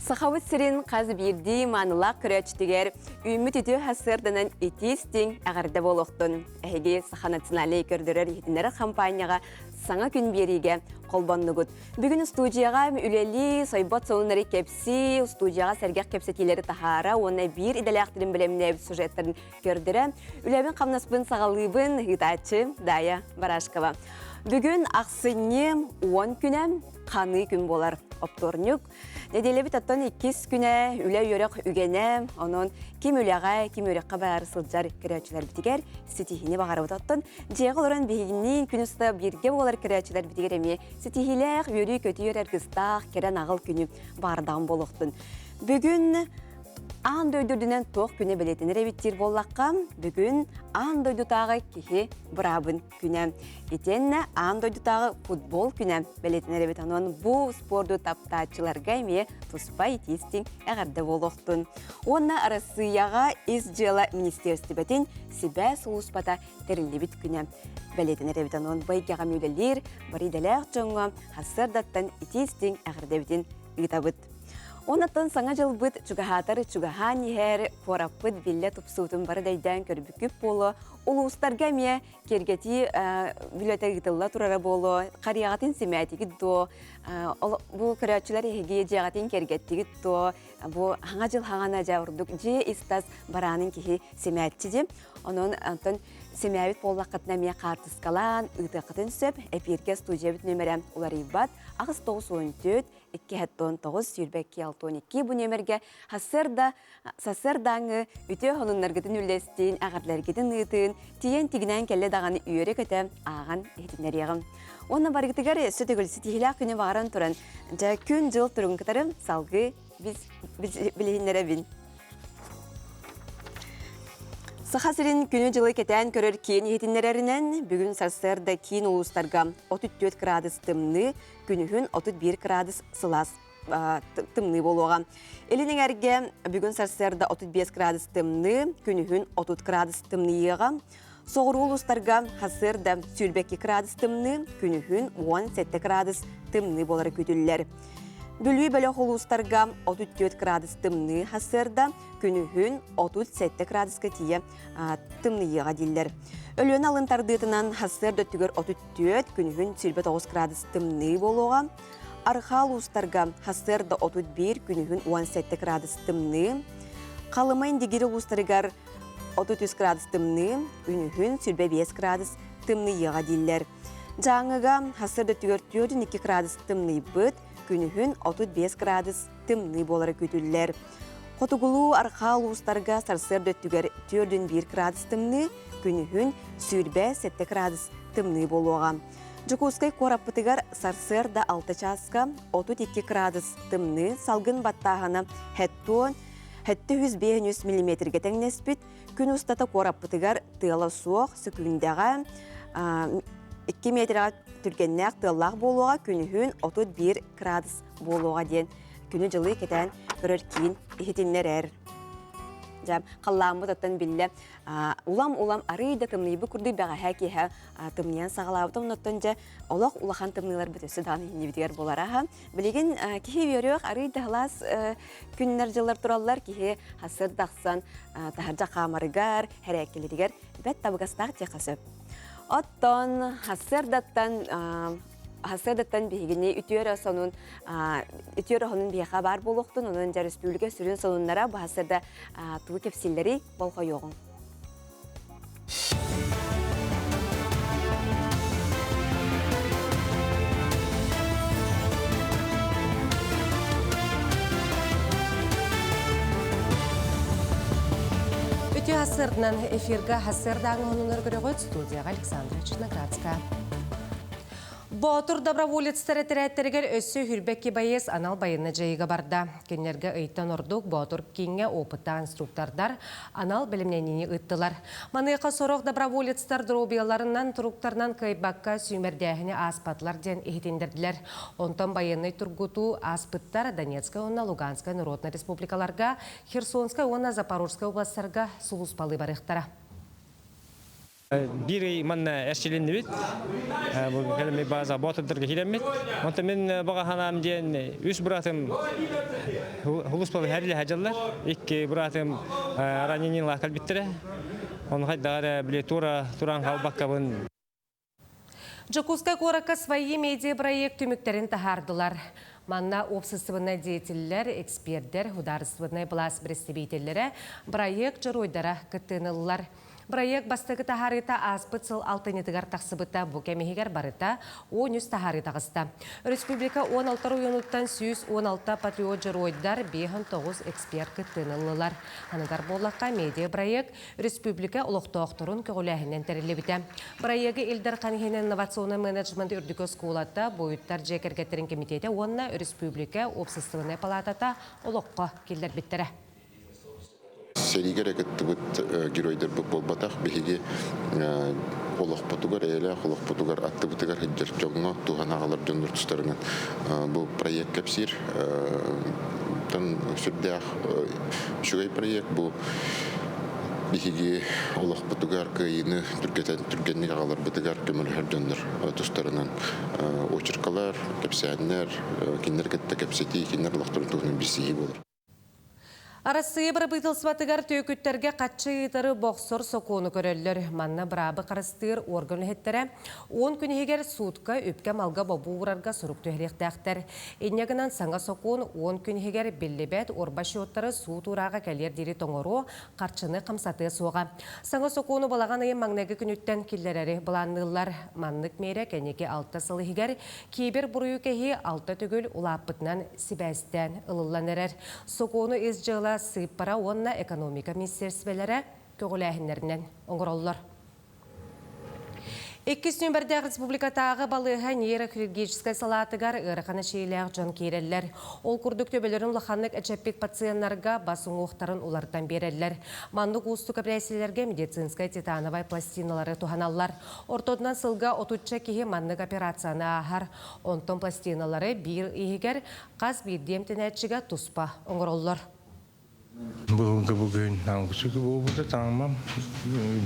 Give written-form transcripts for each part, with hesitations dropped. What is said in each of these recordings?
Сахавыт сирин қаз бирди манылақ күрәчтігер үміт үті хасырданын итистің әғірді болуқтын. Әйге Саха националей көрдірер етінері компанияға саңа күн беріге қолбаннығыд. Бүгін студияға үлелі сойбат соңынары кепсі, студияға сәргек кепсетелері тахара, оны бір идәлі ақтырын білеміне сюжеттерін көрдірі. Үләбін қамнаспын сағалыбын ғитачы Дая Барашкова. Бүгін ақсыне 10 күнем қаны күн болар опторнюк. Неделебі таттан 2 күне үлі өрек үгене, оның кем үліға, кем өрекқа бәрі сылджар кірәчілер бітігер, сетихіне бағарып таттан. Жеғыл орын бейгінен күн ұста бірге болар кірәчілер бітігер әме, сетихилер өрі көтейер әргістақ керен ағыл күні бардағын болуқтын. Бүгін аң дөйдірдінен тоқ күні білетінер әбіттер боллаққа, бүгін аң дөйдітағы кехе бұрабын күні. Етенне аң дөйдітағы футбол күні білетінер әбіт ануан бұл спорду таптачыларға әме тұспа етестің әғарды болуқтын. Онна арасыяға из жела министерстібетін себе сұлыспата тәрілі біт күні. Білетінер әбіт ануан байгаға мөлелер, бары дәләқ жоңға хасырдаттан етестің әғарды бітін ұйтабыт. Онаттан саңа жыл бұд чугахатары чугахан ехер пораппыд билле тупсуутун бары дайдан көрбүкүп болу. Улуустарга ме кергети библиотекитылла турара болу, кариягатын семиятиги до, бу көрәчүләр ехеге жагатын кергеттиги до, бу хаңа жыл хаңана жаурдук, же истас баранын кихи семиятчи же. Onun Anton semiyavit bollaqatına miye qartıskalan, ıtaqıtın söp, epirke studiyabit nömerem ular ibat, ağız 914, 219, yürbekki 612 bu nömerge sasırdanı, üte honunlargıdın ülestin, ağırlargıdın ıtın, tiyen tiginen kelle dağını üyere kötem, ağan ehdinler yağım. Onun bargıtıgar sötegül sitihilak günü varan turan, ja kün jıl turun kıtarım, salgı biz bilehinlere bin. Сахасырын күні жылы кетен көрер кейін етінлерінен бүгін сарсырда кейін ұлыстарға 34 градус тымны, күнігін 31 градус сылас тымны болуға. Елінің әрге бүгін сарсырда 35 градус тымны, күнігін 30 градус тымны еға. Соғыр ұлыстарға хасырда 32 градус тымны, күнігін 17 градус тымны болары көтілілер. Бүлі бөлі ұлыстарға 34 градус тымны хасырда, күнігін 37 градусқа тие тымны еға дейлер. Өлін алынтардытынан хасырда түгір 34, күнігін 29 градус тымны болуға. Арқа ұлыстарға хасырда 31, күнігін 17 градус тымны. Қалымайын дегері ұлыстарығар 33 градус тымны, күнігін 25 градус тымны еға дейлер. Жаңыға хасырда түгір 42 градус тымны бұд, күнігін 35 градус тымны болары көтілілер. Қотығылу арқа ұлыстарға сарсырды түгер 4-1 градус тымны, күнігін 7 градус тымны болуға. Жүкускай қораппытығар сарсырда 6 часқа 32 градус тымны, салғын баттағына хәтті 105 мм тәңнеспіт, күн ұстата қораппытығар тыла соқ сүкіндіға 2 метрға түргеннәк тыллақ болуға, күнігін 31 градус болуға ден. Күні жылы кетен көрір кейін ехетінлер әр. Қалламы таттан білі улам арыйда тымнайбы күрді бәға әкеға тымниян сағалауыты ұнаттан жа олақ улахан тымнайлар бүтісі даны енебетігер болар аға. Білеген кеге берек арыйда ғылас күннер жылар тұралар кеге хасыр дақсан тахаржа қамарығар, әрәкелерігер бәт табығастақ текасып. Оттон хасырдаттан бейгіне үтіөр оның бейға бар болуқтын, оның жа республика сүрін сонынлара бұл хасырда туы кепсілері болға йоғын. Үті хасырдынан эфирға хасырдаңы оныңыр көріғыт студияға Александра Черноградска. Ботур доброволецтері тірәттергер өссі хүрбекке байыз анал байыны жайыға барда. Кенлерге ұйттан ордық Ботур кеңе опытта инструктордар анал білімненені ұйттылар. Маныйқа сорық доброволецтер дробияларынан тұруқтарынан кайбаққа сүймердәхіне аспатлар ден ехетендерділер. Онтан байыны тұргуту аспыттар Донецкая, онна Луганская Народная республикаларға, Херсонская, онна Запорожская областарға сұлыспалы барықтара. Бири манна эшчиленди бит. Бу келме база ботдырга киремет. Онта мен бага ханам ден үс братым хулуспал хәрли хаҗаллар. Икки братым раненин лакал биттере. Он хайдара биле туран халбаккабын. Жокуска коракка свои медиа проект түмүктерин тахардылар. Манна общественный деятельлер, эксперттер, государственный власть представителлері проект жыройдара кыттынылылар. Проект бастығы тахарыта аспыт сыл алтынетігар тақсыбыта бұкемегер барыта 13 тахарытағыста. Республика 16 ойынуттан 16 патриот жыройдар 5-9 эксперт кыттынылылар. Ханыдар болаққа медиа проект республика ұлықтауқтырын көгіләхінен тәрелебіті. Проекті Илдар Қанхенен инновационный менеджмент үрдікі скулатта бойыттар жекергеттерін комитеті онына республика общественный палатата ұлыққа келдер біттірі. Серигер экеттибит геройдер болбатах беги олох потугар эле олох потугар аттыбытыгар хиджер жоңго туганагалар жөндүртүстөрүнөн бу проект кепсир тан сүрдях шугай проект бу беги олох потугар кыйны түргенник агалар бытыгар көмөлөр жөндөр тустарынан очеркалар кепсәннәр кинер кетте кепсети кинер лахтырын тугун бисиги болор. Арасы бұрабытылсыбатыгар түйкүттерге қатшы етары боқсор соқуыны көрелер. Манна бұрабы қарыстыр орган хеттері 10 күнігер сутка өпке малға бабу ұрарға сұрук түйіректәқтер. Енегінен саңа соқуын 10 күнігер беллебет орбашы оттары суут ұраға кәлер дері тоңыру қарчыны қамсаты соға. Саңа соқуыны балаған айын маңнегі күніттен келдерері бұланнылар. Маннық мейре кәнеке 6 сылығығар кейбір бұрыю кәхи 6 түгіл ұлапытынан сібәстен ылыланырыр. Соқуыны ез жылы сыйпара онна экономика министерствелері көгіләхінлерінен оңғыролылар. 2 нөмірді республикатағы балыға нейрохирургическай салатыгар ұрықаны шейләғ жон кейрелер. Ол күрдік төбелерін лұханлық әчәппек пациенларға басың оқтарын олардан берелер. Мандық ұсты көпірәселерге медицинскай титановай пластиналары туханалар. Ортодынан сылға отутча кейі мандық операцияны ағар. Онтон пластиналары бір егер қаз бір демтенәтшіға тұспа оңғыролылар. Бүгін аңғысы көбі таңмам.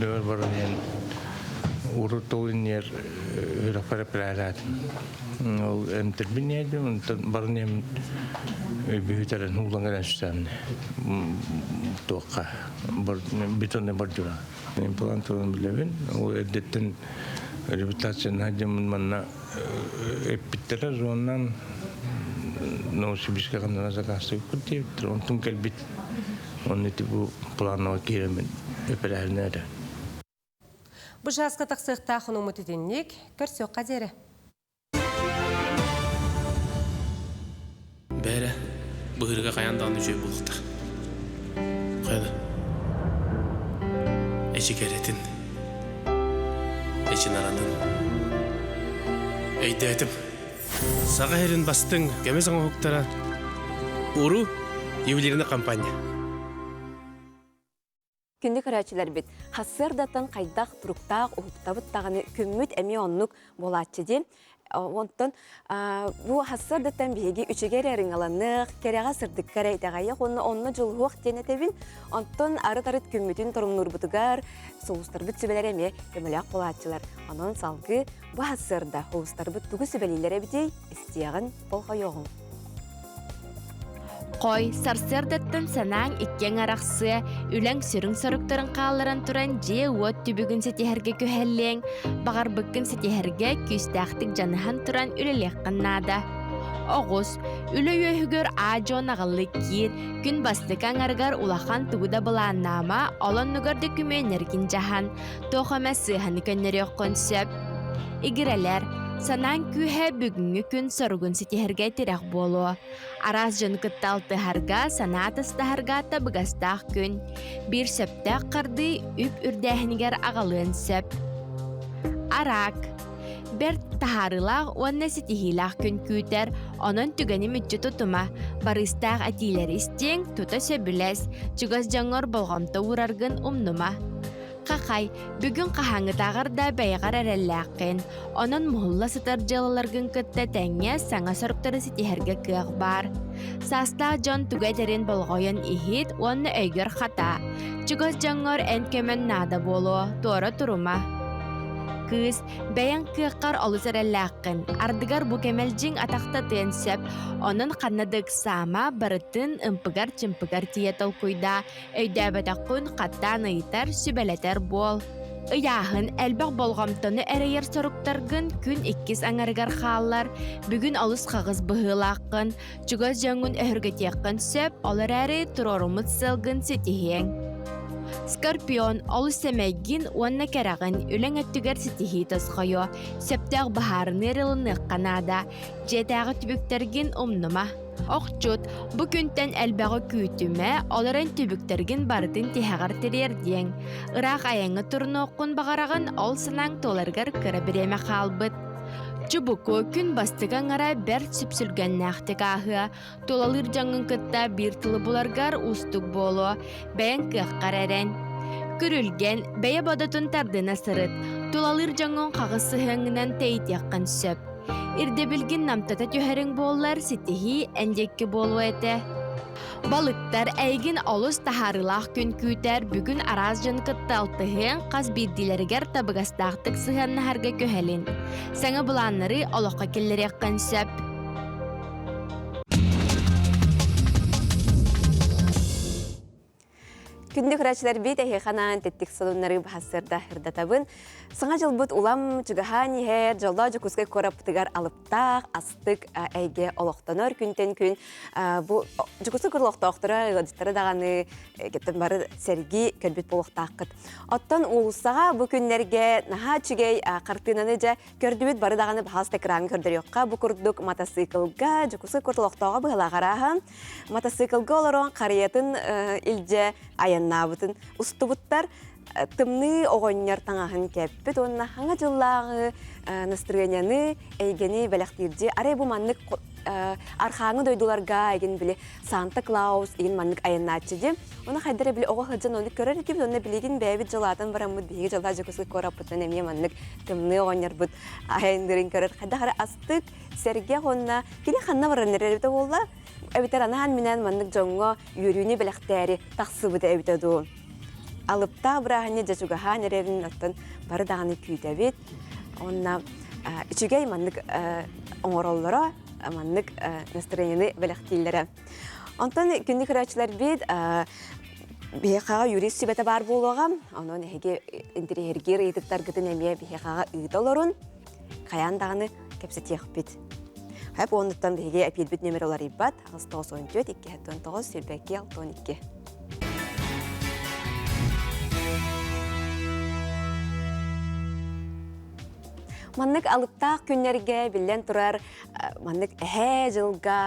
Дөр барын ең ұры толын ер үріқпары пірәрәді. Ол әмтірбін еді, барын ең бүйітәрін ұлаңғаран сүстәміне. Тоққа бетонны бар жүра. Имплантырын білебін. Ол әдеттен реабилитацияны әдемін манна әппіттері зоннан Новосибирская қандана заказы көптептір. Онтың кәлбет. Оны типу планово керемен өпірәліне әрі. Бұл жасқа тақсықта құны ұмытетіннік көрсек қадері. Бәрі бұғырға қаяндағын жөй болуқтық. Қайда? Әші кәретін. Әші наранын. Әйді әтім. Саға әрін бастың кәміз аңа хоқтара. Уру ювелиріне компания. Күнді көрәчілер бет, қасырдатын қайдақ тұруқтақ ұқтабыттағыны күмміт әме онлық болатшы де. Онтын бұл қасырдаттан бейге үшігер әрің аланық, кереға сырдық кәрәйтағайық, онны жылғуақ денетебін. Онтын арыт-арыт күммітін тұрымнұр бұтығар, соғыстар бұт сөбелер әме көміліғ болатшылар. Онын салғы бұл қасырда соғыстар бұт түгі сөбелелер әбідей істияғын болға yoğun. Қой, сарсырдаттан санаң иккен арақсы, үләң сүрің сұрықтарын қалыран тұран же от түбігін сетихерге көхәллең, бағар бүккін сетихерге күстәқтік жаныхан тұран үлелек қаннада. Оғыз, үлі өйгөр ажон ағылы кир, күн бастықан арғар улахан тұғыда бұланнама, олон нүгірді күменергін жахан, тоқама сыханы көннерек консеп. Игірелер, санаң күйе бүгінгі күн сұрғын сетихерге тирек болу. Араз жын кытталты харға, санатысты харға табығастақ күн. Bir сөптәк қарды үп үрдәхінігер ағалын сөп. Арак. Бір тахарылақ, онны сетихилақ күн күйтер, onun түгені мүтчі тұтыма. Барыстақ әтилер істен тұта сөбілес, чүгіз жаңыр болғамта урарғын умнума. Қақай, бүгін қахаңы тағырда бәйғар әрәлләқін. Оның мұхылла сытар жалыларғын күтті тәңе саңа сұрықтары сетихерге күйіқ бар. Саста жон түгәдерін болғойын ихит, оны өйгір қата. Чүгіз жаңыр ән көмен нада болу, торы тұрума. кыз бәян кыаққар олысар әлләққын. Ардыгар бу кемелжин атақта тен сөп, onun қаннадық сама барытын ымпыгар чымпыгар тие толкуйда, өйдәбәтаққын қаттан ыйтар сүбәлетер бол. Ыяһын әлбәқ болғамтыны әрейер соруктаргын күн 2 аңарыгар хаалар, бүгін алыс қағыз бұғылаққын, чугаз жаңын өһіргетеққын сөп, олар әрі тұрорумыт сылгын сетихең. Скорпион олыс сәмәйгін уанна кәрағын үләң әттігер сетихи тасқайо, сөптәғ бағарын еріліні қанада, жетәғі түбіктерген умнума. Оқчут, бұ күнтен әлбәғі күйтіме, оларын түбіктерген барытын тихағар терер дең. Ирақ аяңы тұрны оқын бағарағын ол сылаң толарғар кірі біреме қалбыт. Чубуку күн бастыған ара бәр сүпсүлген нәқтік ағы, толалыр жаңын кытта бір тылы бұларғар ұстық болу, бәйін кыққар әрен. Күрілген бәйі бодатын тардына сырыт, толалыр жаңын қағысы хыңынан тейт яққан сөп. Ирде білген намтата төхәрің боллар сетихи әндеккі болу әті. Балыктар әйгін олыс тахарылақ күн күйтер бүгін араз жын кытталтығын қаз бірділергер табығастақтық сығанны харға көхәлін. Саңа бұланлары олыққа келлер яққан сөп. Күнді күрәчілер бейт әйханан теттік солынлары бахасырда хырдатабын. Сыңа жыл бұд улам жүгіған ехер, жолда жүкізгі көріптігар алыптақ, астық әйге олықтаныр күнтен күн. Жүкізгі күрліқта оқтыра, ғадыстары дағаны кеттен бары сәргі көлбет болықтақ қыт. Оттан уылсаға бұл күнлерге наға чүгей қартынаны жа көрдібет бары дағаны бағалысты краны көрдір еққа. Бұл күрдік мотоциклға, жүкізгі күрліқтаға бұғылағараға. Мотоциклға оларын қариетін илже аяннабытын устубуттар тымны оғоннер таңағын кәппет, онына хаңа жыллағы настроенияны әйгені бәләқтірде. Арай бұл маннық архаңы дойдуларға әйген біле Санта-Клаус еген маннық аяннатшы де. Оны қайдары біле оға қылжан оны көрер кеп, оны білеген бәйбет жылатын барамыд, бейге жылға жүкісі көраппытын әме маннық тымны оғоннер бұд аяндырын көрер. Қайда қара астық, сәрге қонына, кені қанна бараныр әрбеті болла. Әбітер анахан менен маннық жоңға үйрүйіне біліқтәрі тақсы бұды әбітеді. Алыпта бұрағыне жашуғахан әревін оттан бары дағаны күйдәбет. Онна үчігей маннық оңыроллары, маннық настроенені біліқтейлері. Онтан күнді күрәчілер бет бейқаға юрис сүбәті бар болуға, оның әйге интерьергер етіптар күтін әме бейқаға ұйдаларын қаян дағаны кәпсі теқ бет. Хәп оннықтан бейге әпелбет нөмір олар ибат, 914 219 Сөлбәкке 612. Маннық алыптақ күннерге білден тұрар, маннық әхә жылға,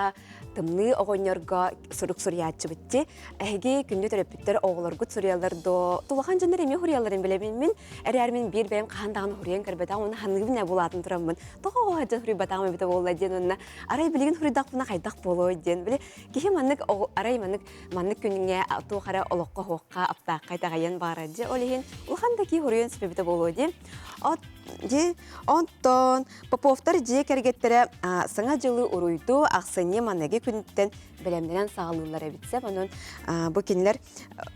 тымны оғынерға сұрық сұрыятчы бітті. Әйге күнді төрепіттер оғыларғыт сұрыяларды тұлақан жандар еме хұрыяларын білемін. Әрәрмен бір бәйім қағандағын хұрыян кәрбәтағын, оны ханығы біне болатын тұрамын. Тоға оғаджан хұры батағын өбіті болу ден, оны арай білеген хұрыдақ бұна қайдақ болу ден. Біле, кеге маннық арай маннық күніңе туғара олыққа хоққа аптақ қайтағайын бары де. Олеген, ұлғанда ке хұрыян сөбіті болу ден. Онтон, Поповтар же кәргеттері сыңа жылы ұруйду ақсыне маннеге күнттен білемдерен сағалылар әбітсеп, оның бұл кенілер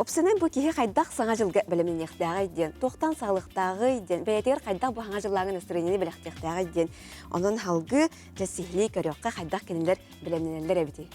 опсынан бұл кейі қайдақ сыңа жылға білемін ектіға еден, тоқтан сағылықтағы еден, бәйетер қайдақ бұл хаңа жылағын өстіренені білектіқтіға еден, оның халғы жәсихли көріққа қайдақ кенілер білемденелер әбіті.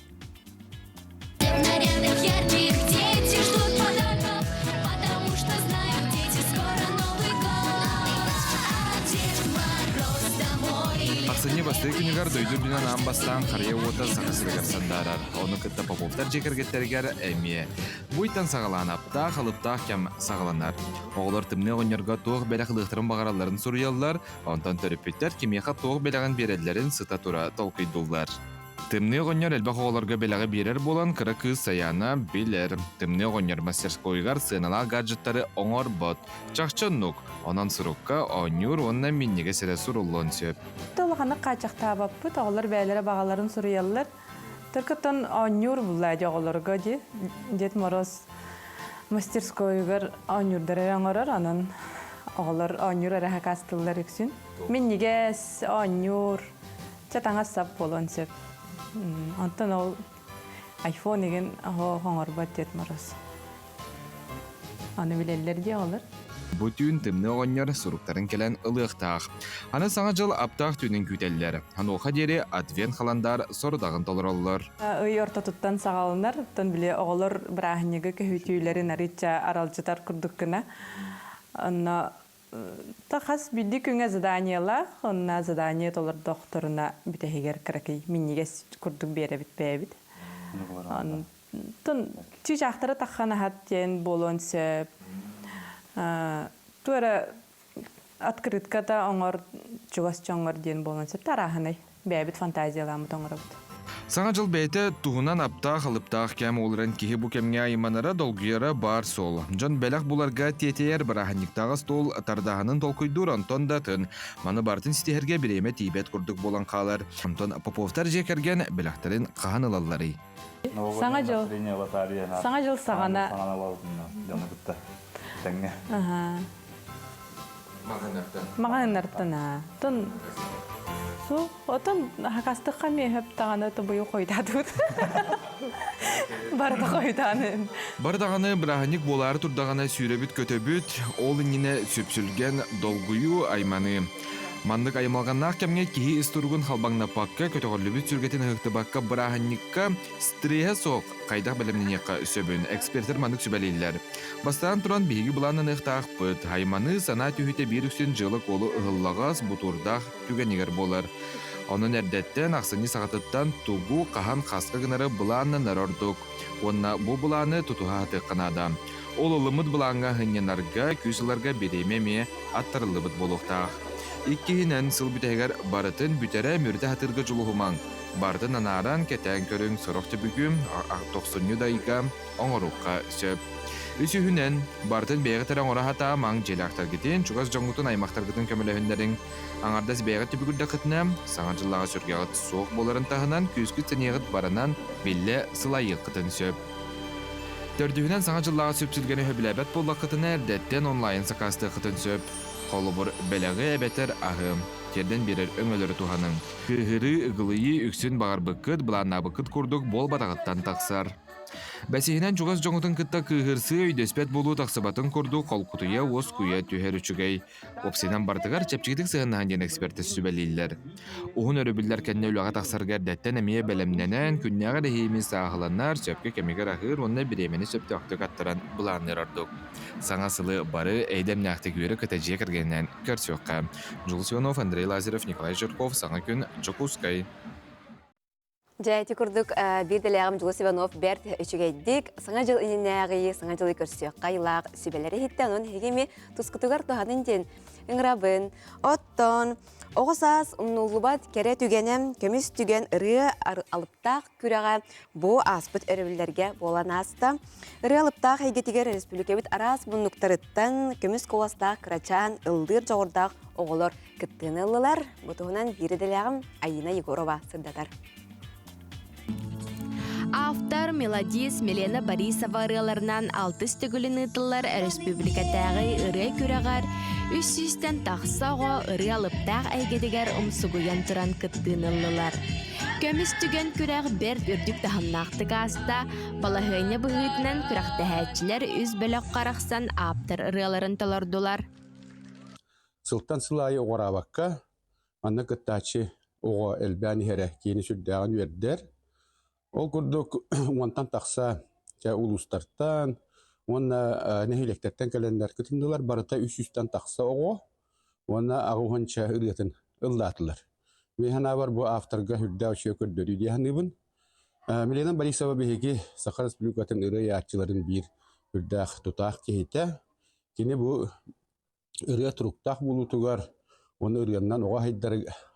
Ақсыне басты күнігер дөйді дүнен амбастан қария ота сақысырығар сандарар. Оны күтті Поповтар жекергеттергер әмие. Бұйтан сағалан апта, қалыптақ кәм сағаланар. Оғылар тімне оңырға тоғы бәлі қылықтырын бағараларын сұрыялар, онтан төріппеттер кемеға тоғы бәліған берелерін сыта тұра толқидулар. Тымны оғынер әлбақ оғыларға бәліға берер болан кірі кыз саяна білер. Тымны оғынер мастерскойғар сынала гаджеттары оңыр бот. Чақчоннук, онан сұрыққа оңыр онна миннеге сәрі сұрылуын сөп. Толғаны қачақта баппыт, оғылар бәлері бағаларын сұрыялар. Түркіттен оңыр бұлайды оғыларға де. Дет мороз мастерскойғар оңырдары оңырар, анан оғылар оңыр әрі қастылар үксін. Миннеге оңыр чатаңа сап болуын сөп. Антон ол iPhone еген хоңыр бат дет мороз. Аны білелер де олар. Бу түйін тымны оғынер сұруқтарын келен ылықтақ. Аны саңа жыл аптақ түйінің күйтелілер. Аноға дері адвент қаландар сордағын толыр олылар. Үй орта тұттан сағалынар, тұн біле оғылыр бірағынегі көхүйтүйлерін аритча аралжытар күрдіккіна. Онна тақас бидді күнге заданиялар, онна задания толыр доқторына бітегер кірекей. Миннеге күрдік бере бітпейбіт. Тұн түй жақтары таққаны хаттен болуын сөп. Туара открытката оңор чугас чоңор ден болуын сөп тарахынай. Бәйбіт фантазияламы тоңыр бұд. Саңа жыл бәйті туғынан аптақ, алыптақ кәм олырын кеге бұ кәмге айманара долгүйері бар сол. Жон бәләқ бұларға тетейер біраханниктағы стол тардағының толкүйдур онтон датын. Маны бартын сетехерге біреме тейбет күрдік болан қалар. Онтон поповтар жекерген бәләқтарын қаған ылалары. Саңа жыл сағана. Маған артына. Тон су, отын хақастыққа мехіп тағаны тұбыйы қойдадуд. Барды қойданын. Бардағаны бірағаник болары тұрдағаны сүйребіт көтөбіт, ол иніне сөпсүлген долгую айманы. Мандык аймалганнақ кәмге кихи истургун халбаңна пакка көтөғырлүбіт сүргетін ғықтыбаққа бірағаникка стрейе соқ қайдақ бәлемненеққа сөбін экспертер мандык сүбәлейлер. Бастан тұран бейгі бұланын ұқтақ бұд, айманы сана түйіте бір үксен жылы қолы ұғыллағас бұтурдақ түгенегер болыр. Onun әрдеттен ақсыны сағатыттан тугу қахан қасқа гынары бұланын әрордық. Онна бұл бұланы тұтуға тұққанада. Ол ұлымыд бұланға ғыненарға, күсіларға беремеме аттарылыбыд болуқтақ. Иккihinen сыл бүтәгәр барытын бүтәрә мүрді хатырғы жұлығымаң. Бардың анаран кәтән көрің сұрықты бүгім 90 дайға оңырыққа сөп. Үсіхінен бардың бәйгітер оңыра хата маң желақтар кетен чуғаз жоңғытын аймақтар кетен көміліхіндерін. Аңардас бәйгіт түбігірді қытына саңа жыллаға сүргеғыт соқ боларын тағынан күзгі тінеғыт барынан белі сылайық қытын сөп. Төрдігінен саңа жыллаға сөпсілгені хөбіләбәт болла қытына әрдеттен онлайн сақасты қытын сөп. Қолыбыр бәләғі әбәтер ағым, терден берер өңөлері туғаның. Күхірі ұғылыйы үксін бағар бұқыт, бұланна бұқыт күрдік бол батағыттан тақсар. Бәсейінен чуғыз жоңытын кытта күхірсі өйдеспет болу тақсыбатын күрді қол құтыя оз күя түйер үчігей. Опсинан бартығар чәпчігдік сығыннаған ден эксперті сүбәлейлер. Уғын өрібілдер кәнне үліға тақсарғар дәттен әмие бәлемненен күнняға рейімі сағыланар сөпке кәмегер ақыр онына біремені сөпті ақтық аттыран бұланыр ардық. Саңа сылы бары әйдем нәқті көрі кітәже кіргеннен көрсөққа. Жул Сионов, Андрей Лазарев, Николай Жирков, Саңа күн, Джокускай. Жайты күрдік бір дәләғым Жул Сионов бәрт үшігейдік. Саңа жыл иненәғи, саңа жылы көрсөққа илақ сөбелері хиттен он хегеме тұсқытығар тұхадын ден. Үңрабын, оттон, оғысас ұмнулубат кере түгенем, көміс түген ұры алыптақ күріға бұ аспыт өрібілерге болан аста. Ұры алыптақ әйгетігер республикабет арас бұннықтарыттан көміс қоластақ қырачан ұлдыр жоғырдақ оғылыр күттін ұлылар. Бұтығынан бері дәләғым Айына Егорова сырдатар. Автор Мелодис Милена Борисова ырыларынан 6 түгілін ұтылар республикатағы ыры күрағар, 300-тен тақсаға ыры алыптақ әйгедігер ұмсығыян тұран күттін ұлылар. Көміс түген күрәғ берд үрдік тағымнақты қаста, балағыйны бұғытынан күрәқті әтчілер үз бөлік қарақсан автор ырыларын талардылар. Сылтан сылайы оғырабаққа, анна күттачы оға әлбәні әрі кейіні сүрдәғын вердер. Ол күрдік онтан тақса улустартан, онна нәхилектерттен кәлендер күтінділер, барыта 300-тен тақса оға, онна ағуғанча ұрғатын ұлдатылар. Механа бар бұл авторға хүрдә үші көрдөрі дейханыбын. Милена Борисова бейге Саха Республикатын ұры ятчыларын бір хүрдәқ тұтақ кейті. Кені бұл ұры тұруқтақ болутығар, оны ұрғаннан оға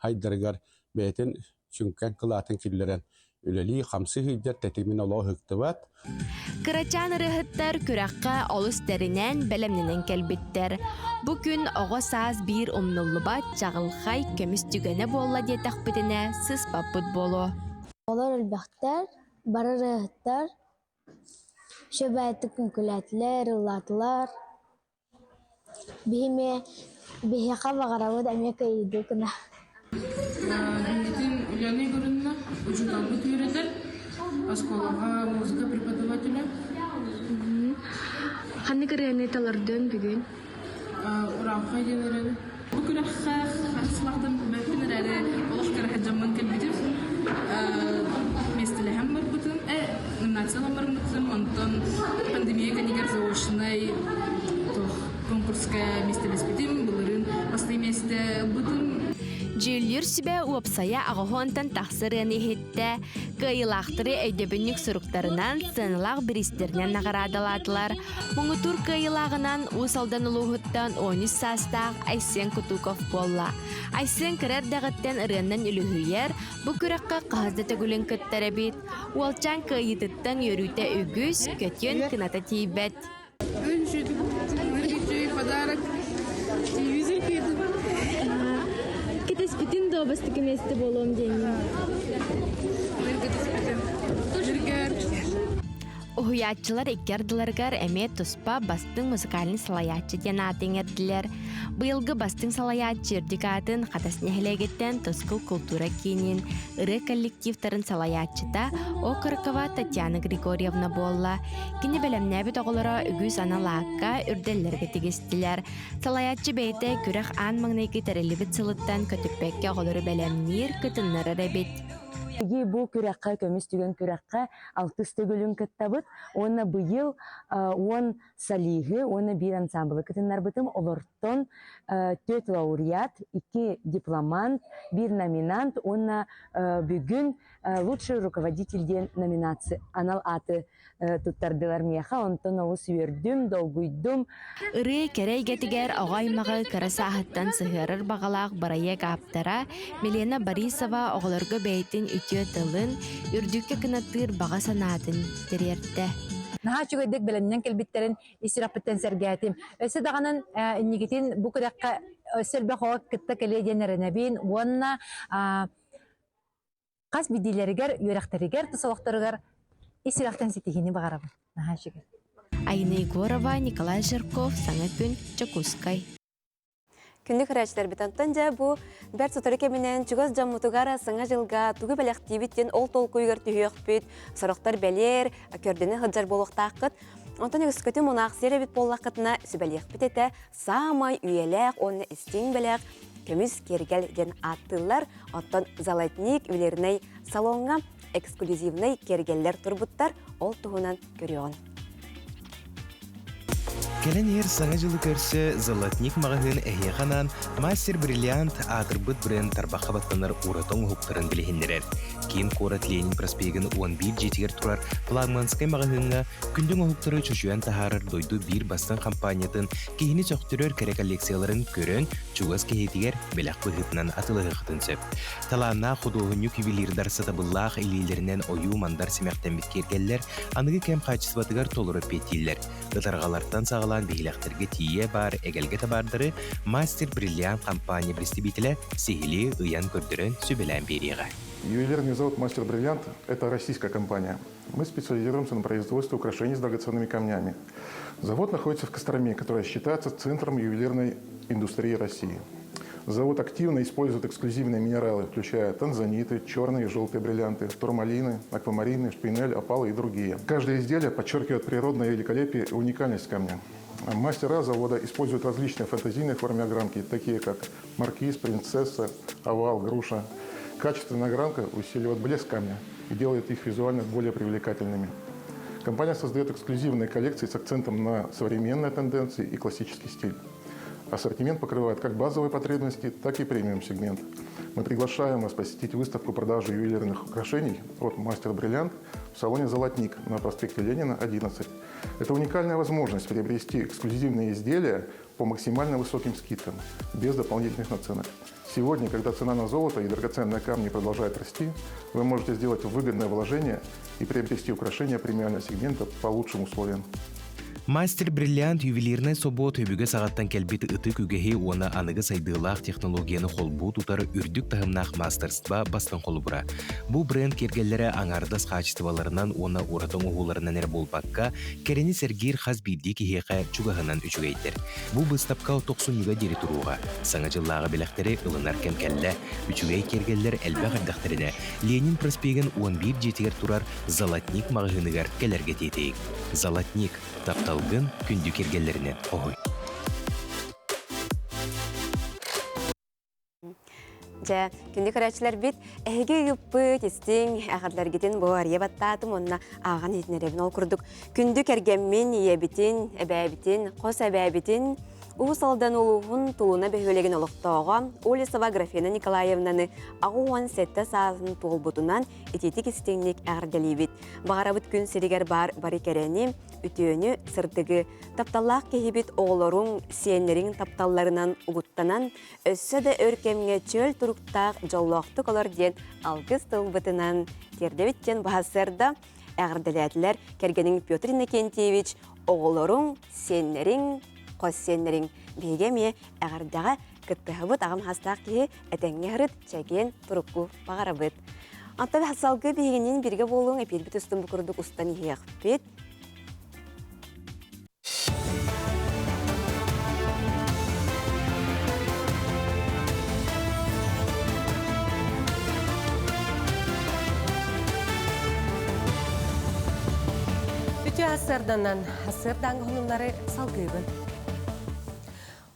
хайдарығар бәйтін шүнкен қылатын келдерін. Үлелі қамсы хүйдер тәтімін олау хүктіват. Кырачан ырыхыттар күраққа олыс дәрінен бәлемненен кәлбеттер. Бүгін оға саз бір умнуллыбат жағылғай көміс түгені болла детақ бітіне сыз паппыт болу. Олар өлбәқтер, бары ырыхыттар, шөбәйті күнкіләтілер, ұлатылар. Бейеқа бағарауыд әмек өйді күні. Ульяны Игоревна, учитель түйретер, асколаға музыка преподавателя. Қаны кіргені талардың бүгін? урамка елерин. Bu külahka haslahdan mümkün herhalde Allah kara hacamman kelbidir. Meslehem var butun. Nominatsiyalar var butun. Ondan pandemiya kanigar zaoşnay konkurska mesleles bitim. Bunların asli mesle butun. Жүйілер сүбә уапсая ағығуантан тақсырыны хетті, кайылақтыры өйдөбіннік сұрықтарынан сынылақ біристерінен нағарадыладылар. Мұңытур кайылағынан ұсалдан ұлығыттан 13 састақ Айсен Кутуков болла. Айсен кірер дағыттен ұрыннан үліхүйер, бұл күріққа қағызды төгілін күттәрі бет. Уалчан кайытыттан өрүйті үгіз, көтен кыната тейбет. Подарок. Телевизор кедім. Bütün doğbastık mesle bolum diyeyim. Уһуяччылар иккердыларгар эме туспа бастың музыкальный салаятчы ден атын эрдилер. Быйылгы бастың салаятчы үрдикатын хатаснехлегеттен тускул культура кейнин ыры коллективтарын салаятчыда Окоркова Татьяна Григорьевна болла. Кини белемнәбит оголора үгүз аналаакка үрделлерге тигистилер. Салаятчы бейте күрәх ан маңнайки терелибит сылыттан көтүппекке оголору белемнир кытыннары ребит. Бу күрәккә көмүс түгән күрәккә 6 төгөлүн кыттабыт. Оны быйыл 10 салиги, оны бир ансамблы кытыннар бытым олортон 4 лауреат, 2 дипломант, 1 номинант, оны бүгүн лучший руководитель ден номинация анал аты туттардылар меха, онтон олы сүйөрдүм, долгуйдум. Ыры керейгетигер оғаймағы карасахыттан сыхырыр бағалақ барая каптара Милена Борисова оғылырғы бейтін үтіө тылын үрдікке кынаттыр баға санатын терерді. Наха чугайдык белемнен келбиттерин исираппыттен сергәтим. Өсі дағанын иннигетин бу күрәккә өсілбі хоғық кытта келе денерінәбин, онна қас бидилерігер, үйрәқтерігер, тұсалықтырығар исирақтан сетігені бағарабын. Наха чугай. Айна Егорова, Николай Жирков, Саңа күн, Чакускай. Күндік әрәчілер бітантан жа бұ, бәр сұтыры кемінен чүгіз жаммутығара сыңа жылға түгі бәліқтейбіттен ол толку үйгір түйек бүт, сұрықтар бәлер, көрдені ғыджар болуқтақыт. Онтан өгіз көті мұнақ сері біт болуақытына сүбәлек бітеті, самай үйеләк, оны істен бәләк, көміз кергел ден аттылар, оттан залатник үйлеріней салонға эксклюзивней кергеллер тұрбыттар, ол тұғынан көріон. Келен ер саңа жылы көрсі Золотник мағығын әйеғанан Мастер Бриллиант атырбыт бренд тарбаққа баттанар ұратың ұқтырын білігіндерер. Кейін Корат Ленин проспегін 11 жетігер тұрар Флагманскай мағығынға күндің ұқтыры чүшуен тахарыр дойду бір бастан компаниятын кейіні сөқтірер кәрі коллекцияларын көрін чуғыз кейетігер беләқ бұғытынан атылығы қытын сөп. Таланна құдуғынюк ювелирдар сатабыллақ илейлерінен ою мандар семяқтен біткергелер анығы кәм қачысбатығар толыры петиллер. Дытарғалардан сағалан бейлектерге тие бар, эгелге табардыры Мастер Бриллиант компания представителя Сихили Ыян көрдірін сөбелән береға. Ювелирный завод «Мастер Бриллиант» – это российская компания. Мы специализируемся на производстве украшений с драгоценными камнями. Завод находится в Костроме, которая считается центром ювелирной индустрии России. Завод активно использует эксклюзивные минералы, включая танзаниты, черные и желтые бриллианты, турмалины, аквамарины, шпинель, опалы и другие. Каждое изделие подчеркивает природное великолепие и уникальность камня. Мастера завода используют различные фантазийные формы огранки, такие как маркиз, принцесса, овал, груша. Качественная огранка усиливает блеск камня и делает их визуально более привлекательными. Компания создает эксклюзивные коллекции с акцентом на современные тенденции и классический стиль. Ассортимент покрывает как базовые потребности, так и премиум-сегмент. Мы приглашаем вас посетить выставку продажи ювелирных украшений от «Мастер Бриллиант» в салоне «Золотник» на проспекте Ленина, 11. Это уникальная возможность приобрести эксклюзивные изделия по максимально высоким скидкам, без дополнительных наценок. Сегодня, когда цена на золото и драгоценные камни продолжает расти, вы можете сделать выгодное вложение и приобрести украшения премиального сегмента по лучшим условиям. Мастер Бриллиант ювелирный собот өбігі сағаттан кәлбет ұты күгіхи оны анығы сайдылақ технологияны қолбу тұтары үрдік тағымнақ мастерства бастан қолы бұра. Бұл бренд кергелері аңардас қачыстываларынан оны оратың ұғуларынан әр болбаққа кәрені сәргер қаз бейді кехеқа чуғағынан үшігейдер. Бұл бұстапқа 90 дері тұруға. Саңа жыллағы беләқтері ұлынар кәмкәлі. Үшігей кергелер әлбә қардақтарына Ленин проспегін 11 жетігер тұрар Золотник мағығынығар кәлерге тетейік. Золотник тапталғын күнді кергелерінен оғой. Жа, күнді көрәчілер бит, әйге үппі тестің әғірлергетін бұл ария баттатым, онына аған етінеребін ол күрдік. Күнді кәргеммен ебітін, әбәбітін, қос әбәбітін, Уусалдан улуғын тулуна бөхөлеген олықтауға Олесова Графена Николаевнаны ағуан сәтті сағын туғылбұтынан ететік істеңнек әғірделейбет. Бағарабыт күн серігер бары кәрәне, үтіөні сырдығы тапталлақ кехебет оғылырың сиенлерін тапталларынан ұғыттанан, өссі де өркемге чөл тұрықтақ жоллақты колор ден алғыз тылбытынан тердеветтен бағасырда әғірделәділер кәргенің Петр Иннокентьевич оғылырың сиенлерін қоссенлерін бейгеме әғірдағы күттіғыбыт ағым хастақ кейі әтәңгеріт чәген тұрыққу бағарабыт. Антабы хасалғы бейгенен бірге болуың әпелбіт үстін бұқырдық ұстан еқпет. Үті асырданан асырдан ғынымлары салғыбын.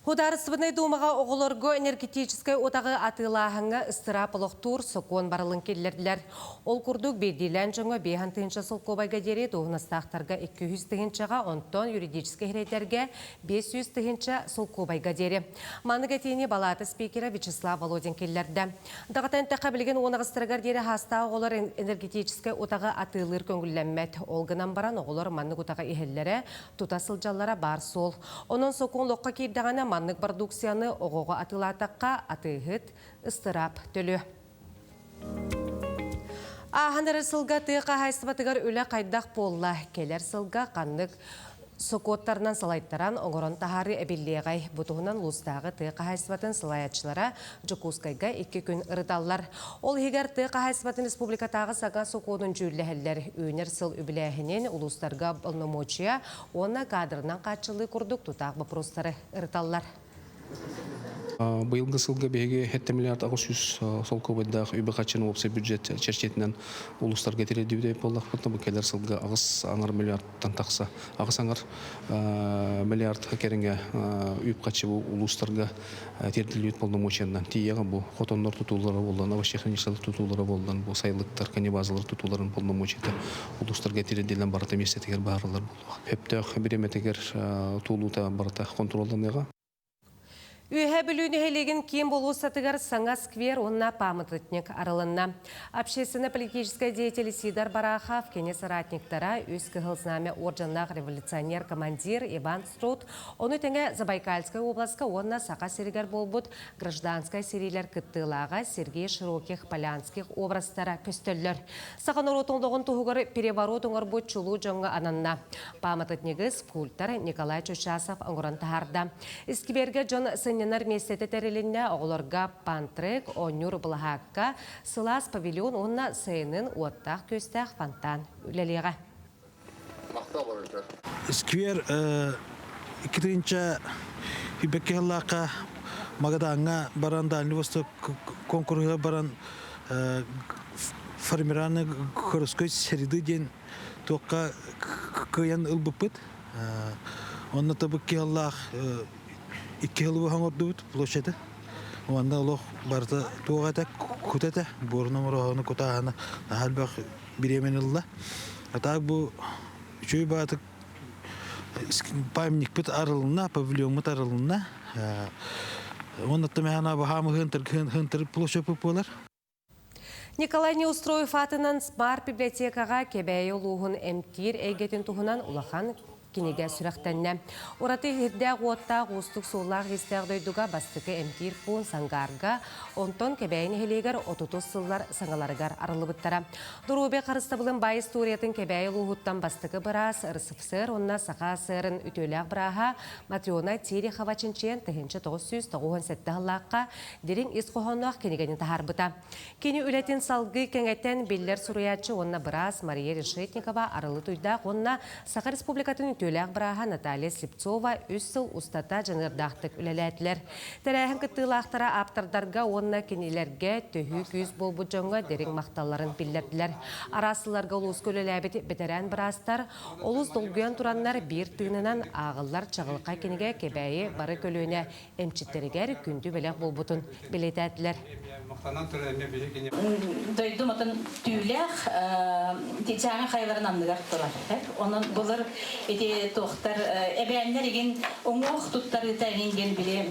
Хударысыбыны думаға оғылырғы энергетическай отағы атылағыңа ыстырап ұлықтур соқуын барылын келдерділер. Ол күрдік бейдейлән жоңа бейхан тыынша солқобайға дере доғыныстақтарға 200 тыыншаға, онтон юридическай херейтерге 500 тыынша солқобайға дере. Маныға тейіне балаты спикері Вячеслав Володин келдерді. Дағатан тәқа білген онағыстырғар дере хаста оғылар энергетическай отағы атылыр көңілләммәт. Олғынан баран оғылар манның отаға ихеллері тұтасыл жаллара бар сол. Оның соқуын лоққа кейдіғана маннык продукцияны оғуға атылатаққа атығыт ыстырап төлі. Ағаныры сылға тыға хайсыбатығар өлі қайдақ болла. Келер сылға қаннык сокоттарынан салайттаран оңырын тахары әбеллеғай бұтығынан лұстағы тыға хайсыбатын салаятшылара Жокускайға 2 күн ұрыталар. Ол егер тыға хайсыбатын республикатағы саға сокодың жүйләхілер өйнер сыл үбіләхінен ұлыстарға бұлнымочия, оны кадрынан қатшылы күрдік тұтақ бұпростары ұрыталар. Быйылғы сылғы беге 7 миллиард ағыз сол көбайдағы үйбі қатшының опсы бюджет черчетінен ұлыстарға тереді деп болдақ бұтты. Бұл келер сылғы ағыз аңыр миллиардтан тақса. Ағыз аңыр миллиард керінге үйіп қатшы бұл ұлыстарға терділі өт болдың мөченнен. Тиеға бұл қотонлар тұтулары болдан, авашеханишалық тұтулары болдан, бұл сайылықтар, канибазылар тұтуларын болдың мөчеті ұлыстарға тереділен барыта месетігер бағарылар болуға. Әптіғ біреметігер тұлуыта барыта контролданеға. Үйе білуіне хелеген кем болу сатығар саңа сквер онна памытытнек арылынна. Общественно-политическая деятель Сидар Барахав кене соратниктара өз кығылзнаме оржаннақ революционер командир Иван Струт, оны тәңе Забайкальская областка онна сақа серігер болбуд гражданская серилер кыттылаға Сергей Широких Полянских образтара көстөллер. Сақын оротыңдығын тұғығыр переворотыңыр бұд чулу жоңға ананна. Памытытнегі скульптор Николай Чучасов аңырын тахарда. Искиберге Джон Сыненар местеті тәрелінне оғылырға пантрек, онюр бұлғаққа, сылас павильон онна сайынын уаттақ көстәқ фонтан үлелеға. Сквер 2-нче үбекке ғылаққа мағадаңа баран Дальний Восток конкурға баран формираны көріскөй сәриді ден тоққа көйен ұлбыпыт. Онна табықке ғылақ 2 yıl bu hangordut ploşede. O anda Allah barda tuğata kutata borunum rohunu kutahana halbak biremenillah. Hatta bu şöyle batık payımnik bit aralığına, pavilyon bit aralığına. Onun tamamına bahamı hıntır ploşe popular. Николай Неустроев атынан бар библиотекаға кебәйі ұлуғын әмтир әйгетін тұғынан ұлақан кенеге сүрәқтәнне. Ораты хирдәг уаттақ ұстық соллақ естәг дөйдіға бастықы әмтир пуын саңғарға, онтон кебәйін хелегер 30 сыллар саңғаларығар арылыбыттара. Дұрубе қарыстабылын бай историятын кебәйі ұлуғыттан бастықы біраз ырсыпсыр, онна сақа сырын үтөләк біраға Матриона Терехова чынчен 1997 ғыллаққа дерін исқоғануақ кенегенін тахарбыта. Кені үләтін салғы кәңәттен беллер сұруятчы онна біраз Мария Решетникова арылы тұйдақ, онна Сақа Республикатын түләк браха Наталья Слепцова үс сыл устата жанырдақтық үлеләтілер. Тәрәхін кыттылақтара аптардарға онна кенелерге төхі күз болбу жоңға дерек мақталарын білдерділер. Арасыларға олыс көлеләбет бетерән бірастар, олыс долгуян тураннар бір тыынынан ағылар чағылқа кенеге кебәйі бары көлөне әмчеттерігер күнді белек болбутын білетәділер. Дойдум отын түүлэх тичаңа хайларын андыгар турар. Онун булар эти тохтар эбәннәр иген оңох туттар тәгин гел биле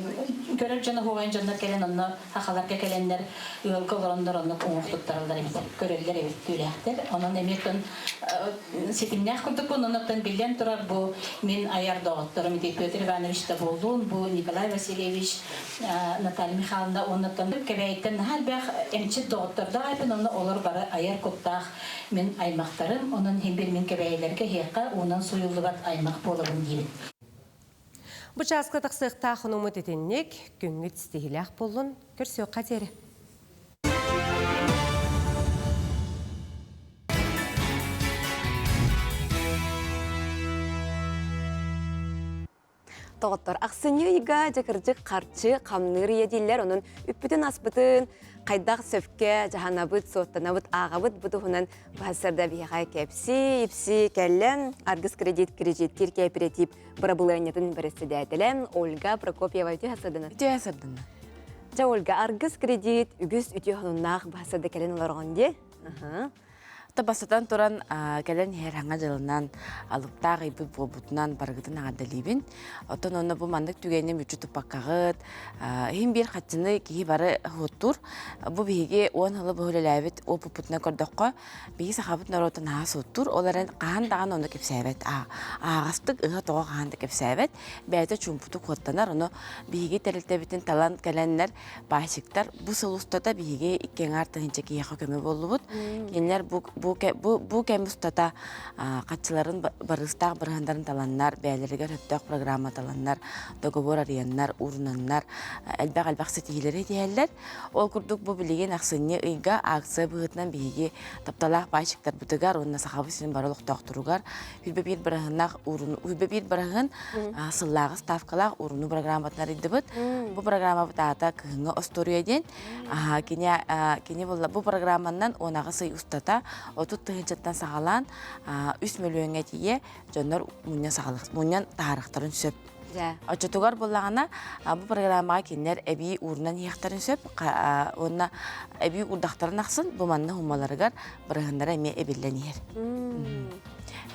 көрөп жана хуган жандар келен онны хакаларга келеннер ыл колондор онны оңох туттарлар көрөллөр эбит түүлэхтер. Онун эмектен сетимнәх курдук онуттан билен турар бу мен аяр доктор Митей Петр Иванович та болдун, бу Николай Васильевич, Наталья Михайловна онуттан кебәйттен һәр бәх эмче докторда айпын онны олар бары аяр коттах мен аймактарын онун хембер мен кебәйләргә хекка онун суюлыбат аймак болуын дибит. Бу часка тақсықта хунумут етеннек күнгіт стихилях болын көрсеу қатері. Тоғыттар, ақсыны иға жақыржық қарчы қамныр еділер, оның үппітін аспытын, қайдақ сөпке, жағанабыт, соттанабыт, ағабыт бұдығынан бұхасырда бейғай кәпсі, епсі, кәлі, аргыз кредиттер кооператив бұрабылайнетін бірісі дәділі, Ольга Прокопьева үті хасырдыны. Үті хасырдыны. Ольга, аргыз кредит, үгіз үті хонуннақ бұхасырда кәлін оларғанде? Табасатан туран кәлен херхаңа жылынан алыптағы ибі болбутынан барғытын ағадалибін. Отын оны бұл мандық түгенім үчі тұпаққағыт. Хем бір қатчыны кейі бары ғыттур. Бұл бейге 10 ғылы бұғылеләбет ол бұпытына көрдіққа бейгі сақабыт наротын ағас ұттур. Оларын қағандаған оны кепсәбет. Ағастық ұға тоға қағанды кепсәбет. Бәйті чүмпұты қоттанар. Оны бейге тәрілтәбетін талант кәләнлер байшықтар. Бұл сылыстата бейге иккен артығынша кейіға көмі болуыд. Кенлер Бу кем устата катчыларын барыстак быргандарын таланнар, бәйләргә хөттәк программа таланнар, договор арияннар, урыннар, әлбәг сетиләре диялләр. Ол курдук бу билеген аксыны ыйга акция быгытнан биге тапталак байчыктар бутыгар, онна сахабы син барылык тактыругар, хүлбе бир быргыннак урын, хүлбе бир быргын сыллагы ставкалак урыны программалар идибит. Бу программа бутата кыңга осторияден, кине бу программаннан онагы сый устата отут тыгынчаттан сағалан 3 миллионға тие жоннор муньян таарықтарын сөп. Очотугар болағана бұл программаға кенлер әбей урынан ехтарын сөп, онна әбей урдақтарын ақсын, бұл манны хумаларығар бірғындары әме әбеллен ер.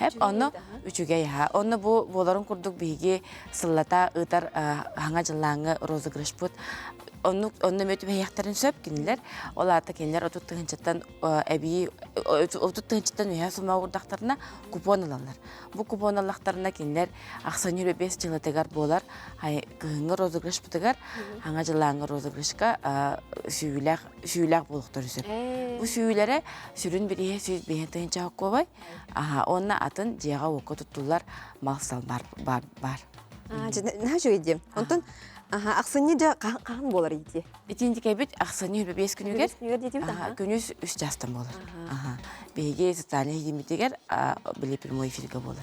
Хәп оны үчүгә яһа. Оны бу боларын курдук биге сыллата ытар хаңа жыллаңы розыгрыш бут. Оны мөтү бәяқтарын сөп кинилер. Оларда кинилер отут тыгынчаттан әби отут тыгынчаттан үһә сума урдактарына купон алалар. Бу купон аллактарына кинилер аксан 25 жылытыгар болар. Кыгыңы розыгрыш бутыгар хаңа жыллаңы розыгрышка сүйүләк болуктар сөп. Бу сүйүләре сүрүн бирие сүз бehen тыгынча кобай. Онна атын жега окко туттулар малсал бар. Нә жойди. Онтон ақсыны да қаған болар еді? Итинди кәбет ақсыны 25 күнігер. Күніз 3 жастан болар. Беге социальный хидеметтегер біле прямой эфирге болар.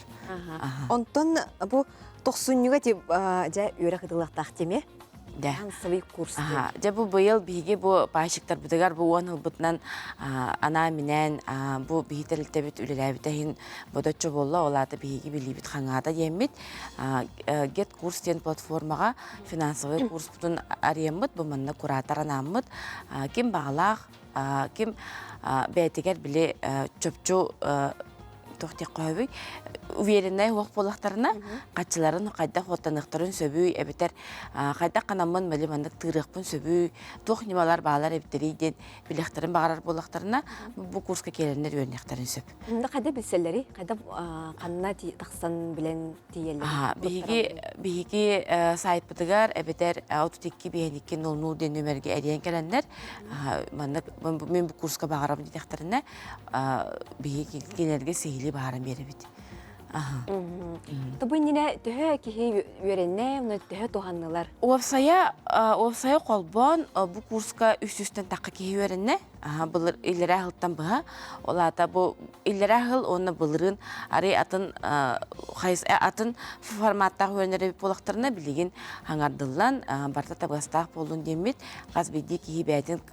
Онтон бұл 90-ға деп өрі қыдылақтақ деме? Да. Ансылы курс. Жабу быйыл биге бу байшыктар бутыгар бу 10 бутнан ана менен бу бихителтебит үлеләбитәһин бодоччо болла олаты биге билибит хаңада демит get курс ден платформага финансовый курс бутун ариямыт бу манна куратаранамыт ким багалак ким бәйтегер биле чөпчө тохти койбый уверенный вак болактарына катчыларын кайда хотаныктарын сөбүй эбетер кайда канамын мелимандык тырыкпын сөбүй тохнималар баалар эбтериден билектерин багарар болактарына бу курска келенер өрнектарын сөп. Мында кайда билселери, кайда канна таксан билен тиелер. Биги сайт бутыгар эбетер 32 беникке 00 ден нөмерге эриен келенер мен бу курска багарам дидектерине биги келерге сейли багарам беребит. Тобы нине төһө кихи үйренне, уны төһө туханнылар. Опсая қолбон бұл курска үстістен таққа кей өрінне. Бұлыр илері ақылттан бұға. Олата бұл илері ақыл, оны бұлырын ары атын форматтағы өрінері болықтарына білеген аңардылан барта табғастақ болуын демет. Қаз бейді кей бәйтін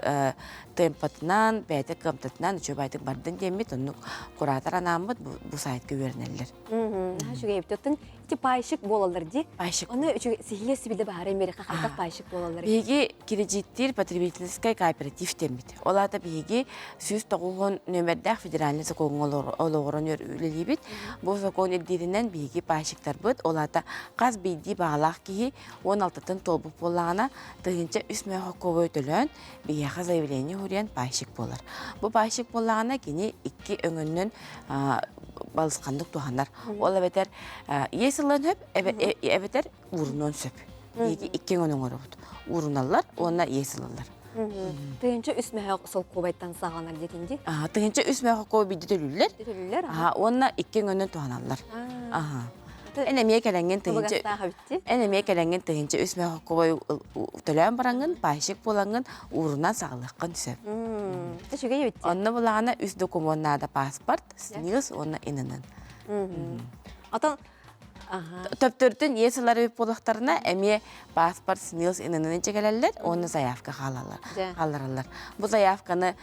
темпатынан, бәйті қымтатынан, үші бәйтін бардың демет. Оны құратар анамыд бұл сайтқа өрінелер. Шуға ептеттін, пайшық болалар де. Пайшық. Оны сихиле сибилде бағар Америка қақтақ пайшық болалар. Беге кредиттер потребительская кооператив темет. Олата беге сүз тоғуғын нөмірдәқ федеральный закон олығырын үлелебет. Бұл закон елдерінен беге пайшықтар бұд. Олата қаз бейді бағалақ кейі 16-тын толбық болағына тұғынша үсмей құқығы өтілін беге заявление хүрен пайшық болар. Бұл пайшық болағына кені 2 өңіннен балысқандық туғанар. Ола бетер есілін хөп, әбетер ұрынын сөп. Беге 2 өңін ұрығыд. Ұрыналар, ona есілілер. Тыгынча үсмәһә сол кубайттан сағанар дегенде? Тыгынча үсмәһә кубай биде төлүлләр. Төлүлләр. Онна 2 гөннән туганалар. Энемия кәләнгән тыгынча. Энемия кәләнгән тыгынча үсмәһә кубай төлән баранган, пайшык буланган, урыннан сагылыккан төсәп. Тәшүгә ятты. Онна булагана үс документнада паспорт, снилс, онна иненен. Атан Төптөртін есілері болықтарына әме паспорт, снилс иненен чекелелер, оны заявка қаларалар. Бұл заявканы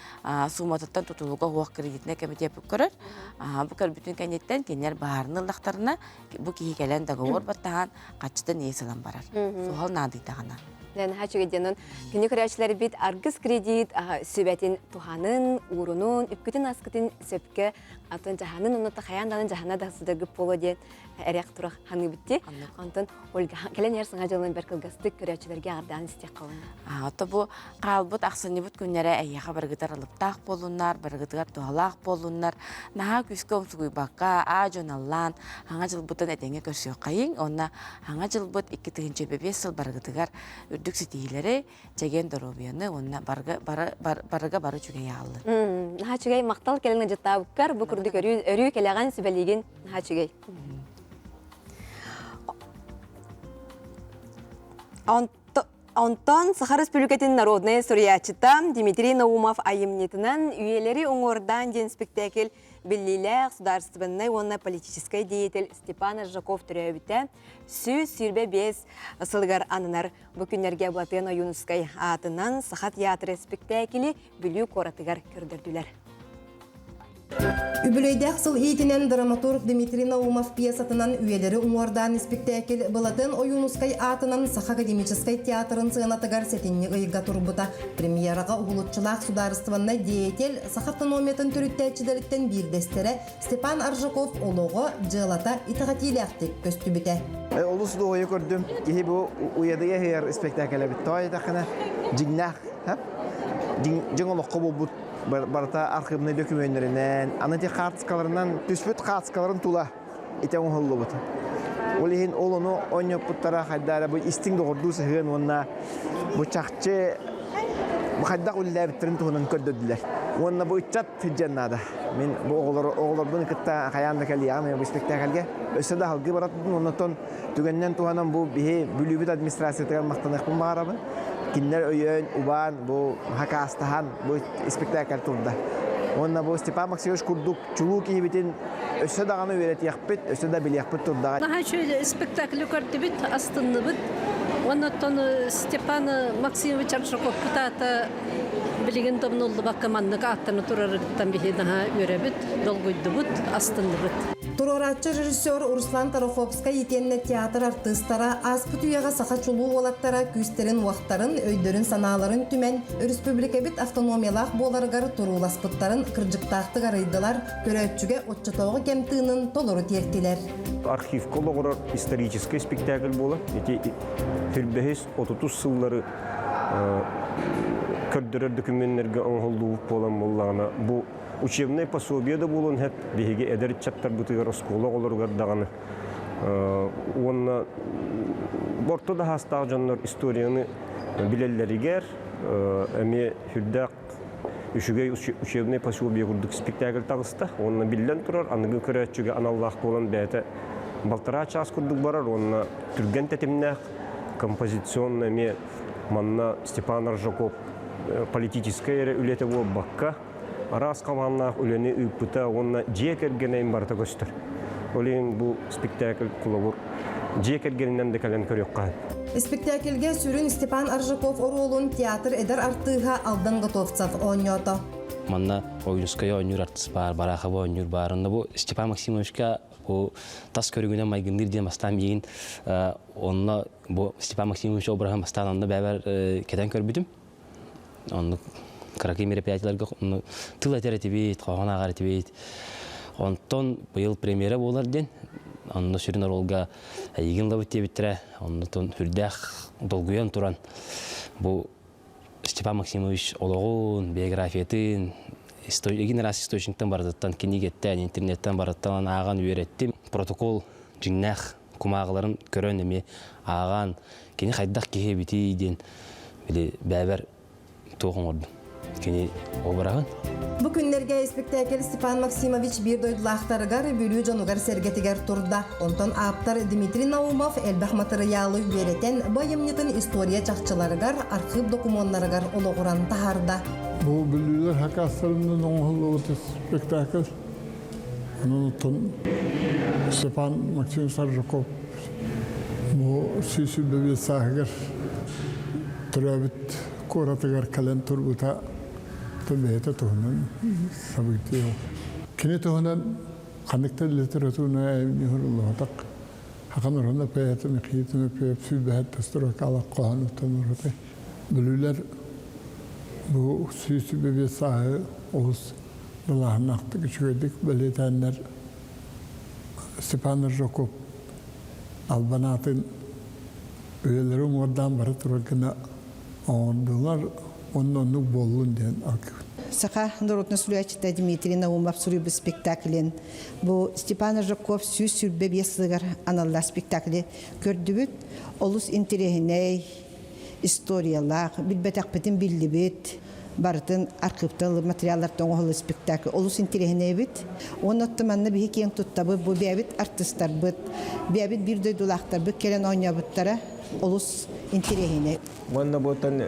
суматыттан тұтылуға хоқ кредитіне көмете бүкірір. Бүкір бүтін кәнеттен кенер бағарыны лақтарына бұл кейі кәлен договор баттаған қачтын есілін барар. Соғал надыйтағына. Хачугеденун күнү көрәчләр бит аргыс кредит сөбәтин туханын, урунун, үпкүтүн аскытын сөпкө атын жаһанын онута хаянданын жаһана да сыдыргып боло ден эрек тура ханы битти. Антон Ольга келенер сыңа жылын бер кылгастык көрәчләргә ардан истек калын. Ата бу калбыт аксыны бут күннәре әйяга бергитар алыптак болуннар, бергитар туалак болуннар. Наха күскөм сугуй бакка ажоналлан, аңа жыл бутын этеңе көрсө кайын, онна аңа жыл бут 2-нче бебесил бергитар Дүксетейлері жеген дұробияны, онына барыға бары жүге яғылы. Хачугай мақтал келіңі жыттабыққар, бұл күрдік өрі келеген сөбәлеген Хачугай. Онтон Сахар Республикатын народная сурьячыта Дмитрий Наумов айымнетінен үйелері оңордан ден спектакль Беллилер государственной онна политической деятель Степан Аржаков түрәбіті сөз сүйірбе бес сылғар анынар бүкінерге бұлатын Юнускай атынан Сахат театры спектаклі бүлі коратығар көрдірділер. Үбілейдәк сыл ейтінен драматург Дмитрий Наумов пьесатынан үйелері ұңордан спектакль бұлатын Юнускай атынан Сах академической театрын сығынатығар сетінне ұйға тұрбыта. Премьераға ұғылытчылақ сударыстыванна деятель Сах автономиятын түріттәтчідеріктен бірдестері Степан Аржаков олығы жылата итағатиләқтік көсті біте. Олыс doğuyu gördüm. Ki bu uyadıya her spektakle bitti. Ayda cignak, cingoluk bu barata arxivni dokümentlerinden, anati kartskalarından tüspüt kartskaların tula ite onhullu but. Olihin olunu onyop putara haddara bu isting doğurdu sehön onna bu çakçı bu hadda ulla bitrin tuhunun köddüdüler. Onna bu çat cennada. Men bu oğlardan kitta hayanda kaliyam bu spektakelge. Ösede halgı barat ondan tügenden tuhanan bu bihe bülübüt administrasiyetler maqtanık bu mağarabı. Kinler öyen, uban, bu hakastahan, bu spektakel turda. Onna bu Stepan Maksimoviç kurduk, çuluk iyi bitin, öse dağını öğret yakpet, öse de bil yakpet turda. Daha şöyle spektakli gördü bit, aslında bit. Ondan Stepan Maksimoviç Arşakov kutata bilgin domn oldu bakkamanlık attığını turarıktan bir daha öğrebit, dolguydu bit, aslında bit. Туроратчы режиссер Руслан Тароховска етенне театр артыстара аспыт үйеға сақа чулу олаттара күстерін уақтарын, өйдерін саналарын түмен республика бит автономиялақ боларғар туруласпыттарын кыржықтақты ғарыйдылар көрөтчүге отчатоғы кемтыынын толыры тертілер. Архив колоғырар исторический спектакль болы. Хүрбәхес 30 сыллары көрдірер документтерге оңғылдуып болан болағына бұл учебное пособие да болон хеп биһиге эдер чаттар бутыгар школа олоргар даганы. Онна борто да хастаг жаннар историяны билеллеригер эме хүрдак үшүгей учебный пособие курдук спектакль тагыста. Онна биллен турар, аныгы көрөчүгө аналлах болан бәте балтара час курдук барар, онна түрген тетимнах композиционный ме манна Степан Аржаков политическая үлете бол бакка арас калганнах үлени ыппыта онна жекергенен барта көстөр. Олен бу спектакль кулабур жекергенен де кален көрөккан. Спектакльге сүрүн Степан Аржаков оролун театр эдер артыга Алдан Готовцев ойното. Манна ойнуская ойнур артыс бар, барахаба ойнур барында бу Степан Максимовичка бу тас көрүгүнөн майгындыр дем астам егин онна бу Степан Максимович обраган бастанында бәбәр кетен көрбүдүм. Онны караки мероприятияларга онны тыл этеретибит, калган агаретибит. Онтон быйыл премьера болар ден. Онны сүрүн оролга егин лабыт дебиттере. Онтон хүрдах долгуян туран бу Степан Максимович ологун биографиятын егин раз источниктен бардыттан кинигеттен интернеттен бардыттан аган үйреттим. Протокол жиннах кумагыларын көрөн эме аган кини хайдак кехебити ден били бәбәр тоғын орды. Кені обырағын. Бу күннерге спектакль Степан Максимович бир дойдулақтарыгар бүлүү жонугар сергетигер турда. Онтон аптар Дмитрий Наумов элбах материалы үйретен байымнетін история чақчыларыгар архив документарыгар ологуран тахарда. Бу бүлүүлөр хакастарынын оңғылығы спектакль. Онтон Степан Максимович Аржаков бу сүйсү бебе сағығыр түрәбіт коратыгар кален турбута табиэта туһунан события. Кини туһунан каныкта литературна эйнихурлотак. Хаканорна пеэта мехитме пеэп сүбэт тастыра кала кохану тонорте. Бүлүлер бу сүйсү бебе саһы оус балахнакты кичөдик белетеннер Степан Аржаков албанатын өйлөрү мордан бары тургана ондолар оннук болун ден акып. Саха народна сүләчтә Дмитрий Наумов сүрүб спектаклен. Бу Степан Аржаков сүз сүрбе бесыгар аналла спектакли көрдүбүт. Олус интерегиней историялар билбетак бетин билдибит. Бартын архивтан материаллар тоңгол спектакль. Олус интерегиней бит. Оннаттыманны бии кең туттабы бу бебит артисттар бит. Бебит бир дойдулактар бит келен ойнабыттара. Олус интерегиней. Онна ботан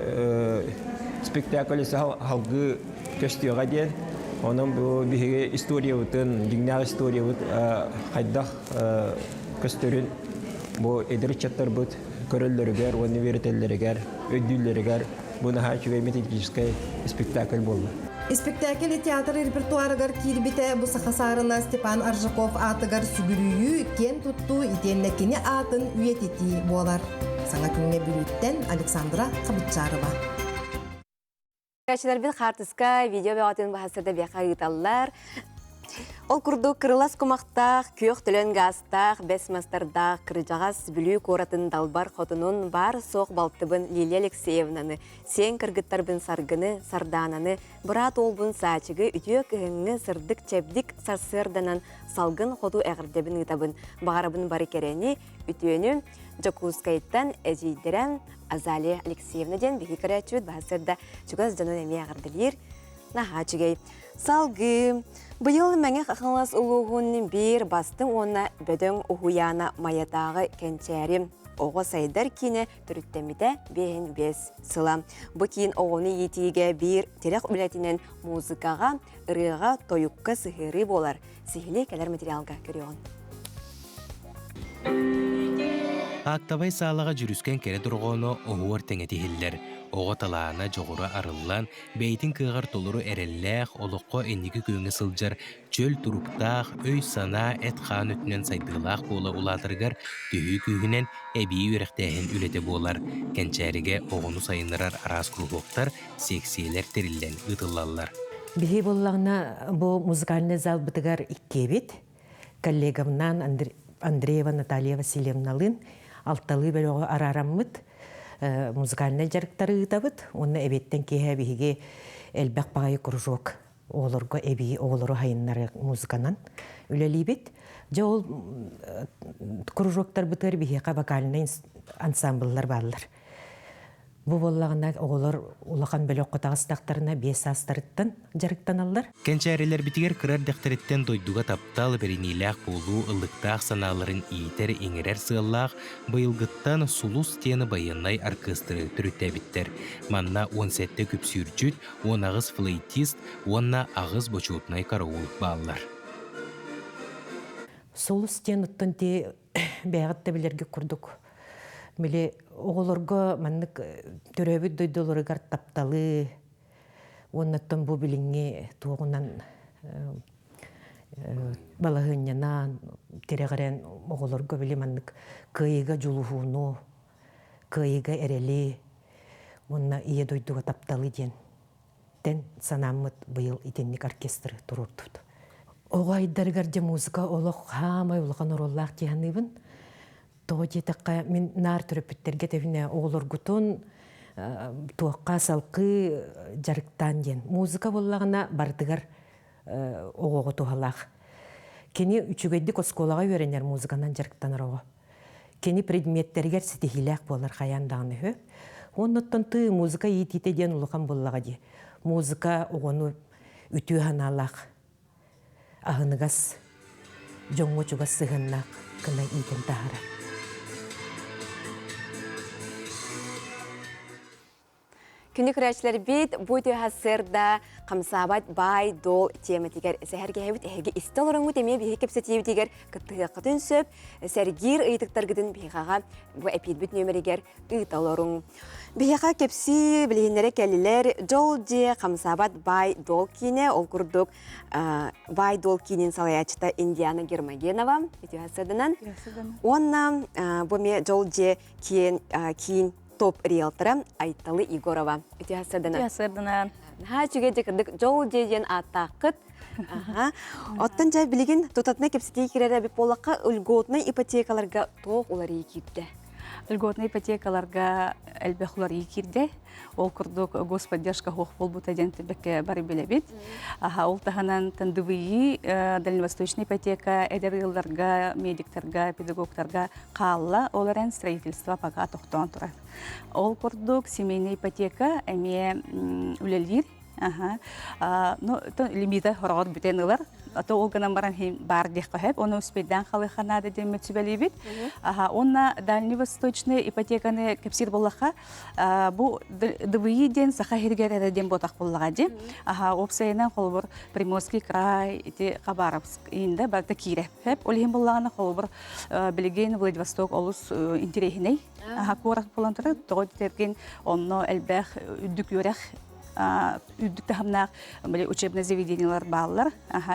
спектакль халгы көстөга ден. Онун бу биге история утун, дигнар история ут хайдах көстөрүн бу эдерчаттар бут көрөллөргөр, университеттергер, өдүллөргөр буна хачуга методический спектакль болду. Спектакль театр репертуарыгар кирбите бу сахасарына Степан Аржаков атыгар сүгүрүйү кен тутту итеннекини атын үйетити болар. Саңа күнне бүлүттен Александра Кабытчарова. Качылар бит хартыска видео беғатын бахасырда бияқа ғыталар. Ол күрді кырылас кумақтақ, күйек түлен ғастақ, бәс мастардақ, кырыжағас бүлі коратын далбар қотынын бар соқ балтыбын Лилия Алексеевнаны, сен кыргыттарбын саргыны, сардананы, бұрат олбын сачығы, үтіе кіғіңі сырдық чәбдік сарсырданан салгын қоту әғірдебін ғытабын бағарабын бары керені, үтіені Жокускайттан әжейдерен Азалия Алексеевна ден бейі көрәчуд бағасырда жүгіз жанын әме ағырдылер. Наға жүгей. Салғы, бұйыл мәңе қақылас ұлығын бір бастың оны бөдің ұхуяна маятағы кәнчәрі. Оғы сайдар кейіні түріктеміде бейін бес сыла. Бұ кейін оғыны етіге бір терек үләтінен музыкаға, ұрыға, тойыққа сығыры болар. Сихиле кәлер материалға көріғын. Ақтабай саалаға жүріскен кәрі тұрғаны оғуар тәңеті хиллер. Оға талағына жоғыры арылан, бәйтін кығар толыру әрелләқ, олыққа әндігі көңі сылжар, чөл тұрыптақ, өй сана, әт қан өтінен сайдығылақ болы ұлатырғар, түйі күйінен әбей өріқтәйін үлеті болар. Кәнчәріге оғыны сайынырар арас күлғоқтар, сексиелер терілден ұтылалар. Білі болағына бұл музыкальный зал бұтығар иккебет, коллегамнан Андреева Наталья Васильевналын, алталы бөлігі арараммыт, музыкальный жарықтары ұтабыт, оны әбеттен кейе бейге әлбәқ бағайы күржок оларға әбей оғылыры хайынлары музыканан үлелейбет. Жа ол күржоктар бұтыр бейге вокальный ансамбльлар балылар. Бу боллагына оголор улахан бөлөк котагыстактарына 5 астырыттан жарыктан аллар. Кенчәрелер битигер кырар дәхтәриттен дойдуга таптал берениләк булу ыллыктак саналарын иитер иңерер сыыллак быйылгыттан сулу стены байыннай оркестры түрүтә биттер. Манна 17 күпсүрчүт, 10 агыз флейтист, 10 агыз бочутнай караул баллар. Сулу стеныттан те бәгатта билерге курдук. Биле оголорго маннык төрөбүт дойдолорыгар тапталы. Оннаттан бу билиңи тугунан балагыннан терегерен оголорго биле маннык кыйга жулугуну, кыйга эрели. Онна ие дойдуга тапталы ден. Тен санаммыт быйыл итенник оркестры турурдут. Огайдаргаржа музыка олох хамай улган ороллах тияныбын. Тоғытетаққа мен нар түріпіттерге тәвіне оғылыргутын туаққа салқы жарықтан ден. Музыка болағына бардығар оғығы туғалақ. Кені үчігейдік осколаға өренер музыканан жарықтан оғы. Кені предметтергер сетихиләк болар қаяндағыны. Оннаттан ты музыка ететі ден ұлыған болаға де. Музыка оғыны үтіу ханалақ. Ағынығас, жоңғы чуғас сығыннақ кына итін тағыра. Күні күрәшілер бейт, бұйты ғасырда қамсабат бай, дол тематигер. Сәхерге әвіт әхерге істел орыңғы теме бейхе кепсі тематигер күттіғі қытын сөп, сәргер ұйтықтарғыдың бейхаға бұ әпейт бүт нөмірігер ұйтал орың. Бейхаға кепсі білгенлері кәлілер жол де қамсабат бай, дол кейіне, ол күрдік бай, дол кейінен салаячыта Индиана Гермогенова, бүйті ғасырдынан. Онна бұме жол де кейін топ риэлтора Айталы Игорова. Үті ғасырдынан. Чүге жекірдік жол дейден аттақыт. Оттан жай білеген тұтатына кепсетей керері біп болаққа үлготны ипотекаларға тоқ олар екірді. Льготные ипотекаларга әлбәхулар екирде. Ол күрдік господдержка хоқ бол бұта денті бәке бары білебет. Ол тағанан тандывыйы дальневосточный ипотека әдәбілдерға, медиктерға, педагогтарға қалла оларен строительство паға тоқтан тұрады. Ол күрдік семейный ипотека әме үлелер. Лимита хорағыд бүтен ұлар. Ато ол ғанан баран бар дек қағып, оны үспейден қалы қанады деме түбәлейбет. Онна дальневосточный ипотеканы кәпсир болаға, бұл дывыйы ден сақа хергер әрәден ботақ болаға де. Опсайынан қолыбыр Приморский край, Хабаровск енді барда кейреп. Олеген болағына қолыбыр білген Владивосток олыс интерегіней. Қорақ болан тұры, тоғы детерген онны әлбәқ үддік өрәқ үддік тағымнақ учебный заведениялар балылар.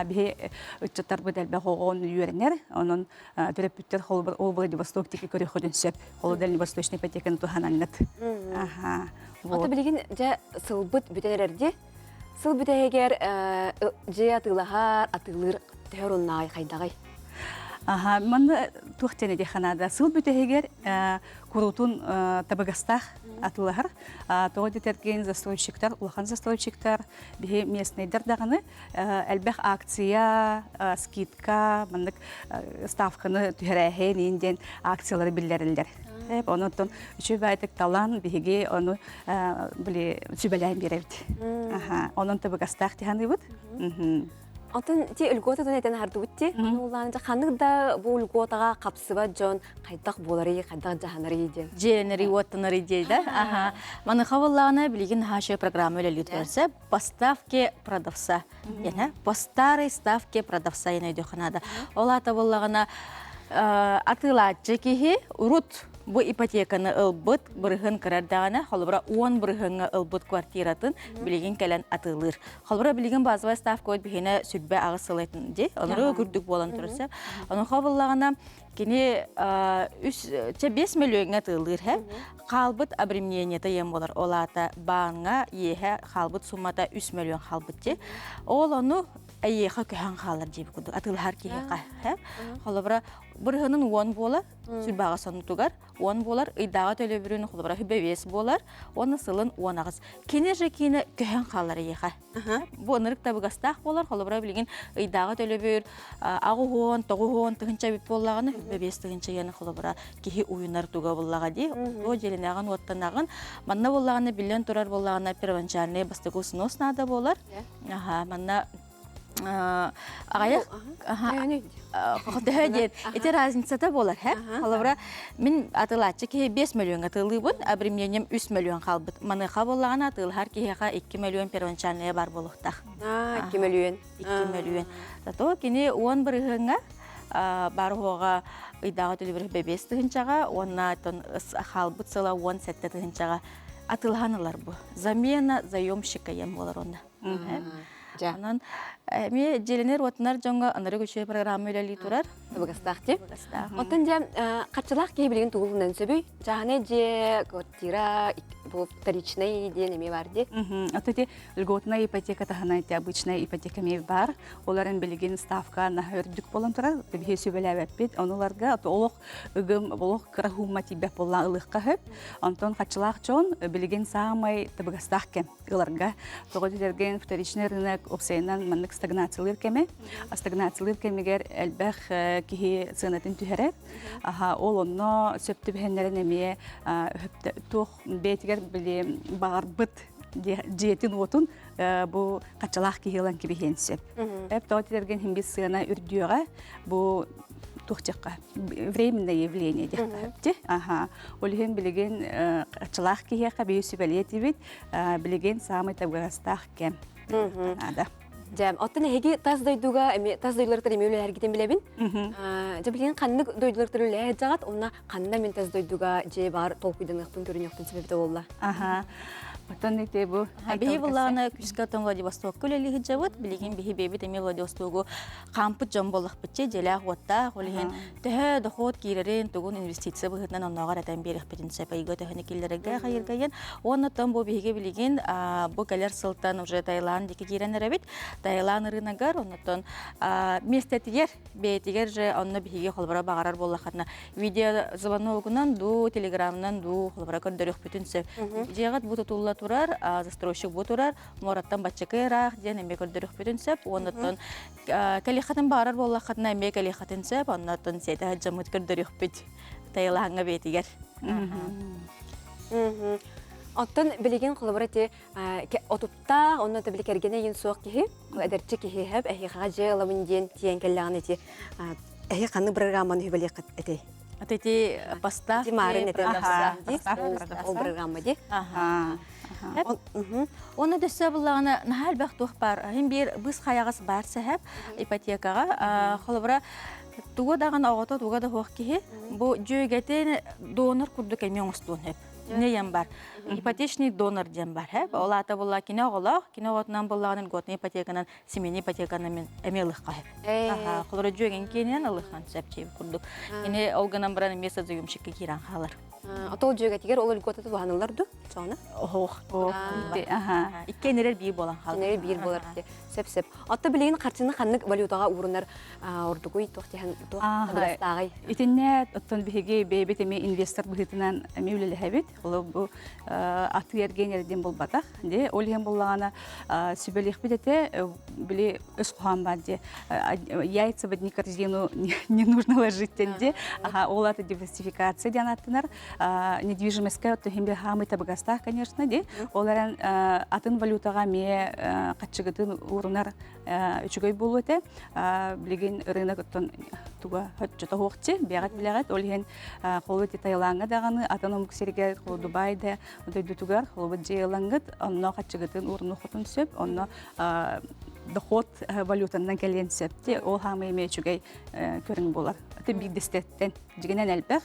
Бе үтчаттар бұд әлбәқ оғын үйерінер. Оның түріп бүттер ол Владивосток теке көрі құдын сөп. Ол дальневосточный ипотеканы туғананлет. Оты білген жа сылбыт бүтелерде, сыл бүтегер же атылағар, атылыр тәуріннай қайдағай. Манны туқтені де қанада сыл бүтегер курутун табагастах атылар. Тоғы детерген застройщиктар, улахан застройщиктар, бе местныйдар дағаны әлбәқ акция, скидка, мандық ставканы түхәрәхен енден акциялары білдерілдер. Онытын үші бәйтік талан беге оны сүбәләйін беревді. Оның табагастах дегені бұд. Антон те үлгота дөнәтен харды үтте. Улланча ханыкда бу үлготага капсыба жон кайдак болары, кайдак жаһанары иде. Женери оттанары иде. Маны хаваллана билген хашы программа эле лүтөрсө, поставки продавца. Яна по старой ставке продавца яна идёханада. Олата боллагана атылачы кихи урут бу ипотеканы ылбыт бырыгын кырардагана, холбура 10 бырыгынга ылбыт квартиратын билеген келен атылыр. Холбура билеген базовая ставка өт бихене сүрбе агыс сылайтын де, оныры күрдік болан тұрса. Оның хаваллагана кені 5 миллионга тылыр, қалбыт обременениеті ем болар. Олата бағынға ехе қалбыт суммата 3 миллион қалбыт де. Ол оны әйеха көһән халар дип күдү атылхар киһәка холобра бырыгынын уон болар сүрбага сонутугар уон болар ыйдага төлөбүрүн холобра хүбебес болар оны сылын уонагыз кинеже кине көһән халар әйеха бу нырык табыгастах болар холобра билген ыйдага төлөбүр агуон тогуон тыгынча бип боллаганы хүбебес тыгынча яны холобра кихи уюнар туга боллага ди о желенаган оттанаган манна боллаганы билен турар боллаганы первоначальный бастыгы снос надо болар манна агаяк Хотя это разница-то болар, халавра мен атылачы ки 5 миллион атылыбын, а премьернем 3 миллион халбыт. Маныха боллаган атылхар киһәка 2 миллион первоначальный бар болуктах. 2 миллион. 2 миллион. Зато кини 10 биргенга баруга ыйдага төлөбүр бебес тыгынчага, онна тон халбыт сыла 10 сетте тыгынчага атылханылар бу. Замена заемщика ем болар онда. Анан ми желенер отнар жоңга анары көчө программа үлели турар. Табыгастак деп. Оттан жа качылак кей билген тугулунан сөбүй. Жаганы же квартира бу вторичный де неме бар де. Ототи льготная ипотека тахана обычная ипотека ме бар. Оларын билген ставка на хөрдүк болон турар. Бие сөбөлөп бит. Оноларга толук ыгым болук крахума тибе болла ылыкка хөп. Антон качылак жон билген самай табыгастак кем. Иларга тогодерген вторичный рынок опсайнан маннык стагнациялыр кеме. Стагнациялыр кемегер элбэх кихи ценатын түһәрәр. Ол онно сөптү бәһеннәрен эме тух бетигер биле багарбыт жетин отун бу качалак кихилан кибехенсеп. Эп тотерген химбис сына үрдүгә бу тухчакка временное явление дихте. Олген билеген качалак кихәка бейсү белетибит билеген самый табыстак кем. Ада. Жам, оттан эги таз дойдуга, эми таз дойдулардар эми өле әргетен білебін. Жа білген қанны дойдулардар өле әд жағат, онна қанна мен таз дойдуга же бар толкуйдан ықтың көрін yoқтың себепті болла. Потом это был. Бихи буллана күскатон Владивосток көлели хиджават, билеген бихи беби теме Владивостогу кампы жамболах битче желах ватта, олеген тәһә доход киререн тугун инвестиция быһытнан оннага ратан берих битинсе пайга тәһәне киллерге хайыргаян. Оны там бу биһиге билеген бу калер сылтан уже Таиланд дике киренер бит. Таиланд рынагар оннан месте тигер бетигер же онны биһиге холбара багарар боллахатна. Видео звоногунан ду телеграмнан ду холбара көрдөрөх битинсе. Жегат бу тутулла турар, застройщик бу турар, мораттан бачакайрах, ден эме көрдөрөх бүтүнсеп, оннан калихатын барар боллахатна эме калихатын сеп, оннан сете жамыт көрдөрөх бүт. Таиланга бетигер. Оттан билеген кылыбыра те отупта, оннан да билек эргене ен суак кихи, эдерчи кихи хеп, эхига жыылабын ден тиен келлаган эти эхи канны программаны хүбелек эти. Эти поставки ол программа ди. Оны дөсө буллагына нахал бактух бар. Хим бир быз хаягас бар сәһәп ипотекага холбра туга даган агото туга да хок ки бу жөгетен донор курдук эмен остун хеп. Не ям бар. Ипотечный донор дем бар хеп. Олата булла кино голак, кино отнан буллагын готны ипотеканан семейный ипотеканан эмелих кайып. Холбра жөген кенен алыхан сәпчеп курдук. Ине олганан бран месяц зөйүмшикке киран халар. Атол жөгетигер ол үлгөтөтү баһаналарду, соны. Иккенерер бир болан хал. Нерер бир болар ди. Сеп-сеп. Атта билеген картины ханнык валютага урунар ордугуй тохтихан тохтагай. Итинне оттон биһиге бебетеме инвестор быһытынан мевлеле хабит. Ол бу аты ергенерден болбатак. Де олген боллагана сүбелих битете били өс кухан бар ди. Яйца в одни корзину не нужно ложить тенде. Олата диверсификация дианаттынар. Недвижимостька то химбе хамы табагастах, конечно, де. Оларан атын валютага ме катчыгытын урунар үчүгөй болуте. Билген рынок оттон туга хатчыта хокче, бягат билегат олген холоти Таиландга даганы атаном ксерге Дубайда өдөтүгөр холобот жейлангыт, онно катчыгытын уруну хотун сөп, онно доход валютандан келген сөпте, ол хамы эме үчүгөй көрүн болар. Аты бидестеттен жигенен элбек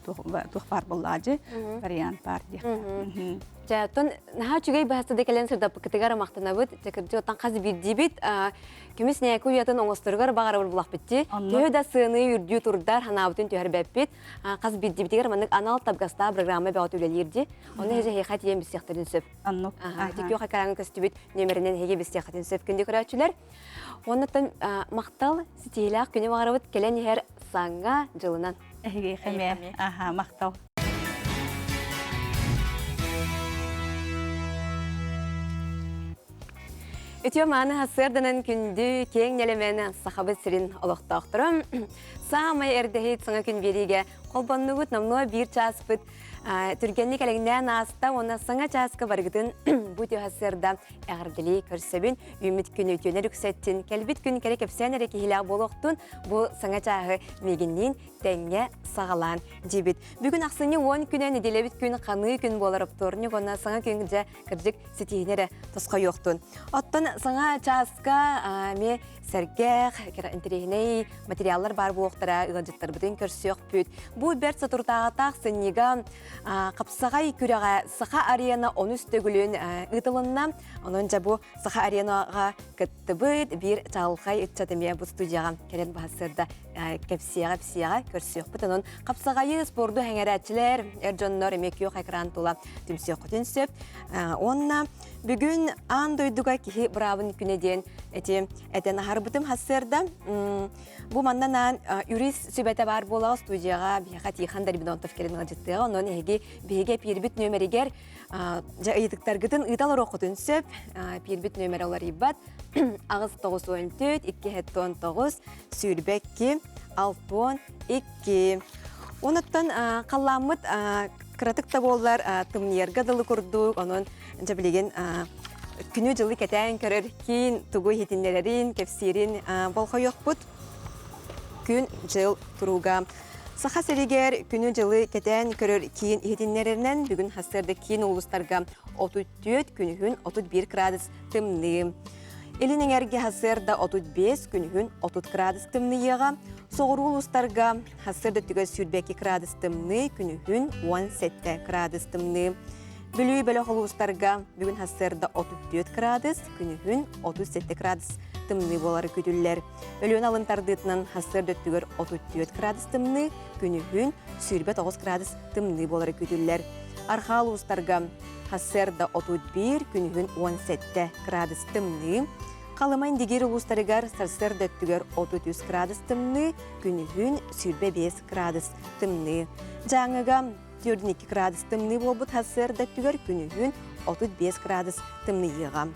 тухпар боллажы вариант бар ди. Тон наха чугай бахасы декелен сырда пыкытыгар мактанабыт, чакыржы оттан казы бирдибит, кемис не куятын оңостыргар багар булак битти. Төө да сыны үрдү турдар ханабытын төһөр бәппит. Каз бирдибитигер мандык анал табгаста программа бәгат үлелерди. Оны heje хейхат ем бисяхтырын сөп. Анну. Тик юка караңы көстүбит нөмеринен heге бисяхтын сөп күндө көрәчүләр. Оннан мактал ситилак күнү багарыбыт келен хер саңга жылынан. Heге хеме. Мактал. Өтө маны хасырданын күндү кең нелемени сахабы сирин олоқтақтырым. Самай эрдехейт саңа күн бериге қолбаннугут намно бир часпыт түргенник әлігінен аста оны саңа часка баргытын бұты хасырда әғірділі көрсөбін үміт күн өтөнер үксеттін. Кәлбіт күн керек әпсән әреке хилақ болуқтын бұл саңа чағы мегіннен тәңге сағалан дебіт. Бүгін ақсыны 10 күнен еделебіт күн қаны күн боларып тұрны ғона саңа күнге кірдік сетейінері тосқа yoқтын. Оттан саңа часка ме сәргәқ, интерегіней материаллар бар болуқтара ұғаджыттар бұтын көрсөк бүт. Бұл бәрт сатуртағатақ сыннеға қапсағай күріға сақа арена оны үстігілін ұтылынна. Оның жа бұл сақа аренаға күтті бұд, бір чағылқай үтчатыме бұл студияға кәрен бағасырда кәпсияға көрсөк бұт. Оның қапсағайы спорду әңәрәтчілер, әржоннор емекеу қайқыран тұла түмсөк құтын сөп. Онна бүгін аң дойдуға кихи бравын күнеден әтен ағарбытым хасырда. Бұл маңнан юрист сөбәті бар болаға студияға бияға тихан Дарбинонтов келін ғажыттыға. Оның әге бейге пирбіт нөмерігер ұйытықтарғытын ұйталар оқытын сөп. Пирбіт нөмер олар ибат. Ағыз 9-14, 2-19, сүйірбәкки 6-2. Онықтан қаламыт кратықта болар тымнерға дылы күрдік. Оның жабілеген күні жылы кәтәйін көрір кейін тұғы хетінлерін, кәпсерін болға yok бұд. Күн жыл тұруға. Саха сәрігер күні жылы кәтәйін көрір кейін хетінлерінен бүгін хастырды кейін ұлыстарға 34 күнігін 31 градус тымны. Елінің әрге хастырда 35 күнігін 30 градус тымны еға. Соғыр ұлыстарға хастырды түгі сүрбәкі градус тымны күнігін 17 градус тымны. Бүлүй бөлі ұлыстарға бүгін хастырда 34 градус күнігін 37 градус тымны болары күділер. Өліон алынтардытынан хастырды түгір 34 градус тымны күнігін сүрбә 9 градус тымны болары күділер. Арқа ұлыстарға хастырда 31 күнігін 17 градус тымны. Қалымайн дегер ұлыстарығар сарсырды түгір 33 градус тымны күнігін сүрбә 5 градус тымны. Жаңыға 42 градус тымны болбыт хасырда түгір күнігін 35 градус тымны еғам.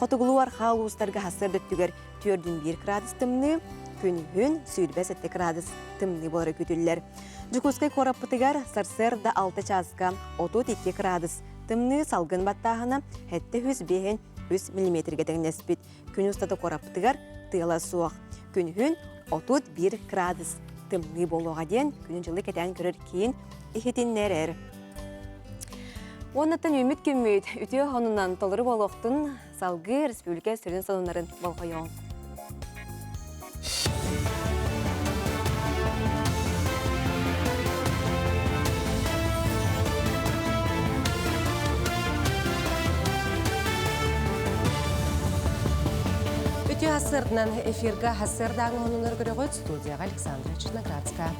Қотығылу арқа ұлыстарға хасырда түгір 41 градус тымны күнігін сүрбә 7 градус тымны болары күтілер. Жүкускай қораппытығар сарсырда 6 часқа 32 градус тымны салғын баттағына әтті 105 миллиметрге тәңнеспет. Күн ұстады қораппытығар тыйла суақ. Күнігін 31 градус тымны болуға ден күнін жылы кәтән көрір кейін ихетіннер әр. Оннаттан үміт көммейд, үтіе қонынан толыры болуқтың салғы республика сүрін сонунарын болғайуын. Үтіе асырдынан эфирға асырдағын оныныр көріғыт студияға Александра Черноградска.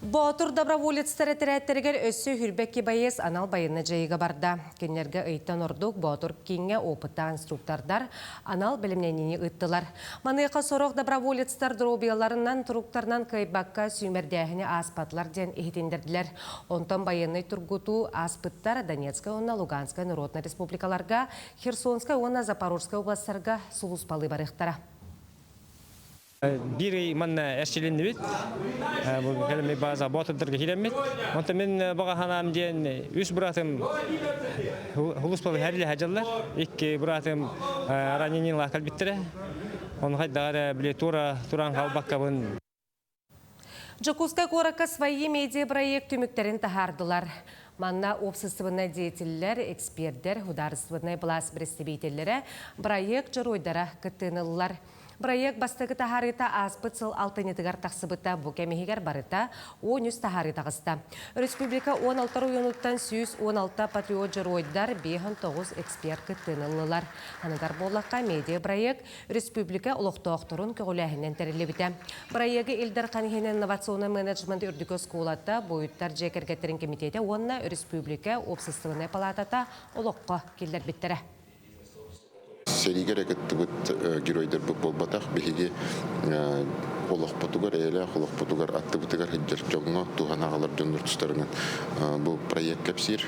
Ботур доброволецтер тәрәттергер өссі хүрбәкке байыз анал байыны жайыға барда. Кенлерге ұйттан ордық Ботур кеңе опытта инструктордар анал білімненені ұйттылар. Маныйқа сорық доброволецтер дробияларынан тұруқтарынан кайбаққа сүймердәхіне аспатлар ден ехетендерділер. Онтан байыны тұргуту аспыттар Донецкая, онна Луганская Народная республикаларға, Херсонская, онна Запорожская областарға сұлыспалы барықтара. Бири манна әшчеленді бет, бұл кәлімі база ботырдырға келемет. Онта мен баға ханам ден үш бұратым ғылыспалы әрілі әжалар, екі бұратым раненен лақал біттірі. Оны қайдағары біле туран қалбаққа бұн. Жокускай қораққа свои медиа проект түміктерін тахардылар. Манна общественный деятелер, эксперттер, художественный власть представителері проект жыройдара кыттынылар. Проект бастығы тахарыта аспыт сыл алтынетігар тақсыбыта бұ кәмегер барыта 13 тахарыта қыста. Республика 16 ойынуттан 16 патриот жыройдар 5-9 эксперт күттінілілер. Аныдар болаққа медиа проект республика ұлықтауқтырын көгіләхінен тәрелебіті. Проекті Илдар Қанхенен инновационный менеджмент үрдікі сколатта бойыттар жекергеттерін комитеті онына республика общественная палатата ұлыққа келдер біттірі. Серигер әкеттібіт геройдер болбатақ бігеге олық потугар әлі, олық потугар аттыбытыгар хеджер жоңға туған ағалар жондар тұстарынан. Бұл проект кәпсір,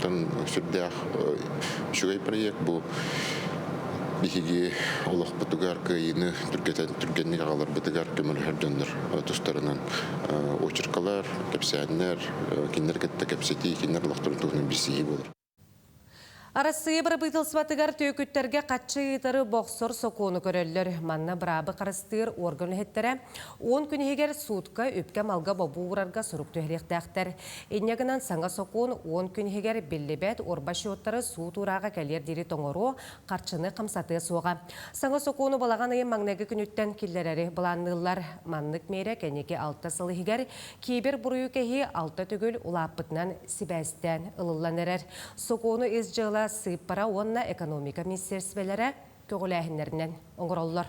тан сүрдәқ шүгай проект бұл бігеге олық потугар кайыны түргеннік ағалар бітігар көмілхер жондар тұстарынан. Очырқалар, кәпсәнлер, кенер кәтті кәпсеті, кенер лақтырын туғының бірсігі болыр. Арасыйы бір бұйтылсыбатығар түйекеттерге қатшы етері боқсор соқуыны көрелер. Манна бірабы қарыстығыр орган әттері 10 күн егер суытқа өпке малға бабу ұрарға сұрық түйеректәқтер. Енегінен саңа соқуын 10 күн егер беллебет орбашы оттары суыт ұраға кәлер дері тоңыру қарчыны қымсаты соға. Саңа соқуыны балаған айын маңнегі күніттен келдерері бұланнылар. Маннық мейре кәнеке 6 сылы егер кейбір бұрыю кәхи 6 түгіл ұлаппытынан сибәстен ылыланырыр. Соқуыны ез жылы сыйпара онна экономика министерствелері көгіләхінлерінен оңғыролылар.